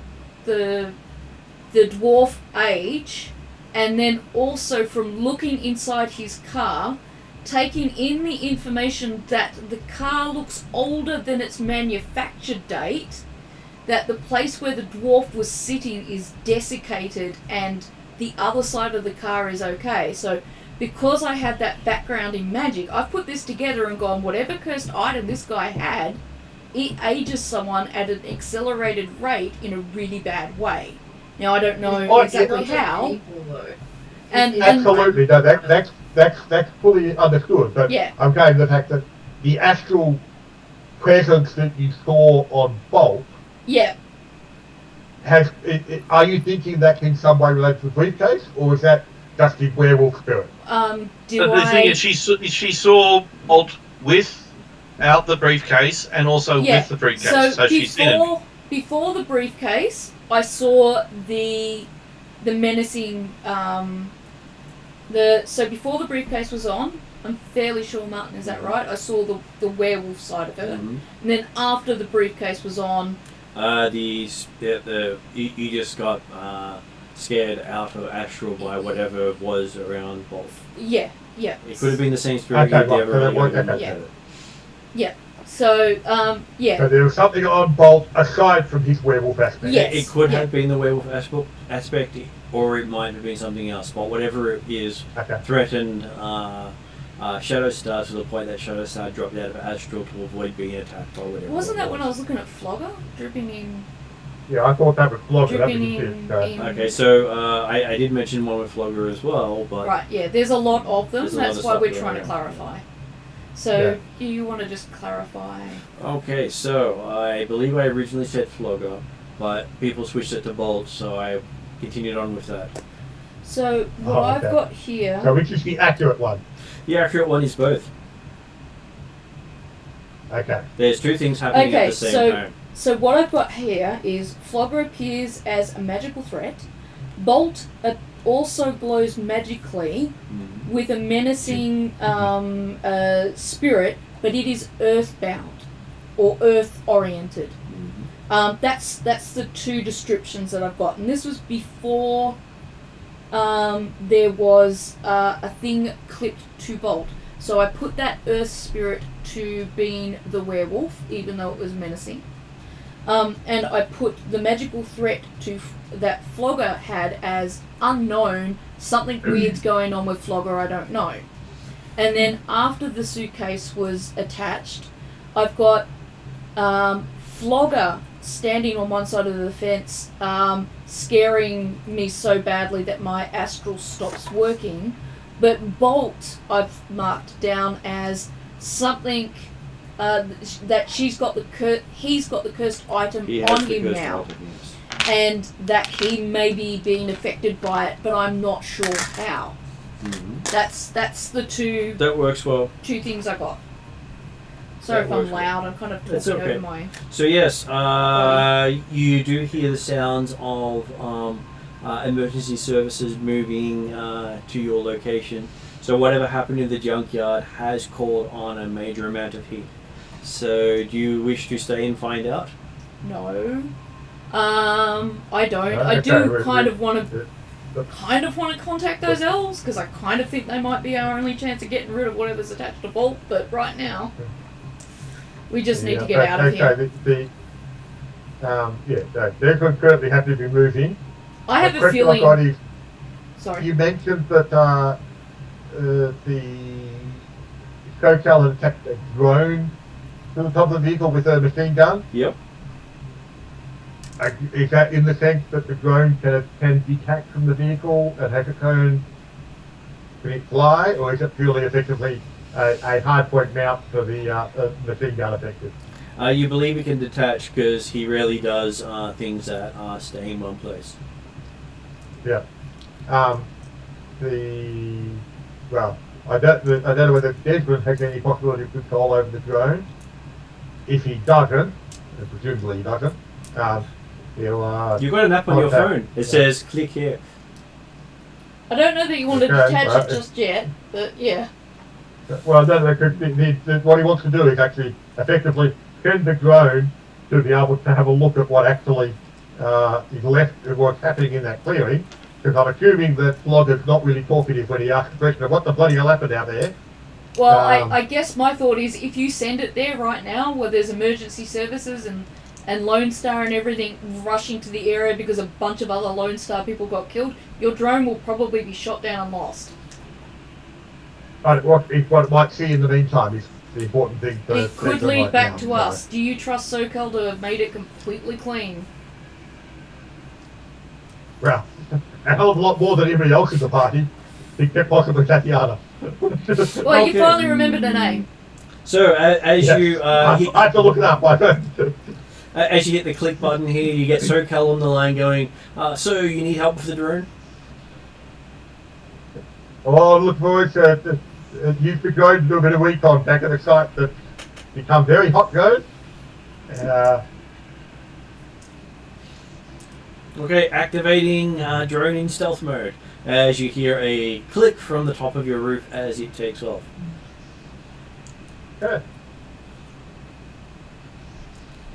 dwarf age, and then also from looking inside his car, taking in the information that the car looks older than its manufacture date, that the place where the dwarf was sitting is desiccated and the other side of the car is okay. So because I had that background in magic, I've put this together and gone, whatever cursed item this guy had, it ages someone at an accelerated rate in a really bad way. Now I don't know exactly how. And absolutely, no, that's fully understood. But I'm going to the fact that the astral presence that you saw on Bolt. Yeah. Are you thinking that in some way related to the briefcase, or is that just the werewolf spirit? The thing is, she saw Bolt without the briefcase and also with the briefcase. So she's seen it. Before the briefcase, I saw the menacing. So before the briefcase was on, I'm fairly sure, Martin, is that right? I saw the werewolf side of it, and then after the briefcase was on. You just got scared out of astral by whatever was around Bolt. Yeah. It could have been the same spirit. Okay, You'd never right, so really that was- looked okay. at it. So, So yeah. there was something on Bolt aside from his werewolf aspect. Yes. It could yeah. have been the werewolf aspect, or it might have been something else. But whatever it is, Okay. threatened Shadowstar to the point that Shadowstar dropped out of astral to avoid being attacked by whatever. Wasn't it that when I was looking at Flogger? Dripping in. Yeah, I thought that was Flogger. That was Dripping it. in. Okay, so I did mention one with Flogger as well, but Right, yeah, there's a lot of them. There's a lot That's of why stuff we're going trying to on. clarify. So, do you want to just clarify? okay, so I believe I originally said Flogger, but people switched it to Bolt, so I continued on with that. So, what Oh, I've okay. got here. So which is the accurate one? The accurate one is both. Okay. There's two things happening Okay, at the same so- time. So what I've got here is Flogger appears as a magical threat. Bolt also glows magically with a menacing spirit, but it is earthbound or earth-oriented. That's the two descriptions that I've got, and this was before there was a thing clipped to Bolt. So I put that earth spirit to being the werewolf, even though it was menacing. And I put the magical threat that Flogger had as unknown, something weird's going on with Flogger, I don't know. And then after the suitcase was attached, I've got Flogger standing on one side of the fence, scaring me so badly that my astral stops working. But Bolt I've marked down as something that he's got the cursed item He has on the him cursed now, item, yes. and that he may be being affected by it, but I'm not sure how. That's the two That works well. things I got. Sorry That if I'm works well. loud. I'm kind of That's talking okay. over my. So yes, you do hear the sounds of emergency services moving to your location. So whatever happened in the junkyard has called on a major amount of heat. So do you wish to stay and find out? No. I don't. I Okay, do we- kind we- of want to contact those elves because I kind of think they might be our only chance of getting rid of whatever's attached to Bolt. But right now, we just need to get out of here. They're currently have to be moving. I have The a question I've got feeling. is, Sorry. you mentioned that the Topal had attacked a drone to the top of the vehicle with a machine gun. Yep. Is that in the sense that the drone can detach from the vehicle and have its own, can it fly, or is it purely effectively a hardpoint mount for the machine gun effective? You believe he can detach because he rarely does things that stay in one place. Yeah. I don't know whether Desmond has any possibility of control over the drone. If he doesn't, and presumably he doesn't, he'll. You've got an app on your contact- phone. It says click here. I don't know that you want to Okay, detach right. it just yet, but yeah. Well, no, what he wants to do is actually effectively send the drone to be able to have a look at what actually is left, what's happening in that clearing. Because I'm assuming that Flogger's not really talkative when he asks the question of what the bloody hell happened out there. Well, Um, I guess my thought is if you send it there right now where there's emergency services and Lone Star and everything rushing to the area because a bunch of other Lone Star people got killed, your drone will probably be shot down and lost. But what it might see in the meantime is the important thing to It could to lead right back now, to so. us. Do you trust SoCal to have made it completely clean? Well, a hell of a lot more than everybody else in the party, except possibly Tatiana. Well, Okay. you finally remembered her name. So as Yeah. you I have to look it up. I don't. as you hit the click button here, you get SoCal on the line going. So you need help with the drone? Oh, look forward to use the drone to do a bit of recon back at the site that's become very hot zone. Okay, activating drone in stealth mode as you hear a click from the top of your roof as it takes off. Okay.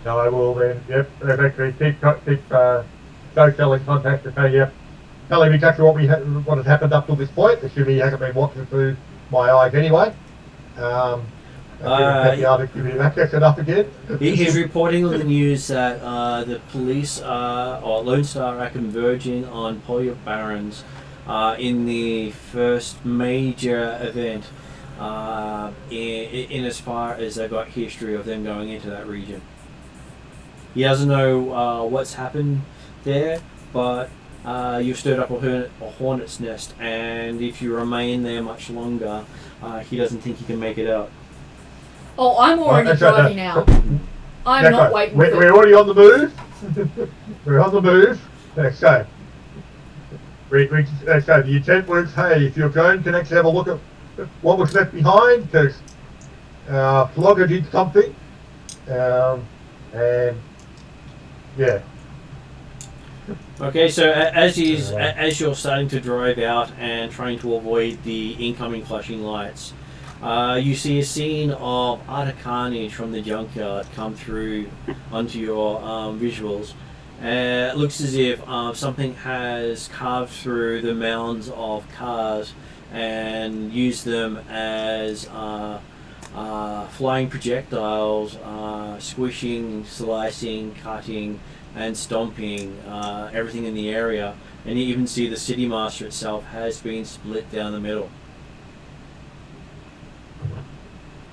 So I will then, actually keep SoCal in contact to say, yep, tell him exactly what has happened up to this point, assuming he hasn't been watching through my eyes anyway. Give him access enough again. He's reporting on the news that the police or Lone Star are converging on Polyop Barrens in the first major event in as far as they've got history of them going into that region. He doesn't know what's happened there, but you've stirred up a hornet's nest, and if you remain there much longer, he doesn't think you can make it out. Oh, I'm already driving out. I'm not waiting. We're already on the move. We're on the move. So, so the intent was, hey, if you're going, can actually have a look at what was left behind, because Flogger did something, and yeah. Okay, so as you're starting to drive out and trying to avoid the incoming flashing lights, you see a scene of utter carnage from the junkyard come through onto your visuals. It looks as if something has carved through the mounds of cars and used them as flying projectiles, squishing, slicing, cutting, and stomping everything in the area. And you even see the City Master itself has been split down the middle.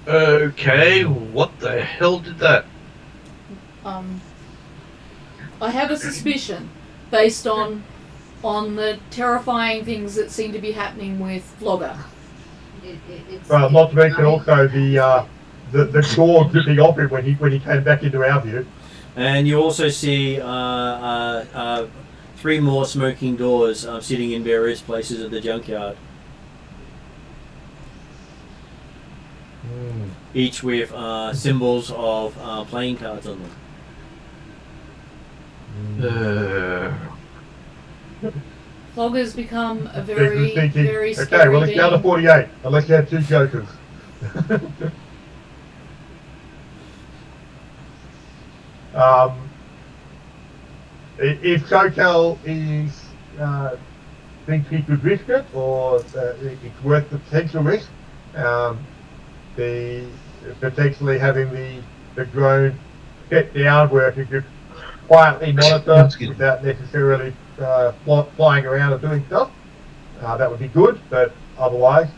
Okay, what the hell did that? I have a suspicion, based on the terrifying things that seem to be happening with Flogger. Well, not to mention also the door dripping off him when he came back into our view. And you also see 3 more smoking doors sitting in various places of the junkyard. Each with symbols of playing cards on them. Flogger's become a very Okay, scary well, it's down to 48, unless you had 2 jokers. If Topal thinks he could risk it, or it's worth the potential risk, the potentially having the drone get down where it could quietly monitor without necessarily flying around and doing stuff, that would be good. But otherwise,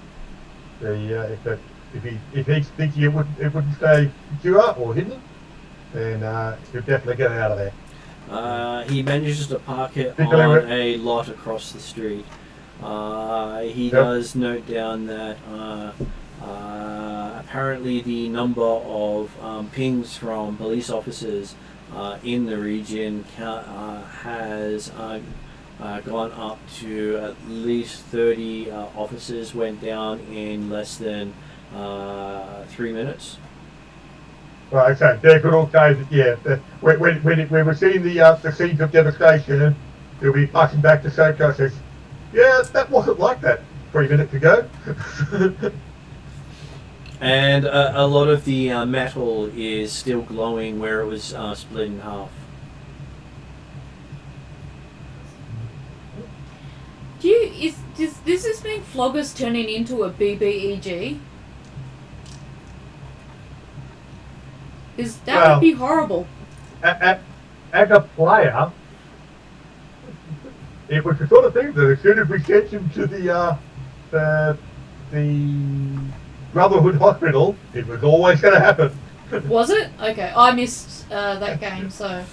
if he's thinking it wouldn't stay secure or hidden, then he'll definitely get it out of there. He manages to park it on a lot across the street. He does note down that apparently the number of pings from police officers in the region has gone up to at least 30 officers went down in less than 3 minutes. Right, okay. There could also say that, yeah, when we're seeing the scenes of devastation, he'll be passing back to Soko and says, yeah, that wasn't like that 3 minutes ago. And a lot of the metal is still glowing where it was split in half. Does this mean Flogger's turning into a BBEG? That would be horrible. As a player, it was the sort of thing that as soon as we sent him to the Brotherhood Hospital, it was always going to happen. Was it? Okay, I missed that game, so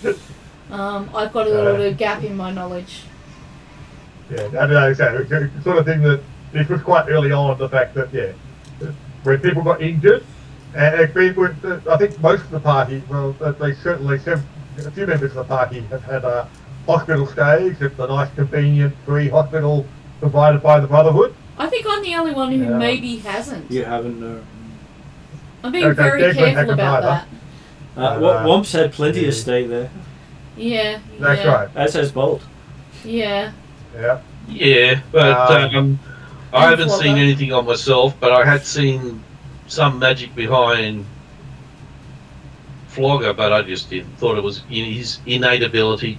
I've got a little bit of gap in my knowledge. Yeah, I don't know, so it's the sort of thing that it was quite early on, the fact that, yeah, when people got injured, and I think most of the party, well, they certainly, a few members of the party have had hospital stays. It's a nice, convenient, free hospital provided by the Brotherhood. I think I'm the only one who maybe hasn't. You haven't, no. I'm being very careful about that. Womps had plenty of stay there. Yeah. That's right. As has Bolt. Yeah. Yeah. Yeah, but I haven't seen anything on myself, but I had seen some magic behind Flogger, but I just thought it was in his innate ability.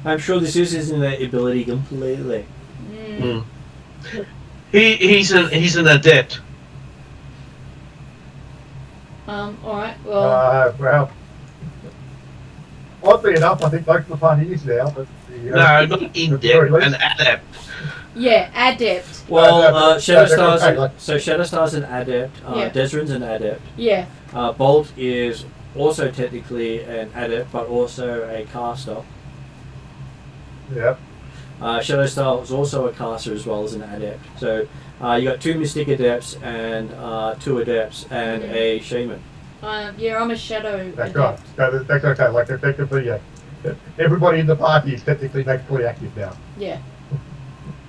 I'm sure this is his innate ability completely. Mm. He's an adept. Alright, well. Well, oddly enough, I think most of the party is now, but No, not in depth, an adept. Yeah, adept. Well, Shadowstar's okay, like- Shadowstar's an adept. Yeah. Desrin's an adept. Yeah. Bolt is also technically an adept, but also a caster. Yeah. Shadowstar is also a caster as well as an adept. So you got 2 mystic adepts and 2 adepts and a shaman. Yeah, I'm a shadow That's adept. right. That's okay. Like effectively, everybody in the party is technically magically active now, Yeah.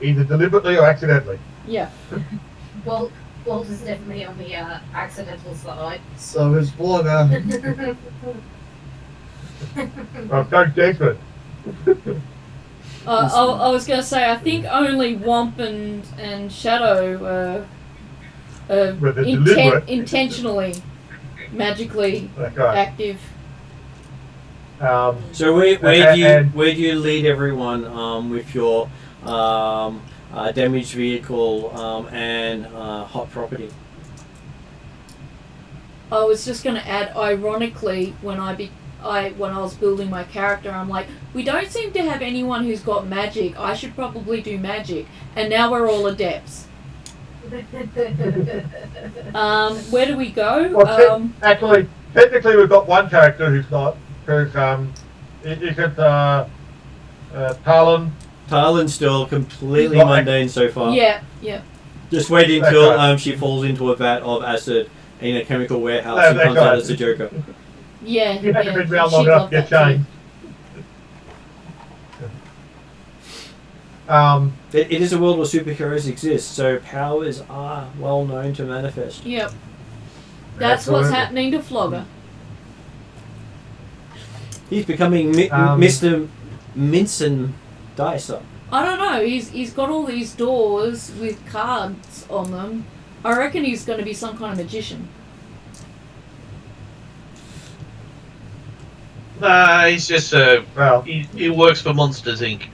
either deliberately or accidentally. Yeah. Walt is definitely on the accidental side. So is Blogger. Oh, Coach Jackson. I was going to say, I think only Womp and Shadow But they're deliberate. intentionally, magically That's right. active. So where do you lead everyone with your damaged vehicle and hot property? I was just going to add, ironically, when I was building my character, I'm like, we don't seem to have anyone who's got magic. I should probably do magic. And now we're all adepts. Where do we go? Well, actually, technically, we've got one character who's not. Is it Talon? Talon's still completely Right. mundane so far. Yeah. Just wait until That's right. she falls into a vat of acid in a chemical warehouse and That's comes out right. as a Joker. Yeah. You haven't been around She'd long enough love to get that too. changed. It is a world where superheroes exist, so powers are well known to manifest. Yep. That's what's Absolutely. happening to Flogger. He's becoming Mr. Minson Dicer. I don't know. He's got all these doors with cards on them. I reckon he's going to be some kind of magician. Nah, he's just Well, he works for Monsters Inc.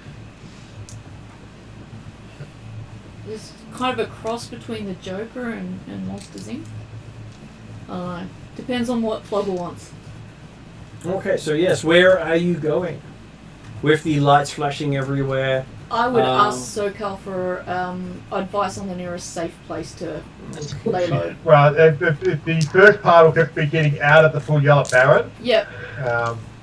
It's kind of a cross between the Joker and Monsters Inc. I don't know. Depends on what Flogger wants. Okay, so yes, where are you going? With the lights flashing everywhere. I would ask SoCal for advice on the nearest safe place to lay low. well, the first part will just be getting out of the full yellow Baron, Yep.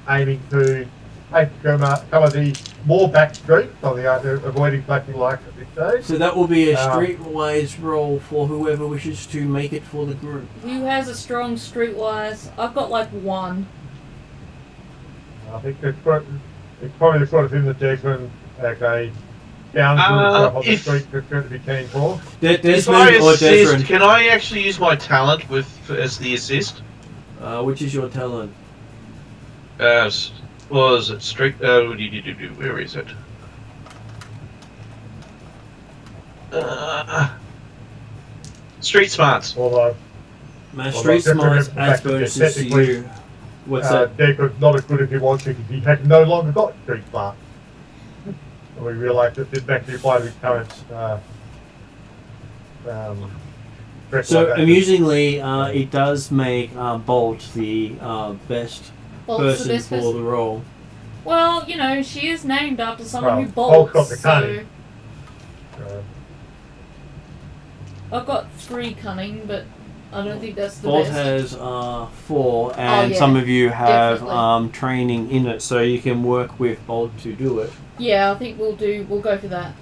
aiming to take some of the more back streets on the avoiding flashing lights at this stage. So that will be a streetwise roll for whoever wishes to make it for the group. Who has a strong streetwise? I've got like one. I think it's probably the sort of thing that Jackson, okay, down group on the if- street that's going to be keen for. If I Desmond or assist, Desrin? can I actually use my talent as the assist? Which is your talent? Was it street? Where is it? Street smarts. Although, My street just remember smarts the adds fact that bonuses to technically, you. What's that? Jacob's not as good as he was because he had no longer got street smart. And we realised that didn't actually apply to his current dress So like that. amusingly, it does make Bolt the best Bolt's person the best for person. the role. Well, you know, she is named after someone Well, who bolts. Bolt's got the So cunning. I've got 3 cunning, but I don't think that's the Bolt best. has 4, and yeah, some of you have definitely. training in it, so you can work with Bolt to do it. Yeah, I think we'll go for that.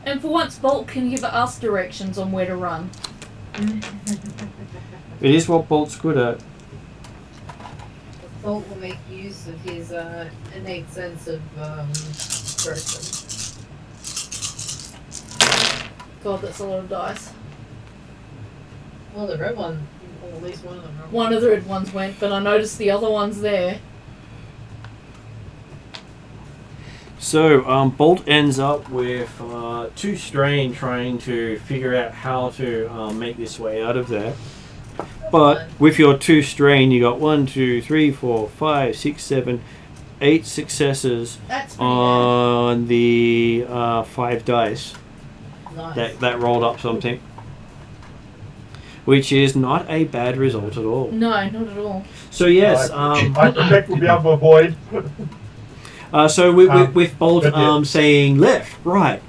And for once, Bolt can give us directions on where to run. It is what Bolt's good at. Bolt will make use of his innate sense of person. God, that's a lot of dice. Well, the red one, or at least one of them. One of the red ones went, but I noticed the other one's there. So, Bolt ends up with 2 strain trying to figure out how to make this way out of there. But with your 2 strain, you got 1, 2, 3, 4, 5, 6, 7, 8 successes That's pretty on the 5 dice. Nice. That rolled up something. Which is not a bad result at all. bad. No, not at all. So yes, I suspect we'll be able to avoid. so with Bolt but yeah. saying left, right,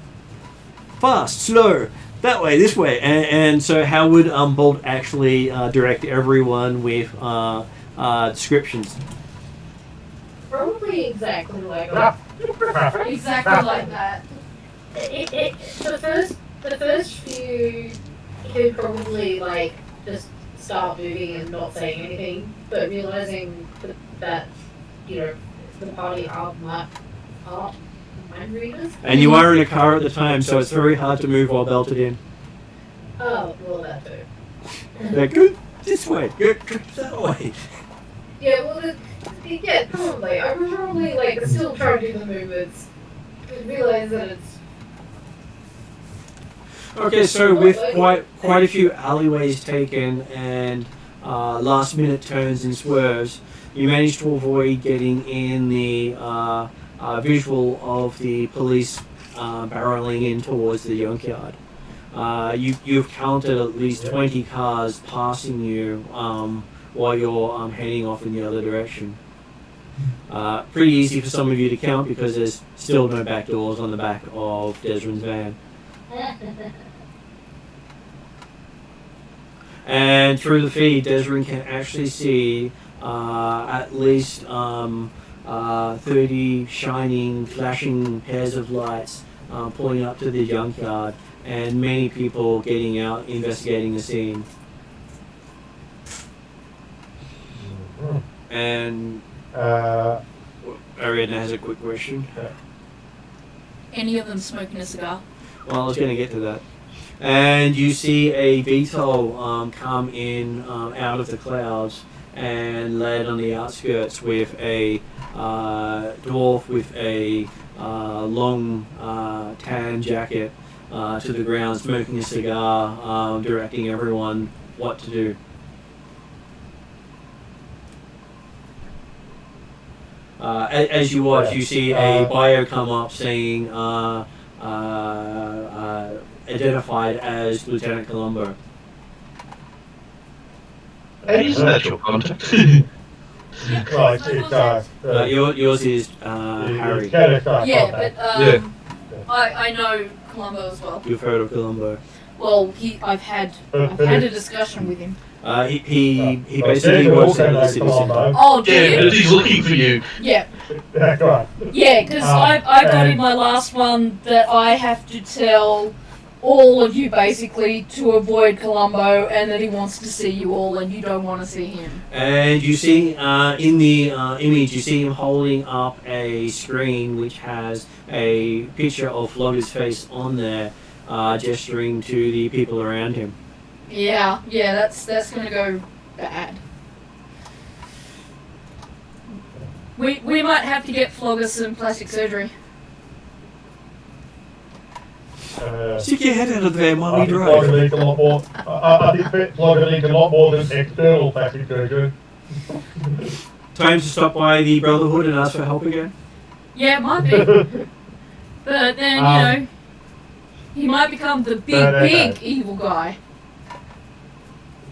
fast, slow, that way, this way, and so how would Bolt actually direct everyone with descriptions? Probably exactly like Exactly like that. the first few could probably like just start moving and not saying anything, but realizing that the party aren't mind readers. And you are in a car at the time, so it's very hard to move while belted in. Oh, well, that too. Go this way, go that way. Yeah, well, yeah, probably. I would probably like still try to do the movements, but realize that it's. Okay, so with quite a few alleyways taken and last minute turns and swerves, you managed to avoid getting in the visual of the police barreling in towards the junkyard. You've counted at least 20 cars passing you while you're heading off in the other direction. Pretty easy for some of you to count because there's still no back doors on the back of Desmond's van. And through the feed, Desmond can actually see at least 30 shining, flashing pairs of lights pulling up to the junkyard, and many people getting out investigating the scene. And Ariadna has a quick question. Any of them smoking a cigar? Well, I was going to get to that. And you see a VTOL come in out of the clouds and land on the outskirts with a dwarf with a long tan jacket to the ground, smoking a cigar, directing everyone what to do. As you watch, you see a bio come up saying identified as Lieutenant Colombo. Is that your contact? Right, Yours is Harry. Yeah, but I know Columbo as well. You've heard of Colombo. Well, I've had a discussion with him. He basically works at the city centre. Oh, do Yeah, you? he's looking for you. Yeah. Right. Yeah, because I got in my last one that I have to tell all of you basically to avoid Columbo and that he wants to see you all and you don't want to see him. And you see in the image, you see him holding up a screen which has a picture of Flogger's face on there, gesturing to the people around him. Yeah, that's gonna go bad. We might have to get Flogger some plastic surgery. Stick your head out of the van while I we think Flogger drive. needs a lot more. I think Flogger needs a lot more than external plastic surgery. Time to stop by the Brotherhood and ask for help again. Yeah, it might be. But then, he might become the big evil guy.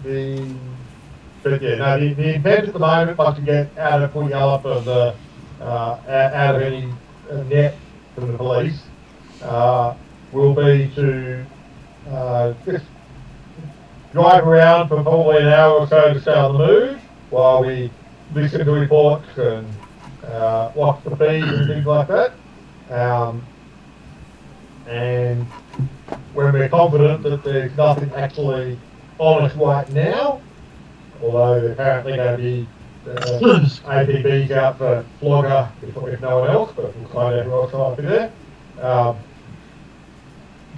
But yeah, the intent at the moment was to get out of putting up of the out of any net from the police. Will be to just drive around for probably an hour or so to stay on the move while we listen to reports and watch the feed and things like that. And when we're confident that there's nothing actually on us right now, although there's apparently going to be APBs out for Flogger if no one else, but we'll find out who else might be there.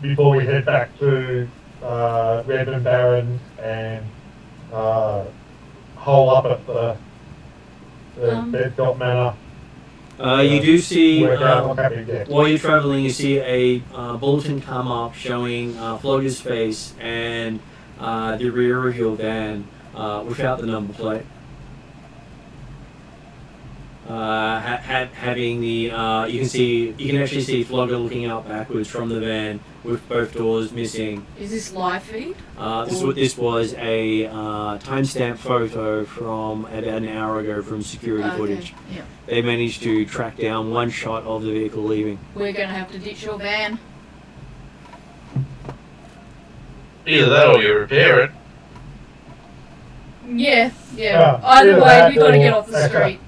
Before we head back to Redmond Barrens and hole up at the Bedcott Manor. You do see, work out what's happening there. while you're traveling, you see a bulletin come up showing Flogger's face and the rear of your van without the number plate. having the you can actually see Flogger looking out backwards from the van with both doors missing. Is this live feed? This was a timestamp photo from about an hour ago from security footage. Yeah. They managed to track down one shot of the vehicle leaving. We're going to have to ditch your van. Either that or you repair it. Yeah. Yeah, Either either way, that we've got to or- get off the street.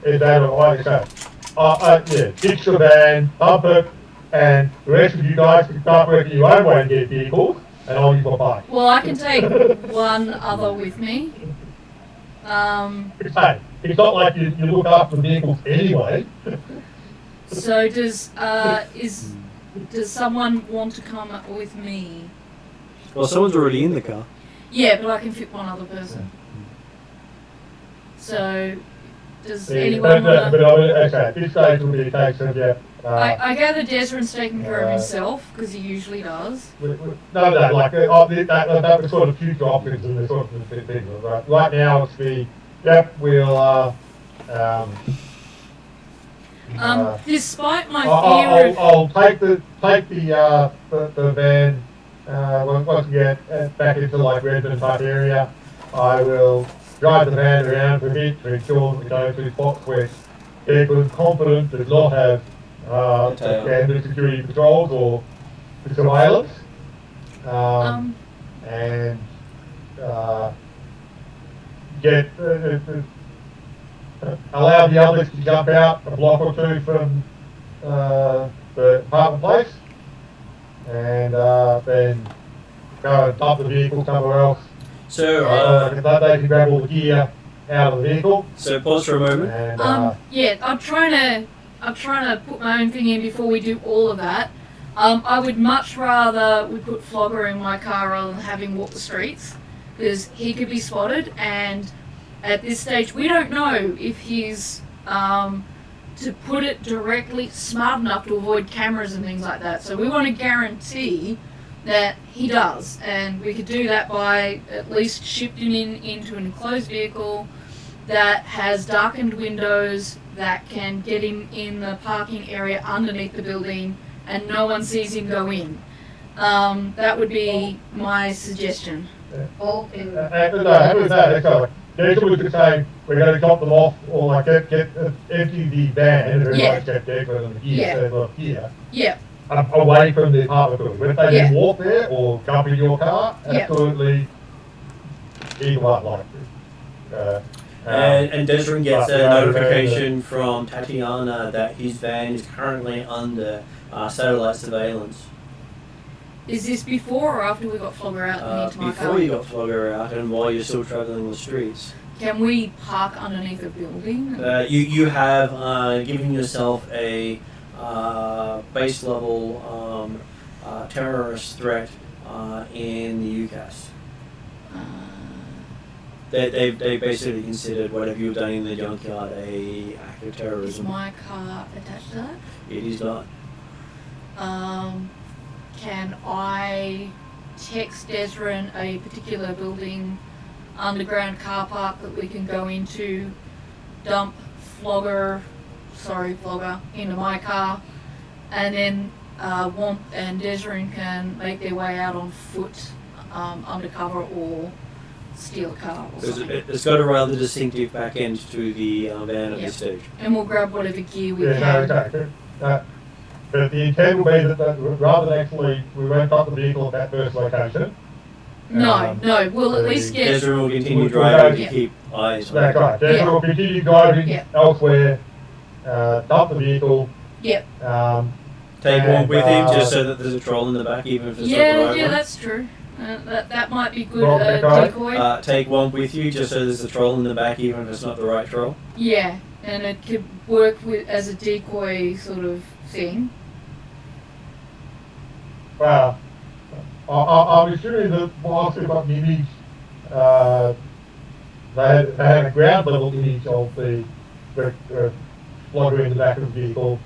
Is that like I say? Ditch the van, dump it, and the rest of you guys can start working your own way and get vehicles, and I'll use my bike. Well, I can take one other with me. Hey, it's not like you look after the vehicles anyway. So does someone want to come up with me? Well, someone's already in the car. Yeah, but I can fit one other person. So does anyone want to... Okay, at this stage will be a case of, I gather Desrin's taking care of himself, because he usually does. No, like, that was sort of future options and the sort of things. Right now it's the, we'll, despite my fear of... I'll take the van, once we get back into like Redmond type area. I will drive the van around for a bit to ensure that we go to spots where people are confident does not have standard security patrols or surveillance. And get allow the others to jump out a block or two from the apartment place, and then go and dump the vehicle somewhere else. So, they can grab all the gear out of the vehicle. So pause for a moment. And, I'm trying to put my own thing in before we do all of that. I would much rather we put Flogger in my car rather than having walk the streets, because he could be spotted, and at this stage we don't know if he's, to put it directly, smart enough to avoid cameras and things like that. So we want to guarantee that he does, and we could do that by at least shifting him into an enclosed vehicle that has darkened windows that can get him in the parking area underneath the building and no one sees him go in. That would be my suggestion. Jason was just saying we're going to drop them off or like get empty the van and everybody's got Jason and here. Yeah. Away from the apartment building. But if they then walk there or jump in your car, absolutely either one like and Desrin gets a notification from Tatiana that his van is currently under satellite surveillance. Is this before or after we got Flogger out and into my car? Before you got Flogger out and while you're still travelling the streets. Can we park underneath a building? You have given yourself a base level terrorist threat in the UCAS. They basically considered whatever you've done in the junkyard a act of terrorism. Is my car attached to that? It is not. Can I text Desrin a particular building, underground car park that we can go into, dump Flogger into my car, and then Womp and Desrin can make their way out on foot, undercover, or steal a car or something. It's got a rather distinctive back end to the van at this stage. And we'll grab whatever gear we can. But the intent will be that rather than actually, we won't dump the vehicle at that first location. No, we'll at least get... Desrin will continue driving to keep eyes on it. That's right. Desrin will continue driving elsewhere, dump the vehicle. Yep. Take one with him just so that there's a troll in the back, even if it's not the right one. Yeah, that's true. That might be good decoy. Take one with you just so there's a troll in the back, even if it's not the right troll. Yeah, and it could work as a decoy sort of thing. Well, I'm assuming that whilst they've got the image, they had a ground level image of the Flogger in the back of the vehicle.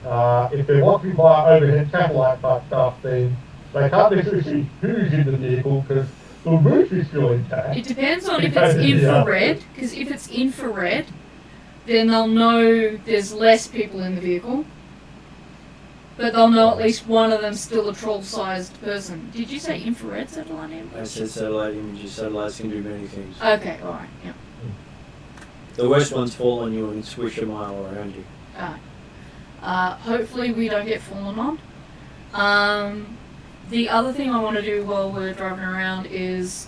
If they're watching by overhead satellite type stuff, then they can't necessarily see who's in the vehicle because the roof is still intact. It depends on if it's infrared, because if it's infrared, then they'll know there's less people in the vehicle. But they'll know at least one of them's still a troll-sized person. Did you say infrared satellite images? I said satellite images. Satellites can do many things. Okay, alright, yeah. The worst ones fall on you and swish a mile around you. Hopefully we don't get fallen on. The other thing I want to do while we're driving around is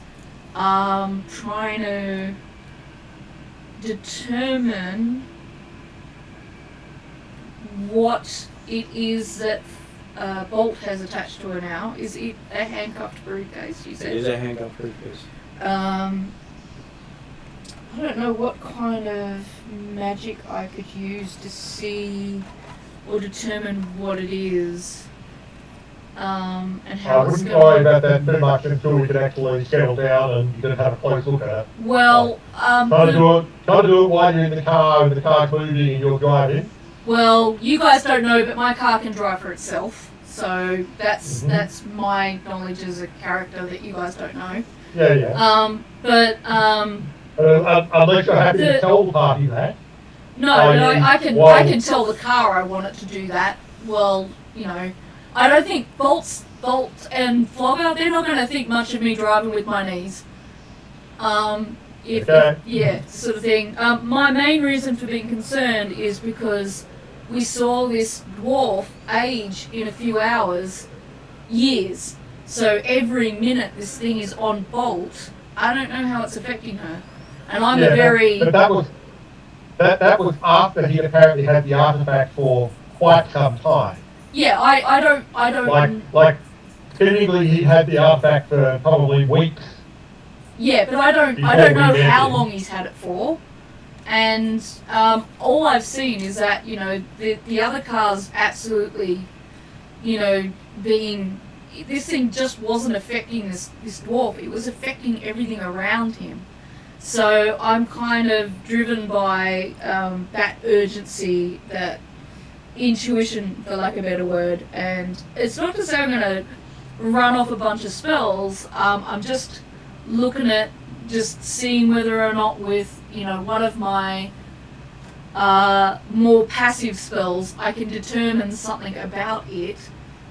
trying to determine what it is that Bolt has attached to her now. Is it a handcuffed briefcase, you said? It is a handcuffed briefcase. I don't know what kind of magic I could use to see or determine what it is. And how I it's wouldn't going worry about that too much until we can actually settle down and you can have a close look at it. Well, Try to do it while you're in the car and the car's moving and you're driving. well, you guys don't know, but my car can drive for itself. So that's Mhm. that's my knowledge as a character that you guys don't know. Yeah. Unless you're happy to tell the party that. No, Oh, no, yeah. I can Well- tell the car I want it to do that. Well, you know, I don't think Bolt and Flogger, they're not going to think much of me driving with my knees. Yeah, sort of thing. My main reason for being concerned is because we saw this dwarf age in a few hours, years. So every minute this thing is on Bolt, I don't know how it's affecting her. And I'm a very... But that was after he apparently had the artifact for quite some time. Yeah, I don't... Like, technically he had the artifact for probably weeks. Yeah, but I don't know how long he's had it for. And all I've seen is that, you know, the other car's absolutely, you know, being... This thing just wasn't affecting this dwarf. It was affecting everything around him. So I'm kind of driven by that urgency, that intuition, for lack of a better word. And it's not to say I'm going to run off a bunch of spells. I'm just looking at just seeing whether or not with, you know, one of my more passive spells I can determine something about it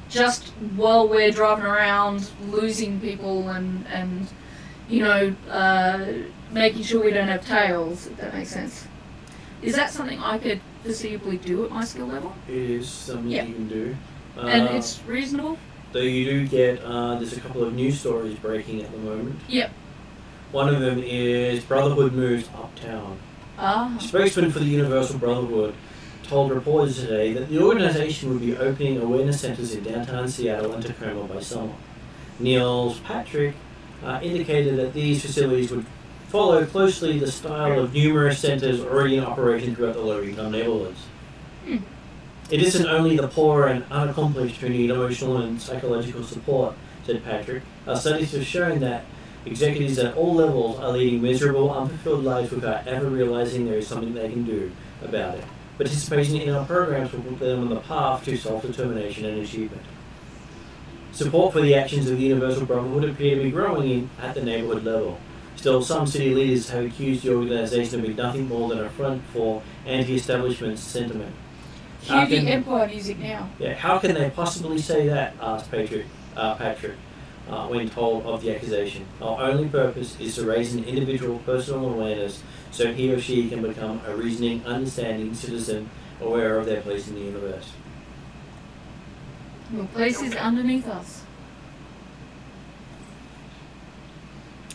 just while we're driving around losing people and you know, making sure we don't have tails, if that makes sense. Is that something I could foreseeably do at my skill level? It is something you can do. And it's reasonable? Though you do get, there's a couple of news stories breaking at the moment. Yep. One of them is Brotherhood moves uptown. Ah. Spokesman for the Universal Brotherhood told reporters today that the organization would be opening awareness centers in downtown Seattle and Tacoma by summer. Niels Patrick indicated that these facilities would follow closely the style of numerous centers already in operation throughout the low-income neighborhoods. It isn't only the poor and unaccomplished who need emotional and psychological support, said Patrick. Our studies have shown that executives at all levels are leading miserable, unfulfilled lives without ever realizing there is something they can do about it. Participation in our programs will put them on the path to self-determination and achievement. Support for the actions of the Universal Brotherhood appear to be growing at the neighborhood level. Still, some city leaders have accused the organization of being nothing more than a front for anti-establishment sentiment. Cue the Empire music now. Yeah, how can they possibly say that? Asked Patrick, when told of the accusation. Our only purpose is to raise an individual personal awareness so he or she can become a reasoning, understanding citizen aware of their place in the universe. Your place is underneath us.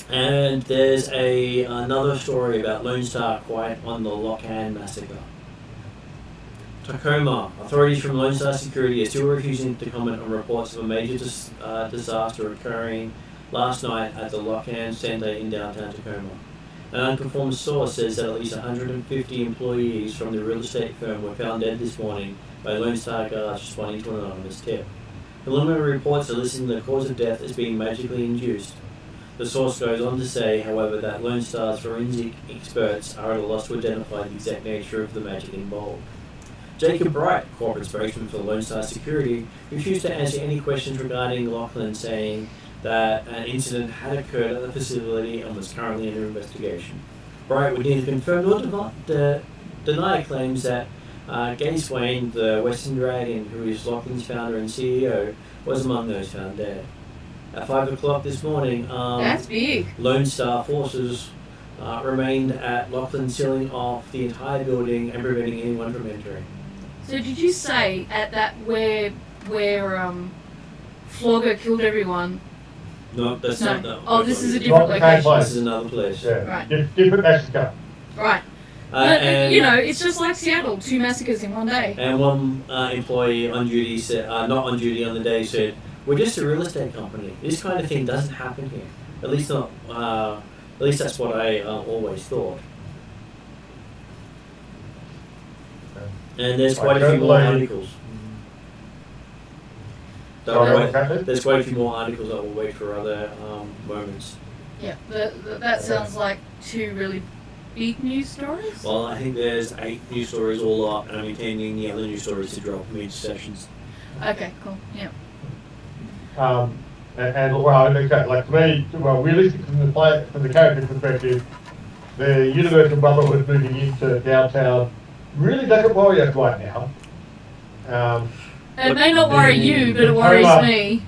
And there's another story about Lone Star quiet on the Lockhand massacre. Tacoma. Authorities from Lone Star Security are still refusing to comment on reports of a major disaster occurring last night at the Lockhand Center in downtown Tacoma. An unconfirmed source says that at least 150 employees from the real estate firm were found dead this morning by Lone Star guards responding to an anonymous tip. Preliminary reports are listing the cause of death as being magically induced. The source goes on to say, however, that Lone Star's forensic experts are at a loss to identify the exact nature of the magic involved. Jacob Bright, corporate spokesman for Lone Star Security, refused to answer any questions regarding Lachlan, saying that an incident had occurred at the facility and was currently under investigation. Bright would neither confirm nor Denier claims that Gay Swain, the Western Dragon, who is Lockland's founder and CEO, was among those found dead. At 5 o'clock this morning, That's big. Lone Star forces remained at Lockland, sealing off the entire building and preventing anyone from entering. So did you say at that where Flogger killed everyone? No, that's No. not that. Oh, this is a different Not the same location. place. This is another place. Yeah. Right. Different Mexico. Right. But, it's just like Seattle, 2 massacres in one day. And one employee on duty said, not on duty on the day, said, "We're just a real estate company. This kind of thing doesn't happen here. At least not. At least that's what I always thought." And there's quite a few more articles. There's quite a few more articles that will wait for other moments. Yeah, that sounds like 2 really big news stories. Well, I think there's 8 news stories all up, and I'm intending the other news stories to drop in each sessions. Okay, cool. Yeah. And well, okay, like to me, well, realistic from the character perspective, the Universal Brotherhood moving into downtown really doesn't worry us right now. It may not worry you, but it worries me.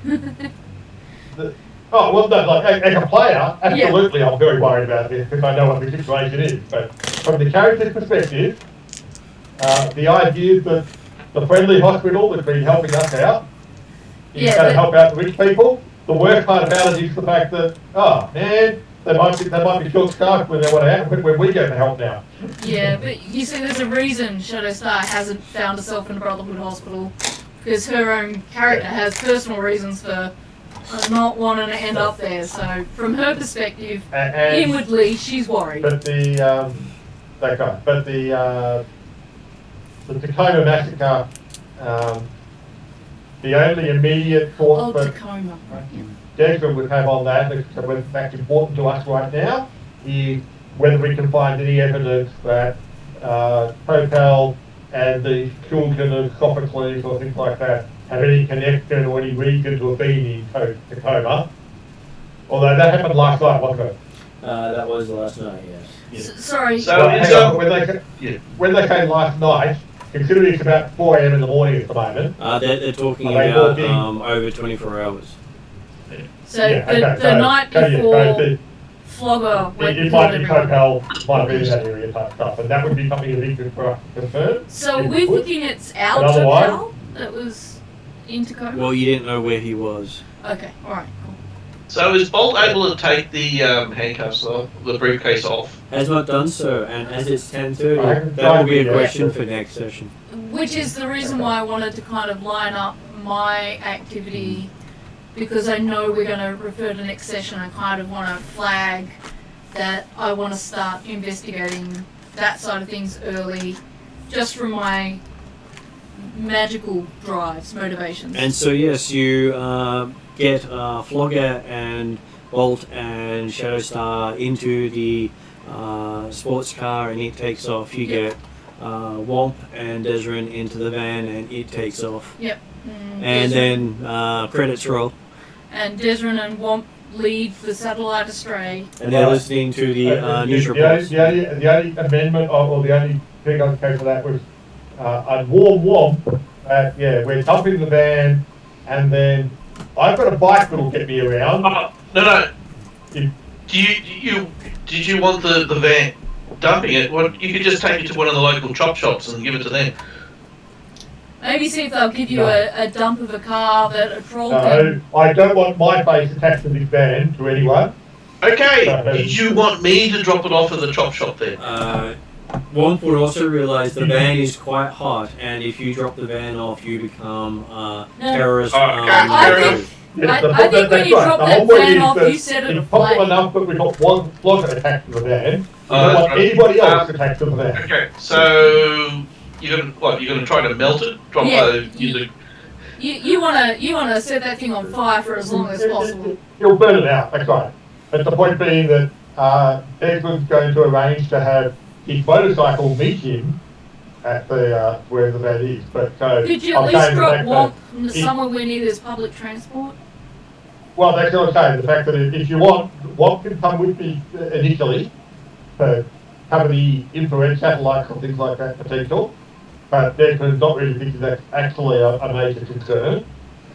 Oh, well, no, like, as a player, absolutely I'm very worried about this because I know what the situation is. But from the character's perspective, the idea that the friendly hospital that's been helping us out is going to help out the rich people. The worst part about it is the fact that, oh man, they might be short-staffed when we go to help now. Yeah, but you see, there's a reason Shadowstar hasn't found herself in a Brotherhood hospital, because her own character has personal reasons for not wanting to end up there. So from her perspective, inwardly, she's worried. But the Tacoma massacre, the only immediate thought that Tacoma, right? Yeah. Desmond would have on that, that's important to us right now, is whether we can find any evidence that Topal and the children of Sophocles or things like that have any connection or any reason to have been in Tacoma. Although that happened last night, wasn't it? That was last night, yes. Sorry. So when they came last night, considering it's about 4 a.m. in the morning at the moment. They're talking about over 24 hours. So the night before Flogger went it might be Topal, might be in that area type stuff, and that would be something of interest for us to confirm. So we're thinking it's our Topal that was in Tacoma? Well, you didn't know where he was. Okay, alright, cool. So is Bolt able to take the handcuffs off, the briefcase off? Has not done so, and as it's 10:30, that will be a question for next session. Which is the reason why I wanted to kind of line up my activity, because I know we're going to refer to next session. I kind of want to flag that I want to start investigating that side of things early, just from my magical drives, motivations. And so yes, you get Flogger and Bolt and Shadowstar into the sports car and it takes off. You get Womp and Desrin into the van and it takes off. Yep. And then credits roll. And Desrin and Womp lead the satellite astray. And they're listening to the news reports. The only amendment, or the only thing I came for that was a warm Womp. We're dumping the van, and then I've got a bike that'll get me around. No. Did you want the van dumping it? Well, you could just take it to one of the local chop shops and give it to them. Maybe see if they'll give you a dump of a car that a troll No, I don't want my face attached to this van to anyone. Okay, did you want me to drop it off at the chop shop then? Womp would also realise the van is quite hot, and if you drop the van off, you become terrorist. I think when you drop that van off, you set it aflame. It's possible enough that we've got one Flogger attached to the van. I don't want anybody else attached to the van. Okay, so you're gonna try to melt it? You wanna set that thing on fire for as long as possible. You'll burn it out, that's right. But the point being that Desmond's going to arrange to have his motorcycle meet him at the wherever that is. But could you at least drop Womp somewhere where near there's public transport? Well, that's what I'm saying. The fact that if you want, Womp can come with me initially to cover the infrared satellites and things like that potential. But Desmond's not really thinking that's actually a major concern.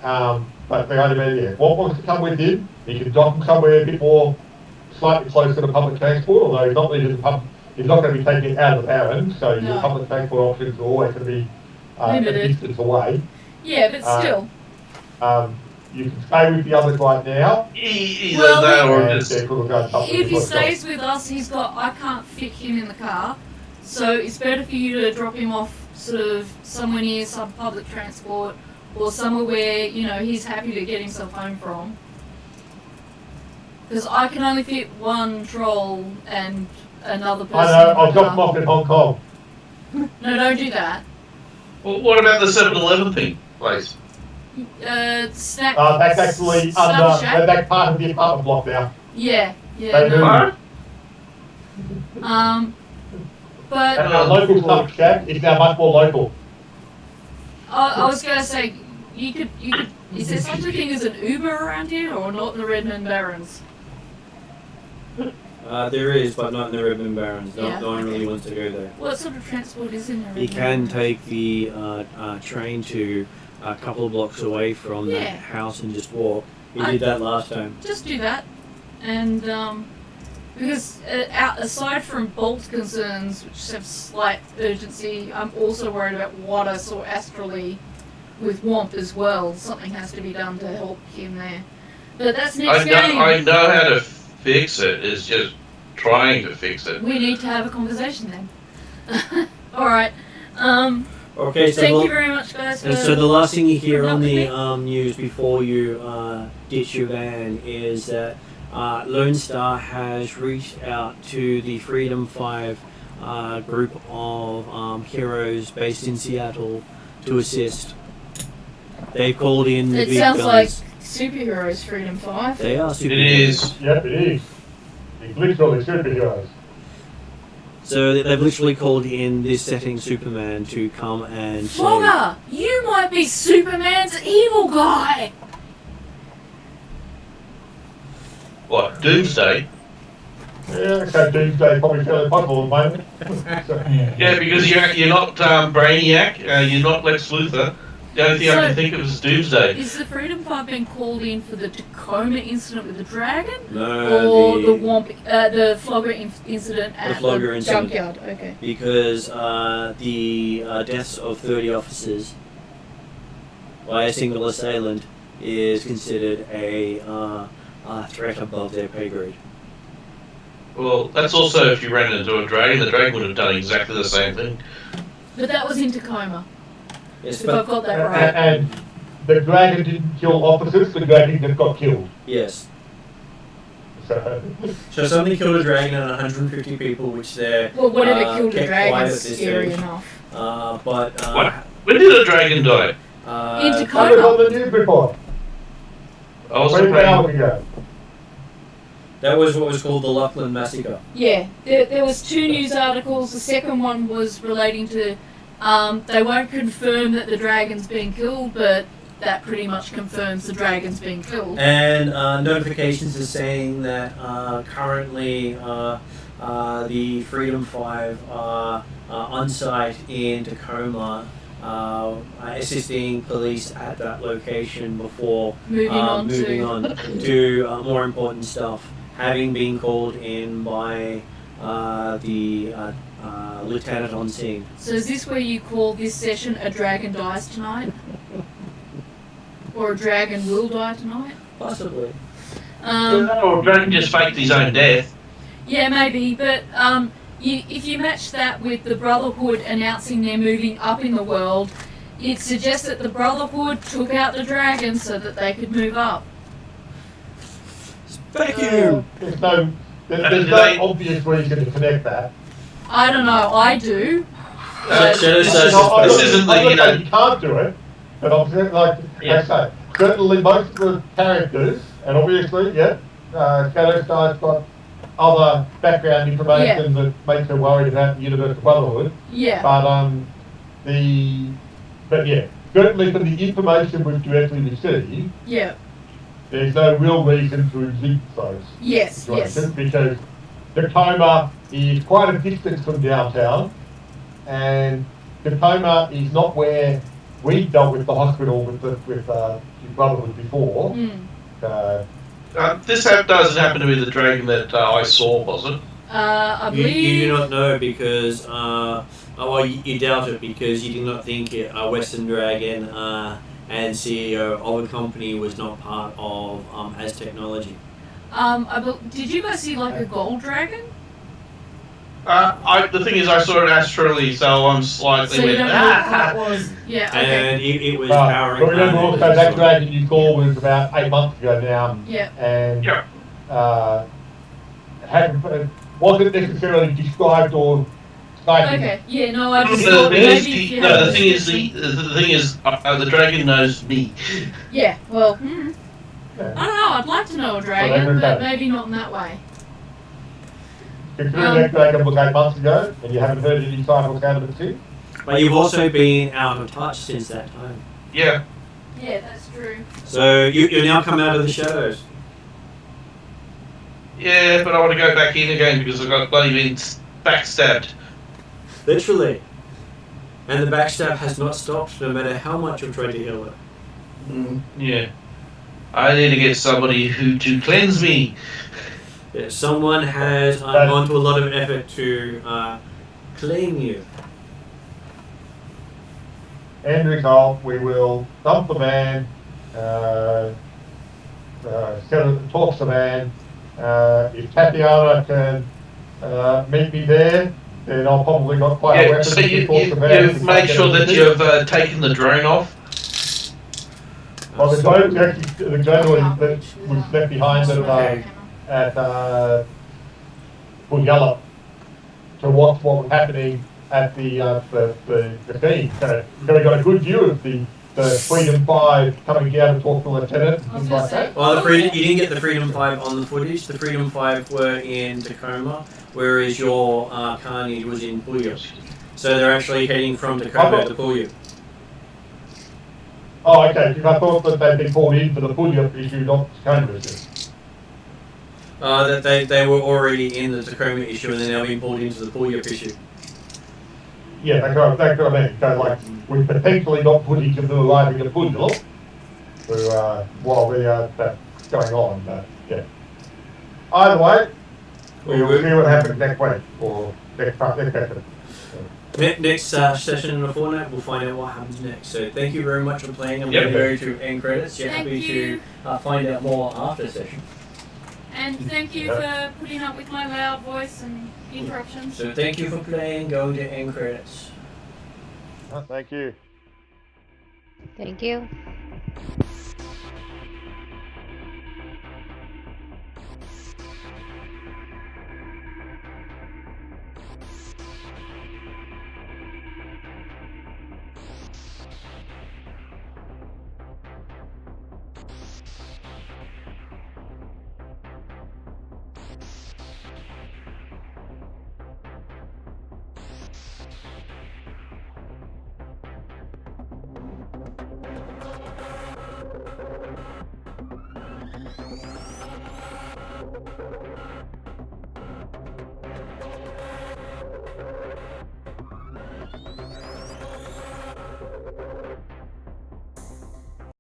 But the idea, what wants to come with him, he can dock him somewhere a bit more, slightly closer to public transport, although he's not going to be taking it out of the Barrens, so your public transport options are always going to be a distance away. Yeah, but still. You can stay with the others right now. If he stays with us, I can't fit him in the car, so it's better for you to drop him off sort of somewhere near some public transport or somewhere where, he's happy to get himself home from. Because I can only fit one troll and another person. I know, I'll drop him off in Hong Kong. No, don't do that. Well, what about the 7-Eleven thing, please? Snack. That's actually that's part of the apartment block now. Yeah. No. But and our local Snack Shack is now much more local. I was going to say, you could. Is there such a thing as an Uber around here, or not in the Redmond Barrens? There is, but not in the Redmond Barrens. No one really wants to go there. What sort of transport is in there? You can take the train to a couple of blocks away from that house and just walk. You did that last time. Just do that, and because aside from bolt concerns, which have slight urgency, I'm also worried about what I saw astrally with Womp as well. Something has to be done to help him there. But that's next game. I know how to fix it. It's just trying to fix it. We need to have a conversation then. All right. Okay, so thank you very much, guys. So the last thing you hear on the news before you ditch your van is that Lone Star has reached out to the Freedom 5 group of heroes based in Seattle to assist. They've called in the big guns. It sounds like superheroes, Freedom 5. They are superheroes. It is. Yep, it is. It's literally superheroes. So they've literally called in this setting Superman to come and Flogger, you might be Superman's evil guy. What, Doomsday? Yeah, okay, Doomsday probably fairly possible at the moment. Yeah, because you're not Brainiac, you're not Lex Luthor. The only thing I can think of is Doomsday. Is the Freedom 5 being called in for the Tacoma incident with the dragon? No, or the Flogger incident at the junkyard? Okay. Because the deaths of 30 officers by a single assailant is considered a threat above their pay grade. Well, that's also if you ran into a dragon. The dragon would have done exactly the same thing. But that was in Tacoma. Yes, if I've got that right. And the dragon didn't kill officers, the dragon just got killed. Yes. So something killed a dragon and 150 people, which they're well, whatever killed a dragon is scary enough. When did a dragon die? In I was Tacoma. on the news report. I was 24 hours ago. That was what was called the Luckland Massacre. Yeah, there was 2 news articles. The second one was relating to, they won't confirm that the dragon's been killed, but that pretty much confirms the dragon's been killed. And notifications are saying that currently the Freedom 5 are on site in Tacoma, assisting police at that location before moving on to more important stuff, having been called in by the lieutenant on scene. So is this where you call this session A Dragon Dies Tonight? Or A Dragon Will Die Tonight? Possibly. Or a dragon just faked his own death. Yeah, maybe, but if you match that with the Brotherhood announcing they're moving up in the world, it suggests that the Brotherhood took out the dragon so that they could move up. Vacuum! There's no obvious reason to connect that. I don't know, I do. This isn't the, you can't do it, but obviously, I say, certainly most of the characters, and obviously, Shadowrun's got other background information that makes her worried about the Universal Brotherhood. Yeah. But certainly from the information we've directly received, there's no real reason to release those situations because Tacoma is quite a distance from downtown, and Tacoma is not where we dealt with the hospital with your brother was before. This doesn't happen to be the dragon that I saw, was it? I You, believe. you do not know because, well, you doubt it because you do not think a Western Dragon and CEO of a company was not part of as technology. Did you guys see like a gold dragon? The thing is, I saw it astrally, so I'm slightly. So you don't know what that was. Yeah. Okay. And it was powering. But remember also that dragon you saw was about 8 months ago now. Yeah. And wasn't necessarily described or cited. Okay. Yeah. No, I just The thought thing maybe is, you the had thing is, the dragon knows me. Yeah. Well. Yeah. I don't know. I'd like to know a dragon, but maybe not in that way. Considering that dragon was 8 months ago, and you haven't heard any sign or sound of it since. But you've also been out of touch since that time. Yeah. Yeah, that's true. So you now come out of the shadows. Yeah, but I want to go back in again because I got bloody been backstabbed. Literally. And the backstab has not stopped no matter how much you've tried to heal it. Yeah. I need to get somebody to cleanse me. Yeah, someone has gone to a lot of effort to clean you. End result, we will dump the man, talk to the man. If Tatiana can meet me there, then I'll probably not quite a weapon. So you to make sure that you've taken the drone off. Well, the drone that was left behind at Bunyala to watch what was happening at the scene. So we got a good view of the Freedom 5 coming down to talk to the lieutenant and things like that. Well, you didn't get the Freedom 5 on the footage. The Freedom 5 were in Tacoma, whereas your Carnage was in Puyo. So they're actually heading from Tacoma to Puyo. Oh, okay, because I thought that they'd been called in for the Puyo issue, not Tacoma issue. That they were already in the Tacoma issue and they're now being pulled into the Puyo issue. Yeah, that's what I mean. So, like, we potentially not put each of them arriving at Puyo while that's going on, but yeah. Either way, we'll see what happens next week, or next session. Next session in the Fortnight, we'll find out what happens next. So thank you very much for playing. I'm going to go to end credits. You're happy to find out more after session. And thank you for putting up with my loud voice and interruptions. So thank you for playing. Going to end credits. Thank you. Thank you.